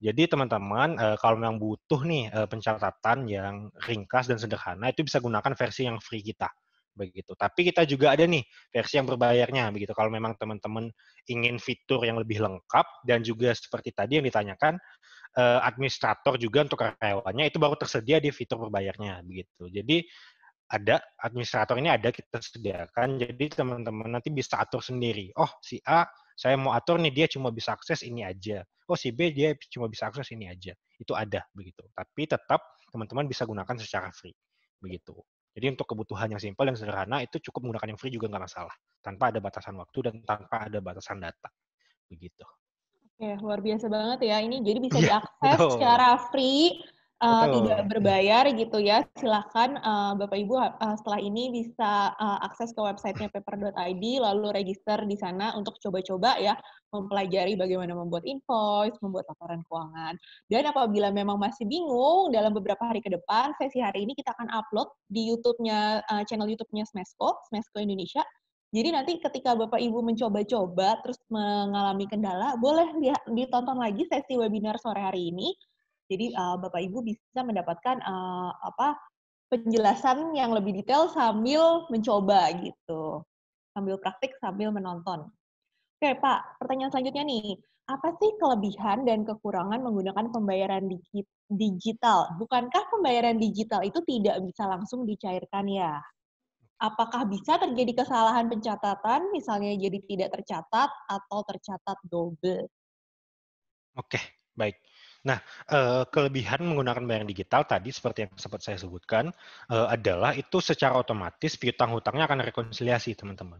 Jadi teman-teman kalau memang butuh nih pencatatan yang ringkas dan sederhana itu bisa gunakan versi yang free kita begitu. Tapi kita juga ada nih versi yang berbayarnya begitu. Kalau memang teman-teman ingin fitur yang lebih lengkap dan juga seperti tadi yang ditanyakan administrator juga untuk karyawannya itu baru tersedia di fitur berbayarnya begitu. Jadi ada administrator ini ada kita sediakan. Jadi teman-teman nanti bisa atur sendiri. Oh, si A saya mau atur nih dia cuma bisa akses ini aja. Oh, si B dia cuma bisa akses ini aja. Itu ada begitu. Tapi tetap teman-teman bisa gunakan secara free begitu. Jadi untuk kebutuhan yang simpel dan sederhana itu cukup menggunakan yang free juga nggak masalah. Tanpa ada batasan waktu dan tanpa ada batasan data. Begitu. Oke, luar biasa banget ya. Ini jadi bisa Iya, diakses betul. secara free, tidak Betul. berbayar gitu ya. Silahkan Bapak Ibu setelah ini bisa akses ke websitenya paper.id, lalu register di sana untuk coba-coba ya, mempelajari bagaimana membuat invoice, membuat laporan keuangan. Dan apabila memang masih bingung, dalam beberapa hari ke depan, sesi hari ini kita akan upload di YouTube-nya, channel YouTube-nya Smesco Indonesia. Jadi nanti ketika Bapak Ibu mencoba-coba terus mengalami kendala, boleh ditonton lagi sesi webinar sore hari ini. Jadi Bapak Ibu bisa mendapatkan penjelasan yang lebih detail sambil mencoba gitu. Sambil praktik, sambil menonton. Oke, Pak, pertanyaan selanjutnya nih. Apa sih kelebihan dan kekurangan menggunakan pembayaran digital? Bukankah pembayaran digital itu tidak bisa langsung dicairkan ya? Apakah bisa terjadi kesalahan pencatatan, misalnya jadi tidak tercatat atau tercatat double? Oke, baik. Nah, kelebihan menggunakan bayaran digital tadi seperti yang sempat saya sebutkan, adalah itu secara otomatis piutang-hutangnya akan rekonsiliasi, teman-teman.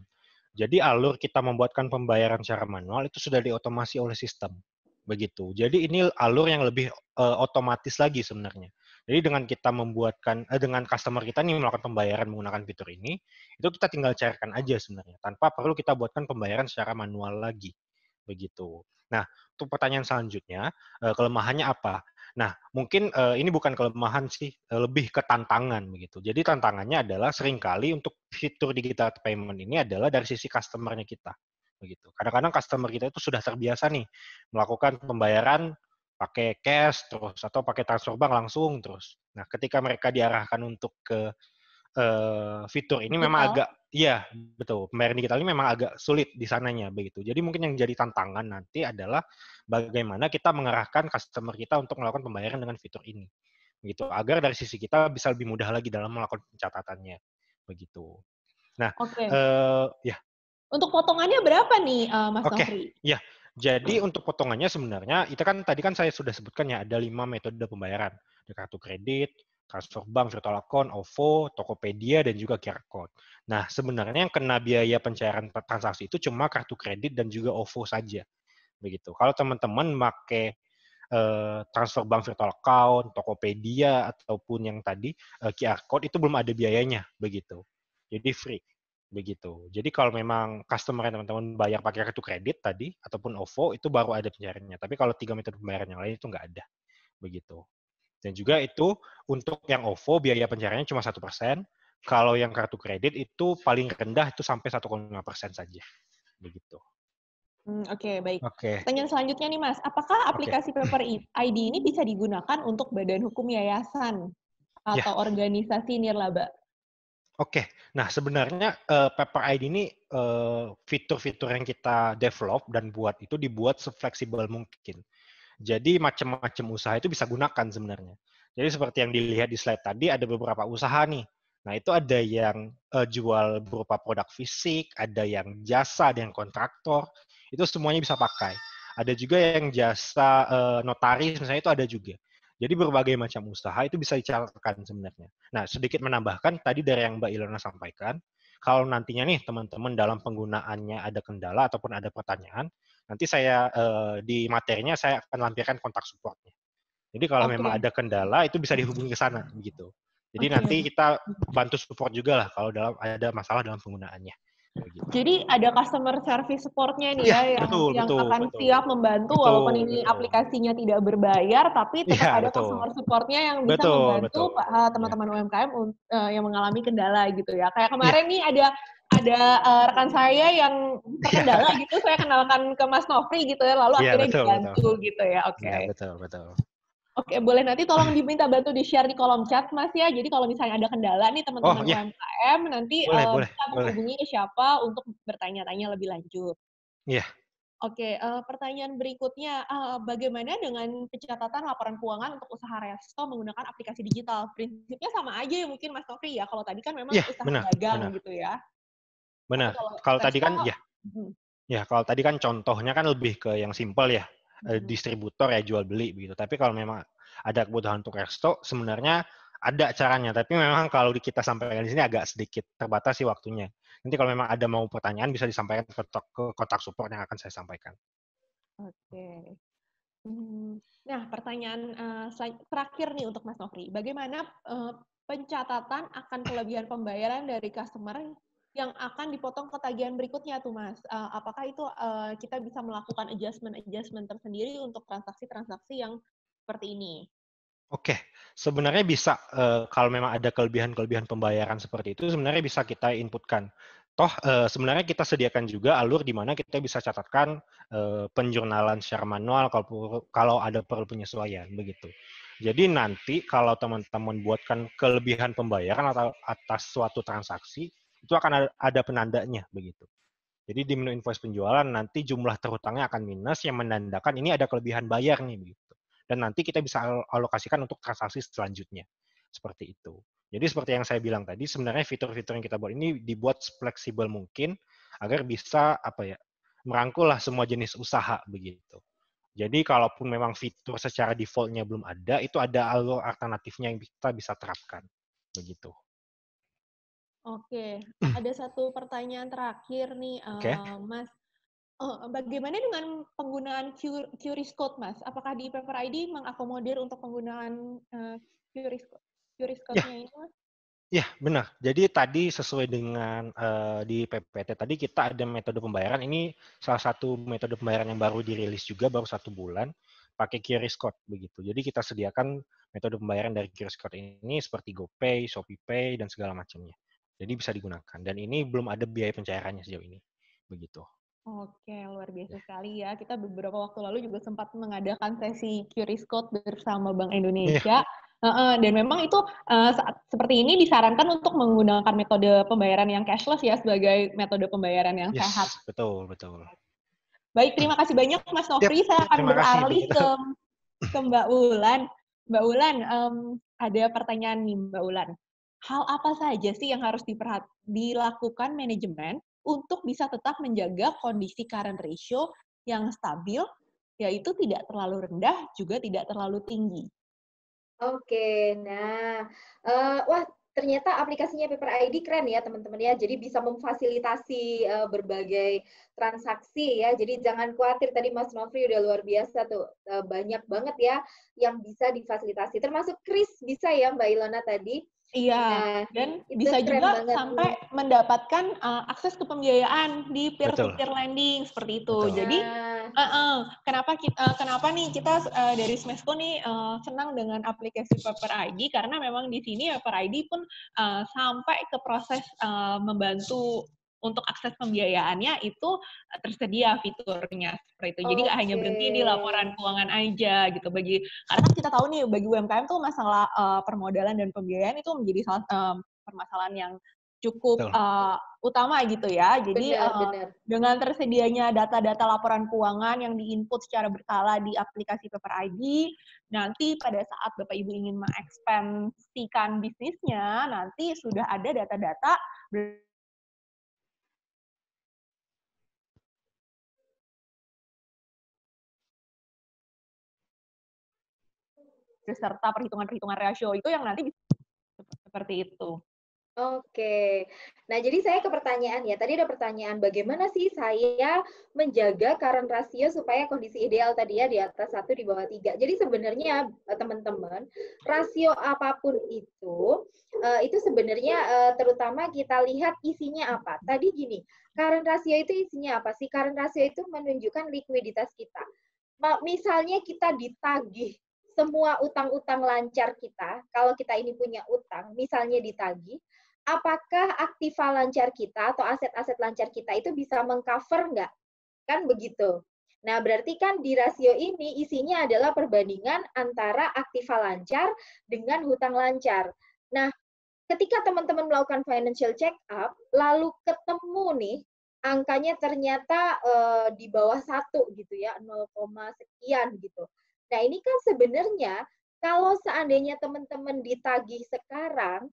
Jadi alur kita membuatkan pembayaran secara manual itu sudah diotomasi oleh sistem, begitu. Jadi ini alur yang lebih otomatis lagi sebenarnya. Jadi dengan kita dengan customer kita nih melakukan pembayaran menggunakan fitur ini, itu kita tinggal cairkan aja sebenarnya, tanpa perlu kita buatkan pembayaran secara manual lagi, begitu. Nah, untuk pertanyaan selanjutnya, kelemahannya apa? Nah, mungkin ini bukan kelemahan sih, lebih ke tantangan begitu. Jadi tantangannya adalah seringkali untuk fitur digital payment ini adalah dari sisi customer-nya kita. begitu. Kadang-kadang customer kita itu sudah terbiasa nih melakukan pembayaran pakai cash terus atau pakai transfer bank langsung terus. Nah, ketika mereka diarahkan untuk ke fitur ini memang Digital. agak iya, betul. Pembayaran digital ini memang agak sulit di sananya begitu. Jadi mungkin yang jadi tantangan nanti adalah bagaimana kita mengarahkan customer kita untuk melakukan pembayaran dengan fitur ini. Begitu. Agar dari sisi kita bisa lebih mudah lagi dalam melakukan pencatatannya. Begitu. Nah, Oke. ya, Untuk potongannya berapa nih, Mas oke. Nofri? Ya. Jadi untuk potongannya sebenarnya itu kan tadi kan saya sudah sebutkan ya ada 5 metode pembayaran. Ada kartu kredit, transfer bank, virtual account, OVO, Tokopedia, dan juga QR code. Nah, sebenarnya yang kena biaya pencairan transaksi itu cuma kartu kredit dan juga OVO saja. Begitu. Kalau teman-teman pakai transfer bank, virtual account, Tokopedia, ataupun yang tadi QR code itu belum ada biayanya. Begitu. Jadi free. Begitu. Jadi kalau memang customer teman-teman bayar pakai kartu kredit tadi, ataupun OVO, itu baru ada pencairannya. Tapi kalau 3 metode pembayaran yang lain itu nggak ada. Begitu. Dan juga itu untuk yang OVO biaya pencairannya cuma 1%. Kalau yang kartu kredit itu paling rendah itu sampai 1,5% saja. Begitu. Oke, baik. Oke, Pertanyaan selanjutnya nih, Mas. Apakah oke. aplikasi Paper ID ini bisa digunakan untuk badan hukum yayasan Ya, atau organisasi nirlaba? oke. Nah, sebenarnya Paper ID ini fitur-fitur yang kita develop dan buat itu dibuat sefleksibel mungkin. Jadi macam-macam usaha itu bisa gunakan sebenarnya. Jadi seperti yang dilihat di slide tadi ada beberapa usaha nih. Nah, itu ada yang jual berupa produk fisik, ada yang jasa, ada yang kontraktor. Itu semuanya bisa pakai. Ada juga yang jasa notaris misalnya itu ada juga. Jadi berbagai macam usaha itu bisa dicatatkan sebenarnya. Nah, sedikit menambahkan tadi dari yang Mbak Ilona sampaikan, kalau nantinya nih teman-teman dalam penggunaannya ada kendala ataupun ada pertanyaan, nanti saya di materinya saya akan lampirkan kontak supportnya. Jadi kalau memang Oke, ada kendala itu bisa dihubungi ke sana begitu. Jadi oke. nanti kita bantu support juga lah kalau dalam ada masalah dalam penggunaannya. Begitu. Jadi ada customer service support-nya nih Iya, ya, betul, yang betul, akan betul. siap membantu walaupun Betul, ini betul. aplikasinya tidak berbayar, tapi tetap Iya, ada betul. customer support-nya yang bisa Betul, betul. membantu Ya. teman-teman UMKM yang mengalami kendala gitu ya. Kayak Iya. kemarin nih ada rekan saya yang Iya. terkendala gitu, saya kenalkan ke Mas Nofri gitu ya, lalu Iya, akhirnya betul, betul. dibantu gitu ya. Iya, Oke. betul, betul. Oke, boleh nanti tolong diminta bantu di-share di kolom chat, Mas, ya. Jadi kalau misalnya ada kendala nih Oh, teman-teman iya. UMKM, nanti Boleh, boleh, bisa boleh. menghubungi ke siapa untuk bertanya-tanya lebih lanjut. Iya. Oke, pertanyaan berikutnya, bagaimana dengan pencatatan laporan keuangan untuk usaha resto menggunakan aplikasi digital? Prinsipnya sama aja ya mungkin Mas Nofri ya, kalau tadi kan memang Iya, usaha benar, dagang benar. gitu ya. Tapi Benar. kalau Kalau tadi resto kan ya, mhm, ya kalau tadi kan contohnya kan lebih ke yang simpel ya, mhm. distributor ya jual beli begitu. Tapi kalau memang ada kebutuhan untuk resto, sebenarnya ada caranya. Tapi memang kalau kita sampaikan di sini agak sedikit terbatas sih waktunya. Nanti kalau memang ada mau pertanyaan bisa disampaikan ke kontak support yang akan saya sampaikan. Oke. Nah, pertanyaan terakhir nih untuk Mas Nofri. Bagaimana pencatatan akan kelebihan pembayaran dari customer yang akan dipotong ketagihan berikutnya tuh, Mas? Apakah itu kita bisa melakukan adjustment-adjustment tersendiri untuk transaksi-transaksi yang seperti ini? Oke, sebenarnya bisa, kalau memang ada kelebihan-kelebihan pembayaran seperti itu, sebenarnya bisa kita inputkan. Toh, sebenarnya kita sediakan juga alur di mana kita bisa catatkan, penjurnalan secara manual kalau ada perlu penyesuaian, begitu. Jadi nanti kalau teman-teman buatkan kelebihan pembayaran atau atas suatu transaksi, itu akan ada penandanya, begitu. Jadi di menu invoice penjualan nanti jumlah terhutangnya akan minus yang menandakan ini ada kelebihan bayar nih begitu. Dan nanti kita bisa alokasikan untuk transaksi selanjutnya. Seperti itu. Jadi seperti yang saya bilang tadi, sebenarnya fitur-fitur yang kita buat ini dibuat fleksibel mungkin agar bisa merangkul lah semua jenis usaha begitu. Jadi kalaupun memang fitur secara default-nya belum ada, itu ada alur alternatifnya yang kita bisa terapkan. Begitu. Oke, ada satu pertanyaan terakhir nih, Oke. Mas. Bagaimana dengan penggunaan QRIS code, Mas? Apakah di Paper ID mengakomodir untuk penggunaan QRIS Ya, code-nya ini, Mas? iya, benar. Jadi tadi sesuai dengan di PPT tadi kita ada metode pembayaran. Ini salah satu metode pembayaran yang baru dirilis juga baru 1 bulan pakai QRIS code begitu. Jadi kita sediakan metode pembayaran dari QRIS code ini seperti GoPay, ShopeePay dan segala macamnya. Jadi bisa digunakan. Dan ini belum ada biaya pencairannya sejauh ini. Begitu. Oke, luar biasa sekali ya. Kita beberapa waktu lalu juga sempat mengadakan sesi QRIS Code bersama Bank Iya, Indonesia. Dan memang itu saat seperti ini disarankan untuk menggunakan metode pembayaran yang cashless ya sebagai metode pembayaran yang sehat. yes, betul, betul. Baik, terima kasih banyak Mas Siap, Nofri. Saya akan terima kasih Ibu beralih Gita. ke Mbak Ulan. Mbak Ulan, ada pertanyaan nih Mbak Ulan. Hal apa saja sih yang harus dilakukan manajemen untuk bisa tetap menjaga kondisi current ratio yang stabil, yaitu tidak terlalu rendah, juga tidak terlalu tinggi? Oke, nah, wah ternyata aplikasinya Paper ID keren ya teman-teman ya. Jadi bisa memfasilitasi berbagai transaksi ya. Jadi jangan khawatir tadi Mas Nofri udah luar biasa tuh. Banyak banget ya yang bisa difasilitasi. Termasuk Kris bisa ya Mbak Ilona tadi. Iya, Nah, dan itu bisa keren juga banget. sampai mendapatkan akses ke pembiayaan di Betul, peer-to-peer lending seperti itu. betul. Jadi, Nah, kenapa nih kita dari Smesco nih senang dengan aplikasi Paper ID karena memang di sini Paper ID pun sampai ke proses membantu untuk akses pembiayaannya itu tersedia fiturnya seperti itu. Jadi nggak hanya oke. berhenti di laporan keuangan aja gitu. Karena kan kita tahu nih bagi UMKM tuh masalah permodalan dan pembiayaan itu menjadi permasalahan yang cukup Betul. utama gitu ya. Jadi Benar-benar. dengan tersedianya data-data laporan keuangan yang diinput secara berkala di aplikasi Paper ID, nanti pada saat Bapak Ibu ingin mengekspansikan bisnisnya, nanti sudah ada data-data beserta perhitungan-perhitungan rasio itu yang nanti bisa seperti itu. Oke. Nah, jadi saya ke pertanyaan ya. Tadi ada pertanyaan, bagaimana sih saya menjaga current ratio supaya kondisi ideal tadi ya di atas 1 di bawah 3. Jadi sebenarnya teman-teman, rasio apapun itu sebenarnya terutama kita lihat isinya apa. Tadi gini, current ratio itu isinya apa sih? Current ratio itu menunjukkan likuiditas kita. Misalnya kita ditagih semua utang-utang lancar kita, kalau kita ini punya utang, misalnya ditagih, apakah aktiva lancar kita atau aset-aset lancar kita itu bisa mengcover nggak? Kan begitu. Nah, berarti kan di rasio ini isinya adalah perbandingan antara aktiva lancar dengan hutang lancar. Nah, ketika teman-teman melakukan financial check up, lalu ketemu nih, angkanya ternyata di bawah 1 gitu ya, 0, sekian gitu. Nah, ini kan sebenarnya kalau seandainya teman-teman ditagih sekarang,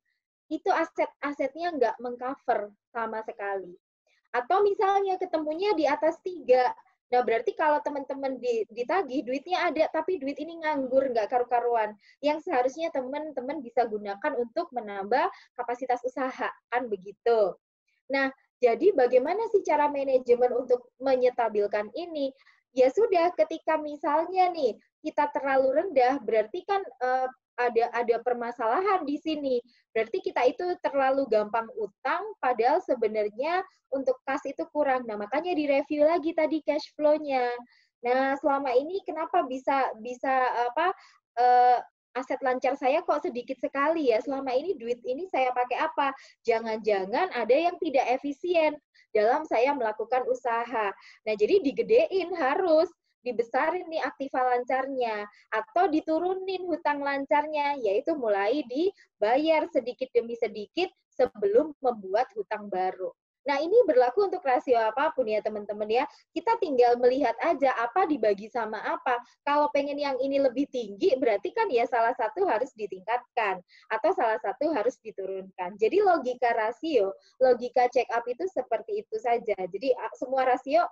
itu aset-asetnya nggak mengcover sama sekali. Atau misalnya ketemunya di atas 3. Nah, berarti kalau teman-teman ditagih, duitnya ada, tapi duit ini nganggur, nggak karu-karuan. Yang seharusnya teman-teman bisa gunakan untuk menambah kapasitas usaha, kan begitu. Nah, jadi bagaimana sih cara manajemen untuk menyetabilkan ini? Ya sudah, ketika misalnya nih, kita terlalu rendah, berarti kan ada permasalahan di sini. Berarti kita itu terlalu gampang utang, padahal sebenarnya untuk kas itu kurang. Nah, makanya direview lagi tadi cash flow-nya. Nah, selama ini kenapa bisa bisa apa aset lancar saya kok sedikit sekali ya? Selama ini duit ini saya pakai apa? Jangan-jangan ada yang tidak efisien dalam saya melakukan usaha. Nah, jadi digedein harus dibesarin nih aktiva lancarnya atau diturunin hutang lancarnya, yaitu mulai dibayar sedikit demi sedikit sebelum membuat hutang baru. Nah, ini berlaku untuk rasio apapun ya teman-teman ya. Kita tinggal melihat aja apa dibagi sama apa. Kalau pengen yang ini lebih tinggi, berarti kan ya salah satu harus ditingkatkan atau salah satu harus diturunkan. Jadi logika rasio, logika check up itu seperti itu saja. Jadi semua rasio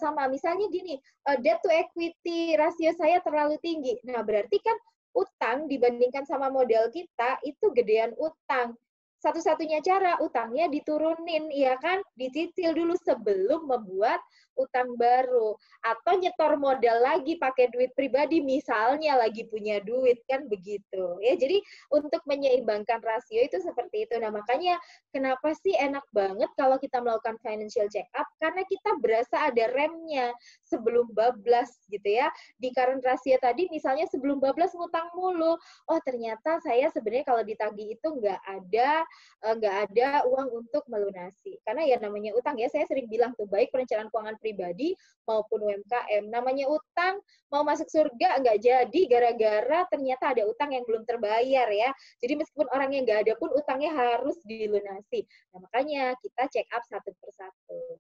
sama. Misalnya gini, debt to equity rasio saya terlalu tinggi. Nah, berarti kan utang dibandingkan sama modal kita itu gedean utang. Satu-satunya cara utangnya diturunin, ya kan? Dicicil dulu sebelum membuat utang baru. Atau nyetor modal lagi pakai duit pribadi, misalnya lagi punya duit, kan begitu. Ya, jadi untuk menyeimbangkan rasio itu seperti itu. Nah, makanya kenapa sih enak banget kalau kita melakukan financial check up? Karena kita berasa ada remnya sebelum bablas gitu ya. Di current rasio tadi misalnya sebelum bablas ngutang mulu. Oh, ternyata saya sebenarnya kalau ditagih itu nggak ada nggak ada uang untuk melunasi. Karena ya namanya utang ya, saya sering bilang tuh, baik perencanaan keuangan pribadi maupun UMKM, namanya utang mau masuk surga nggak jadi gara-gara ternyata ada utang yang belum terbayar ya. Jadi meskipun orang yang nggak ada pun utangnya harus dilunasi. Nah makanya kita check up satu persatu.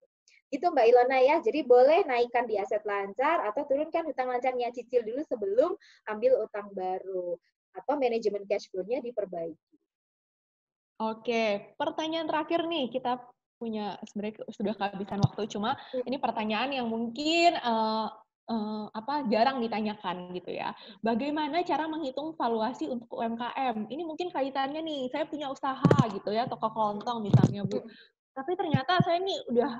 Itu Mbak Ilona ya, jadi boleh naikkan di aset lancar atau turunkan hutang lancarnya, cicil dulu sebelum ambil utang baru. Atau manajemen cash flow-nya diperbaiki. Oke, pertanyaan terakhir nih, kita punya sebenarnya sudah kehabisan waktu, cuma ini pertanyaan yang mungkin jarang ditanyakan gitu ya. Bagaimana cara menghitung valuasi untuk UMKM? Ini mungkin kaitannya nih, saya punya usaha gitu ya, toko kelontong misalnya Bu. Tapi ternyata saya nih udah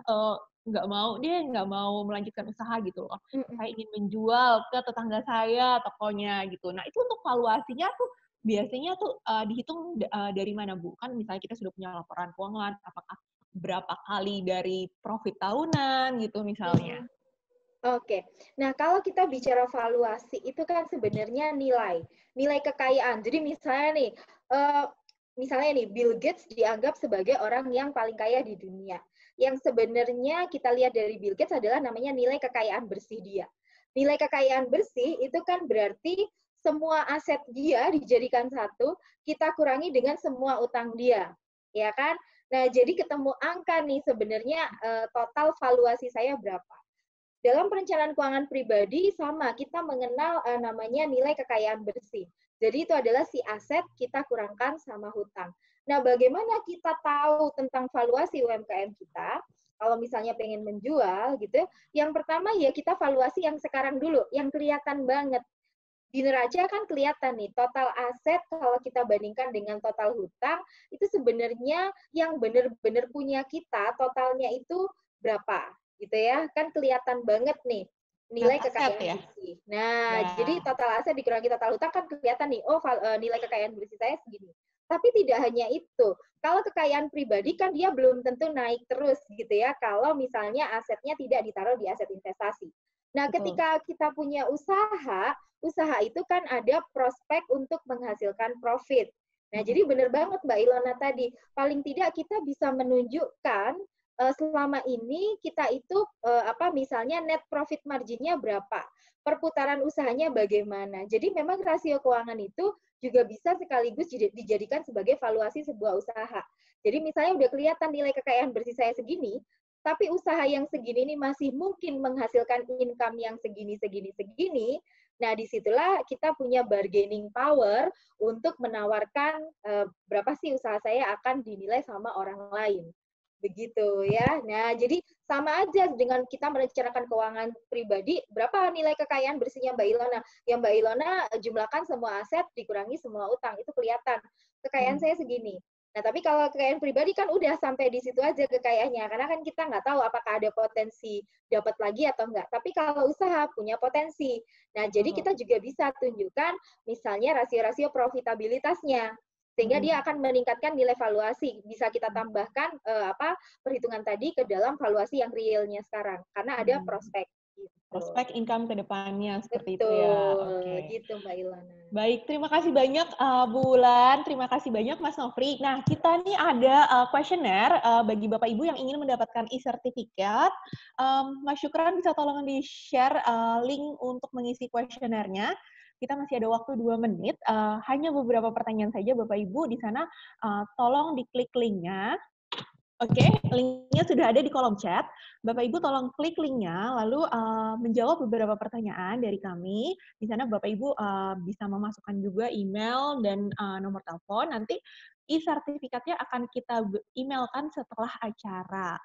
nggak mau melanjutkan usaha gitu loh. Saya ingin menjual ke tetangga saya tokonya gitu. Nah itu untuk valuasinya tuh biasanya tuh dihitung dari mana Bu? Kan misalnya kita sudah punya laporan keuangan, apakah berapa kali dari profit tahunan gitu misalnya? Oke, nah kalau kita bicara valuasi itu kan sebenarnya nilai kekayaan. Jadi misalnya nih Bill Gates dianggap sebagai orang yang paling kaya di dunia. Yang sebenarnya kita lihat dari Bill Gates adalah namanya nilai kekayaan bersih dia. Nilai kekayaan bersih itu kan berarti semua aset dia dijadikan satu, kita kurangi dengan semua utang dia, ya kan? Nah, jadi ketemu angka nih sebenarnya total valuasi saya berapa. Dalam perencanaan keuangan pribadi sama, kita mengenal namanya nilai kekayaan bersih. Jadi itu adalah si aset kita kurangkan sama hutang. Nah, bagaimana kita tahu tentang valuasi UMKM kita? Kalau misalnya pengen menjual gitu, yang pertama ya kita valuasi yang sekarang dulu, yang kelihatan banget. Di neraca kan kelihatan nih, total aset kalau kita bandingkan dengan total hutang, itu sebenarnya yang benar-benar punya kita, totalnya itu berapa gitu ya, kan kelihatan banget nih nilai kekayaan ya? bersih. Nah, jadi total aset dikurangi total hutang kan kelihatan nih, nilai kekayaan bersih saya segini. Tapi tidak hanya itu. Kalau kekayaan pribadi kan dia belum tentu naik terus gitu ya, kalau misalnya asetnya tidak ditaruh di aset investasi. Nah, ketika kita punya usaha itu kan ada prospek untuk menghasilkan profit. Nah, jadi benar banget Mbak Ilona tadi, paling tidak kita bisa menunjukkan selama ini kita itu misalnya net profit marginnya berapa, perputaran usahanya bagaimana. Jadi memang rasio keuangan itu juga bisa sekaligus dijadikan sebagai valuasi sebuah usaha. Jadi misalnya udah kelihatan nilai kekayaan bersih saya segini, tapi usaha yang segini ini masih mungkin menghasilkan income yang segini. Nah, disitulah kita punya bargaining power untuk menawarkan berapa sih usaha saya akan dinilai sama orang lain. Begitu ya. Nah, jadi sama aja dengan kita merencanakan keuangan pribadi, berapa nilai kekayaan bersihnya Mbak Ilona? Yang Mbak Ilona jumlahkan semua aset dikurangi semua utang, itu kelihatan. Kekayaan saya segini. Nah, tapi kalau kekayaan pribadi kan udah sampai di situ aja kekayaannya, karena kan kita nggak tahu apakah ada potensi dapat lagi atau enggak. Tapi kalau usaha punya potensi. Nah, jadi kita juga bisa tunjukkan misalnya rasio-rasio profitabilitasnya, sehingga dia akan meningkatkan nilai valuasi. Bisa kita tambahkan perhitungan tadi ke dalam valuasi yang realnya sekarang, karena ada prospek. Gitu. Prospek income ke depannya seperti itu ya. Betul, gitu Mbak Ilona. Baik, terima kasih banyak Bu Wulan, terima kasih banyak Mas Nofri. Nah, kita nih ada kuesioner bagi Bapak Ibu yang ingin mendapatkan e-sertifikat. Mas Syukran bisa tolong di-share link untuk mengisi kuesionernya. Kita masih ada waktu 2 menit, hanya beberapa pertanyaan saja Bapak Ibu. Di sana tolong diklik linknya. Oke, linknya sudah ada di kolom chat. Bapak Ibu tolong klik linknya, lalu menjawab beberapa pertanyaan dari kami. Di sana Bapak Ibu bisa memasukkan juga email dan nomor telepon. Nanti e-sertifikatnya akan kita emailkan setelah acara.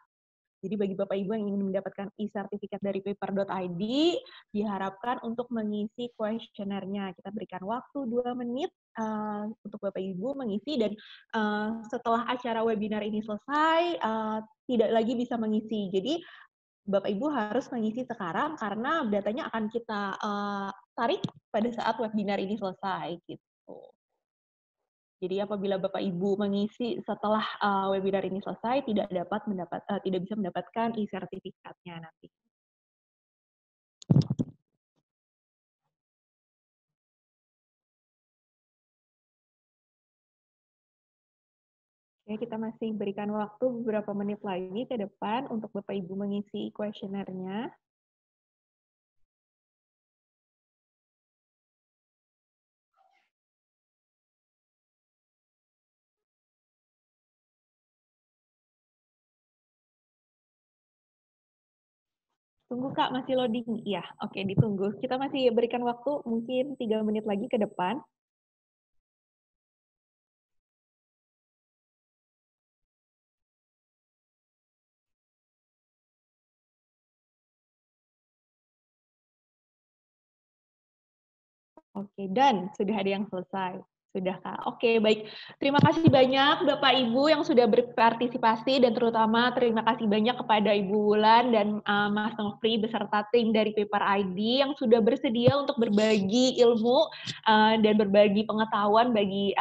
Jadi bagi Bapak Ibu yang ingin mendapatkan e-sertifikat dari paper.id, diharapkan untuk mengisi kuesionernya. Kita berikan waktu 2 menit untuk Bapak Ibu mengisi, dan setelah acara webinar ini selesai, tidak lagi bisa mengisi. Jadi Bapak Ibu harus mengisi sekarang karena datanya akan kita tarik pada saat webinar ini selesai. Gitu. Jadi apabila Bapak Ibu mengisi setelah webinar ini selesai, tidak bisa mendapatkan e-sertifikatnya nanti. Ya, kita masih berikan waktu beberapa menit lagi ke depan untuk Bapak Ibu mengisi kuesionernya. Tunggu Kak, masih loading. Iya, oke, ditunggu. Kita masih berikan waktu mungkin 3 menit lagi ke depan. Oke, dan sudah ada yang selesai. Sudah, Kak. Oke, baik. Terima kasih banyak Bapak Ibu yang sudah berpartisipasi dan terutama terima kasih banyak kepada Ibu Wulan dan Mas Nofri beserta tim dari Paper ID yang sudah bersedia untuk berbagi ilmu dan berbagi pengetahuan bagi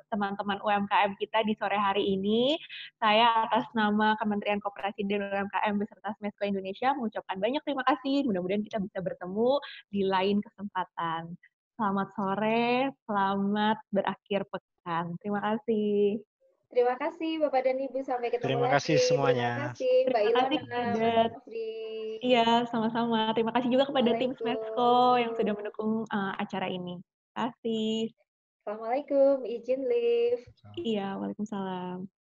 teman-teman UMKM kita di sore hari ini. Saya atas nama Kementerian Koperasi dan UMKM beserta Smesco Indonesia mengucapkan banyak terima kasih. Mudah-mudahan kita bisa bertemu di lain kesempatan. Selamat sore, selamat berakhir pekan. Terima kasih. Terima kasih Bapak dan Ibu, sampai ketemu Terima kasih lagi. Terima semuanya. kasih Mbak Terima kasih Ilona, kepada, Mas Nofri. iya, sama-sama. Terima kasih juga kepada tim Smesco yang sudah Assalamualaikum. mendukung acara ini. Terima kasih. Assalamualaikum, izin live. Iya, waalaikumsalam.